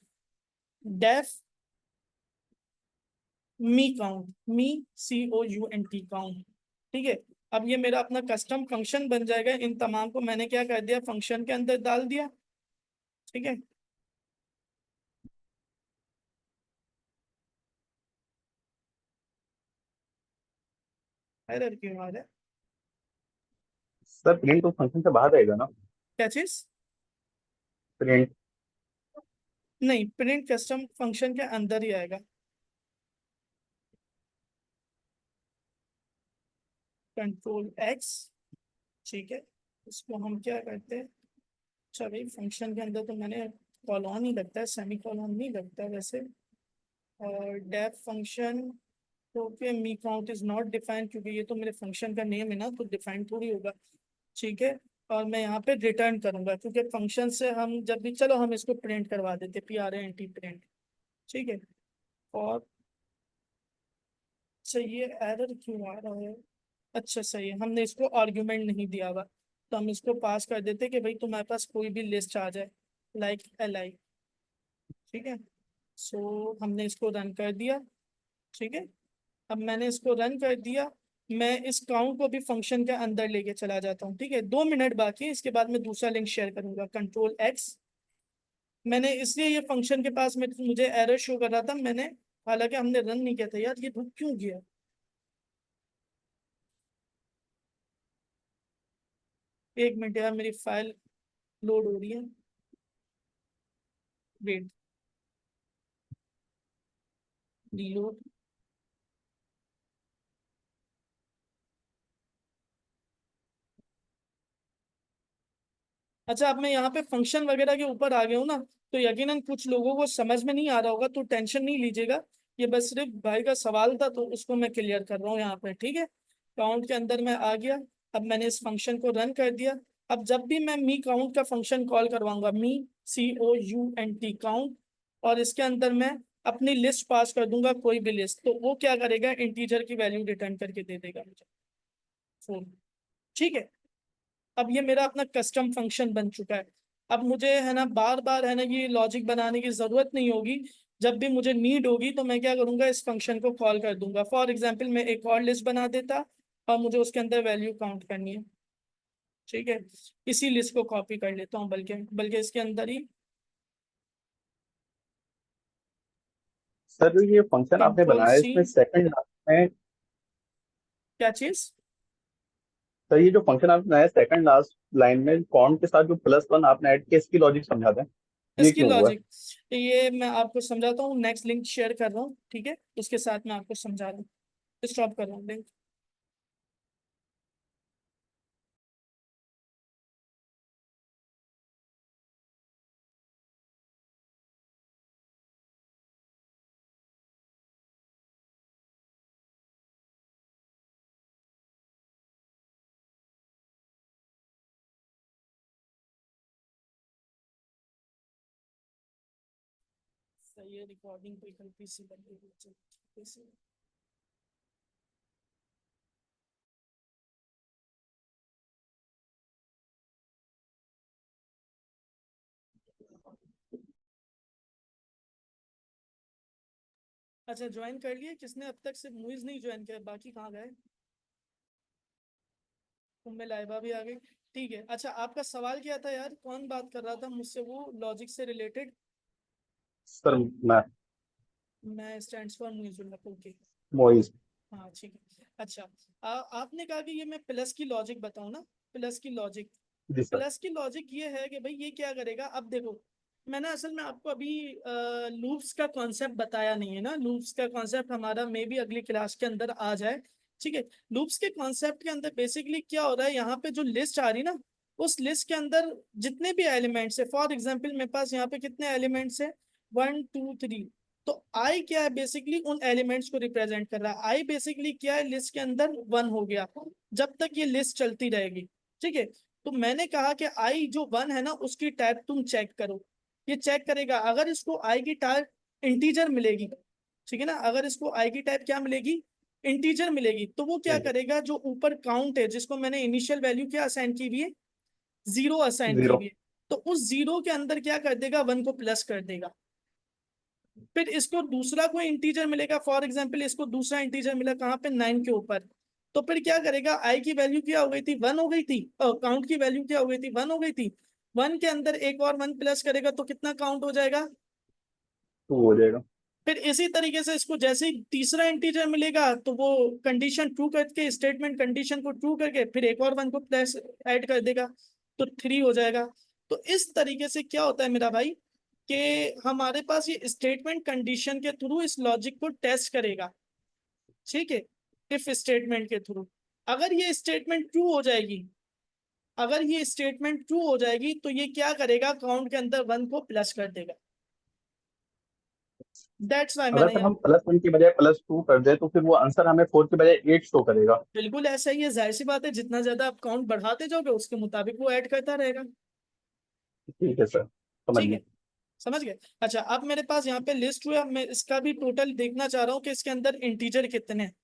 डेफ मी COUNT काउंट। ठीक है, अब ये मेरा अपना कस्टम फंक्शन बन जाएगा। इन तमाम को मैंने क्या कर दिया, फंक्शन के अंदर डाल दिया। ठीक है, एरर क्यों आ रहा है, सर प्रिंट तो फंक्शन से बाहर रहेगा ना? क्या चीज, प्रिंट। नहीं, प्रिंट कस्टम फंक्शन के अंदर ही आएगा। Ctrl+X, ठीक है, इसको हम क्या करते हैं, अच्छा भाई, फंक्शन के अंदर तो मैंने कॉलन ही लगता है, सेमी कॉलन नहीं लगता है वैसे। और डेफ फंक्शन, तो फिर मी काउंट इज नॉट डिफाइंड, क्योंकि ये तो मेरे फंक्शन का नेम है ना, तो डिफाइंड थोड़ी होगा। ठीक है, और मैं यहाँ पे रिटर्न करूंगा, क्योंकि फंक्शन से हम जब भी, चलो हम इसको प्रिंट करवा देते, PRINT प्रिंट। ठीक है, और अच्छा, ये एरर क्यों आ रहा है, अच्छा सही है, हमने इसको आर्ग्यूमेंट नहीं दिया हुआ। तो हम इसको पास कर देते कि भाई तुम्हारे पास कोई भी लिस्ट आ जाए, लाइक LI। ठीक है, सो हमने इसको रन कर दिया। ठीक है, अब मैंने इसको रन कर दिया। मैं इस काउंट को भी फंक्शन के अंदर लेके चला जाता हूँ। ठीक है, 2 मिनट बाकी है, इसके बाद मैं दूसरा लिंक शेयर करूंगा, Ctrl+X। मैंने इसलिए ये फंक्शन के पास में मुझे एरर शो कर रहा था, मैंने, हालांकि हमने रन नहीं किया था, यार ये रुक क्यों गया, एक मिनट यार, मेरी फाइल लोड हो रही है, वेट, रीलोड। अच्छा, अब मैं यहाँ पे फंक्शन वगैरह के ऊपर आ गया हूँ ना, तो यकीनन कुछ लोगों को समझ में नहीं आ रहा होगा, तो टेंशन नहीं लीजिएगा। ये बस सिर्फ भाई का सवाल था, तो उसको मैं क्लियर कर रहा हूँ यहाँ पे, ठीक है। काउंट के अंदर मैं आ गया। अब मैंने इस फंक्शन को रन कर दिया। अब जब भी मैं मी काउंट का फंक्शन कॉल करवाऊंगा, मी COUNT काउंट, और इसके अंदर मैं अपनी लिस्ट पास कर दूंगा, कोई भी लिस्ट, तो वो क्या करेगा, इंटीजर की वैल्यू रिटर्न करके दे देगा मुझे 4। ठीक है। अब ये मेरा अपना कस्टम फंक्शन बन चुका है। अब मुझे है ना बार बार है ना ये लॉजिक बनाने की जरूरत नहीं होगी। जब भी मुझे नीड होगी तो मैं क्या करूंगा, इस फंक्शन को कॉल कर दूंगा। फॉर एग्जांपल मैं एक और लिस्ट बना देता, और मुझे उसके अंदर वैल्यू काउंट करनी है। ठीक है, इसी लिस्ट को कॉपी कर लेता हूँ, बल्कि बल्कि इसके अंदर ही सर ये फंक्शन आपने बनाया है, Ctrl+C। इसमें सेकंड में, क्या चीज? सर ये जो फंक्शन आपने बनाया है सेकंड लास्ट लाइन में कॉन्ट के साथ जो +1 आपने ऐड किया, इसकी लॉजिक समझा दें, ये इसकी क्यों हुआ है? लॉजिक, ये मैं आपको समझाता हूँ, नेक्स्ट लिंक शेयर कर रहा हूँ, ठीक है, उसके साथ मैं आपको समझा रहा हूँ। स्टॉप कर रहा हूँ लिंक। सही है, रिकॉर्डिंग कोई गलती से बन गई। अच्छा, ज्वाइन कर लिए किसने? अब तक सिर्फ मुइज नहीं ज्वाइन किया, बाकी कहाँ गए? उम्मे लाइबा भी आ गई। ठीक है। अच्छा, आपका सवाल क्या था यार, कौन बात कर रहा था मुझसे वो लॉजिक से रिलेटेड? सर मैं मैं स्टैंड्स फॉर मुइजुल्लाह, ओके। मोइज। हाँ ठीक है। अच्छा, आपने कहा कि ये मैं प्लस की लॉजिक बताऊं ना, प्लस की लॉजिक। जी सर। प्लस की लॉजिक ये है कि भाई ये क्या करेगा, अब देखो, मैंने असल में आपको अभी लूप्स का कॉन्सेप्ट बताया नहीं है ना। लूप्स का कॉन्सेप्ट हमारा मे भी अगली क्लास के अंदर आ जाए, ठीक है। लूप्स के कॉन्सेप्ट के अंदर बेसिकली क्या हो रहा है, यहाँ पे जो लिस्ट आ रही ना, उस लिस्ट के अंदर जितने भी एलिमेंट्स है, फॉर एग्जाम्पल मेरे पास यहाँ पे कितने एलिमेंट्स है, 1 2 3। तो आई क्या है, बेसिकली उन एलिमेंट्स को रिप्रेजेंट कर रहा है। आई बेसिकली क्या है, लिस्ट के अंदर 1 हो गया, जब तक ये लिस्ट चलती रहेगी, ठीक है। तो मैंने कहा कि आई जो 1 है ना, उसकी टाइप तुम चेक करो। ये चेक करेगा, अगर इसको आई की टाइप इंटीजर मिलेगी, ठीक है ना, अगर इसको आई की टाइप क्या मिलेगी, इंटीजर मिलेगी, तो वो क्या करेगा, जो ऊपर काउंट है जिसको मैंने इनिशियल वैल्यू क्या असाइन की हुई है, 0 असाइन की 0। हुई है, तो उस 0 के अंदर क्या कर देगा, 1 को प्लस कर देगा। फिर इसको दूसरा कोई इंटीजर मिलेगा, फॉर एग्जांपल इसको दूसरा इंटीजर मिला कहाँ पे, 9 के ऊपर, तो फिर क्या करेगा, आई की वैल्यू क्या हो गई थी, 1 हो गई थी, काउंट की वैल्यू क्या हो गई थी, 1 हो गई थी। 1 के अंदर एक और 1 प्लस करेगा तो कितना काउंट हो जाएगा। 2 हो जाएगा। फिर इसी तरीके से इसको जैसे ही तीसरा इंटीजर मिलेगा, तो वो कंडीशन ट्रू करके, स्टेटमेंट कंडीशन को ट्रू करके, फिर एक और 1 को प्लस ऐड कर देगा, तो 3 हो जाएगा। तो इस तरीके से क्या होता है मेरा भाई, कि हमारे पास ये स्टेटमेंट कंडीशन के थ्रू इस लॉजिक को टेस्ट करेगा, ठीक है, इफ स्टेटमेंट के थ्रू। अगर ये स्टेटमेंट ट्रू हो जाएगी, अगर ये स्टेटमेंट ट्रू हो जाएगी, तो ये क्या करेगा, काउंट के अंदर 1 को प्लस कर देगा। दैट्स वाई अगर मैंने सर यहाँ, हम +1 की बजाय +2 कर दें तो फिर वो आंसर हमें 4 की बजाय 8 शो करेगा। बिल्कुल ऐसा ही है, जाहिर सी बात है, जितना ज्यादा आप काउंट बढ़ाते जाओगे उसके मुताबिक वो ऐड करता रहेगा। ठीक है सर, समझ ठीक है, गए। समझ गए। अच्छा, अब मेरे पास यहाँ पे लिस्ट हुआ, मैं इसका भी टोटल देखना चाह रहा हूँ कि इसके अंदर इंटीजर कितने हैं।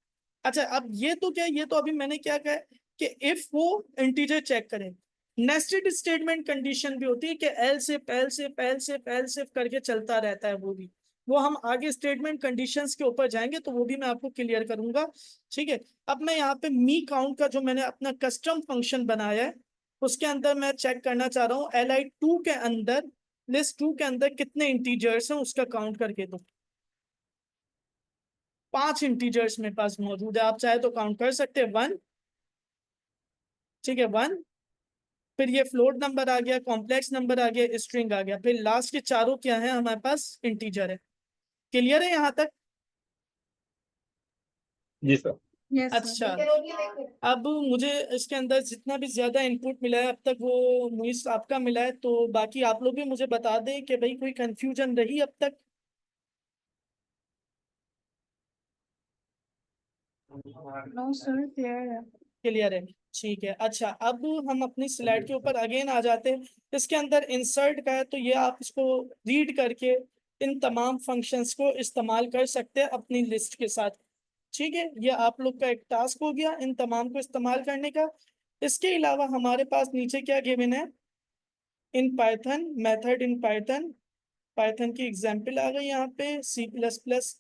अच्छा, अब ये तो क्या, ये तो अभी मैंने क्या कहा है कि इफ वो इंटीजर चेक करें। नेस्टेड स्टेटमेंट कंडीशन भी होती है कि एल सिफ एल सिफ एल सिफ एल सिफ करके चलता रहता है, वो भी, वो हम आगे स्टेटमेंट कंडीशंस के ऊपर जाएंगे तो वो भी मैं आपको क्लियर करूंगा, ठीक है। अब मैं यहाँ पे मी काउंट का जो मैंने अपना कस्टम फंक्शन बनाया है, उसके अंदर मैं चेक करना चाह रहा हूँ li2 के अंदर, लिस्ट 2 के अंदर कितने इंटीजर्स हैं उसका काउंट करके दो। 5 इंटीजर्स मेरे पास मौजूद है, आप चाहे तो काउंट कर सकते हैं, 1, ठीक है, 1। फिर ये फ्लोट नंबर आ गया, कॉम्प्लेक्स नंबर आ गया, स्ट्रिंग आ गया, फिर लास्ट के चारों क्या है हमारे पास, इंटीजर है। क्लियर है यहाँ तक? जी सर। Yes, sir. अच्छा, अब मुझे इसके अंदर जितना भी ज्यादा इनपुट मिला है अब तक वो मुइस आपका मिला है, तो बाकी आप लोग भी मुझे बता दें कि भाई कोई कंफ्यूजन रही अब तक। No, sir. Clear है. क्लियर है, ठीक है। अच्छा, अब हम अपनी स्लाइड के ऊपर अगेन आ जाते हैं। इसके अंदर इंसर्ट का है, तो ये आप इसको रीड करके इन तमाम फंक्शंस को इस्तेमाल कर सकते हैं अपनी लिस्ट के साथ। ठीक है, ये आप लोग का एक टास्क हो गया इन तमाम को इस्तेमाल करने का। इसके अलावा हमारे पास नीचे क्या गिवन है, in Python, method in Python. Python की एग्जाम्पल आ गई यहाँ पे, C++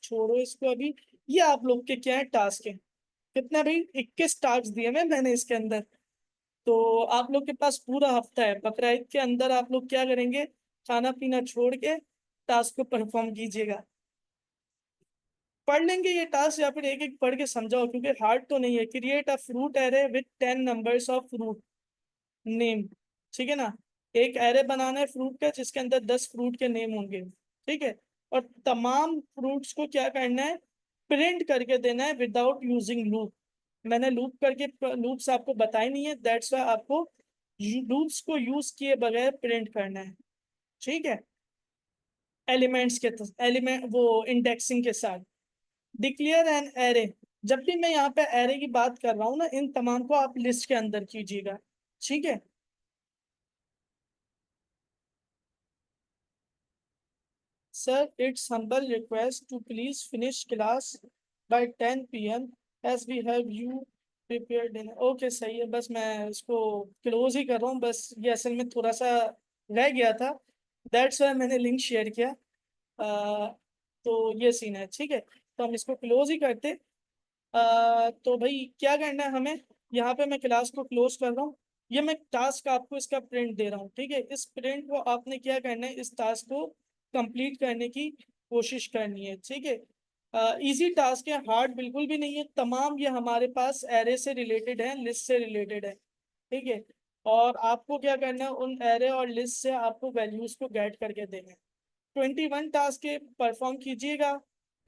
छोड़ो इसको अभी। ये आप लोग के क्या है, टास्क है। कितना भाई, 21 टास्क दिए हुए मैंने इसके अंदर। तो आप लोग के पास पूरा हफ्ता है, बकरा ईद के अंदर आप लोग क्या करेंगे, खाना पीना छोड़ के टास्क को परफॉर्म कीजिएगा। पढ़ लेंगे ये टास्क या फिर एक एक पढ़ के समझाओ, क्योंकि हार्ड तो नहीं है। Create a fruit array with 10 numbers of fruit name. ठीक है ना, एक एरे बनाना है फ्रूट का जिसके अंदर 10 फ्रूट के नेम होंगे। ठीक है, और तमाम फ्रूट्स को क्या करना है, प्रिंट करके देना है विदाउट यूजिंग लूप। मैंने लूप करके लूप्स आपको बताए नहीं है, दैट्स वाई आपको लूप्स को यूज किए बगैर प्रिंट करना है। ठीक है, एलिमेंट्स के एलिमेंट वो इंडेक्सिंग के साथ। डिक्लेयर एन एरे, जब भी मैं यहाँ पे एरे की बात कर रहा हूँ ना, इन तमाम को आप लिस्ट के अंदर कीजिएगा। ठीक है, sir it's humble request to please finish class by 10 PM as we have you prepared in. Okay सही है, बस मैं इसको क्लोज ही कर रहा हूँ, बस ये असल में थोड़ा सा रह गया था, दैट्स वाई मैंने लिंक शेयर किया। तो ये सीन है। ठीक है, तो हम इसको क्लोज ही करते। तो भाई क्या करना है हमें, यहाँ पे मैं क्लास को क्लोज कर रहा हूँ। ये मैं टास्क आपको इसका प्रिंट दे रहा हूँ। ठीक है, इस प्रिंट को आपने क्या करना है, इस टास्क को कंप्लीट करने की कोशिश करनी है। ठीक है, इजी टास्क है, हार्ड बिल्कुल भी नहीं है। तमाम ये हमारे पास एरे से रिलेटेड है, लिस्ट से रिलेटेड है। ठीक है, और आपको क्या करना है, उन एरे और लिस्ट से आपको वैल्यूज को गेट करके देना है। 21 टास्क के परफॉर्म कीजिएगा।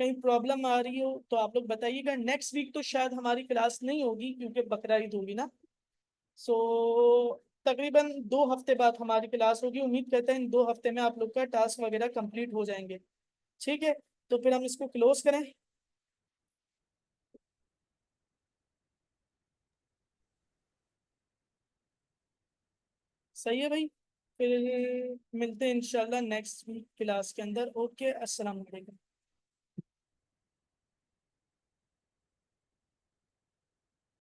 कहीं प्रॉब्लम आ रही हो तो आप लोग बताइएगा। नेक्स्ट वीक तो शायद हमारी क्लास नहीं होगी क्योंकि बकरा ईद होगी ना। सो तकरीबन 2 हफ्ते बाद हमारी क्लास होगी। उम्मीद करते हैं इन 2 हफ्ते में आप लोग का टास्क वगैरह कंप्लीट हो जाएंगे। ठीक है, तो फिर हम इसको क्लोज करें। सही है भाई, फिर मिलते हैं इंशाल्लाह नेक्स्ट वीक क्लास के अंदर। ओके, अस्सलाम वालेकुम।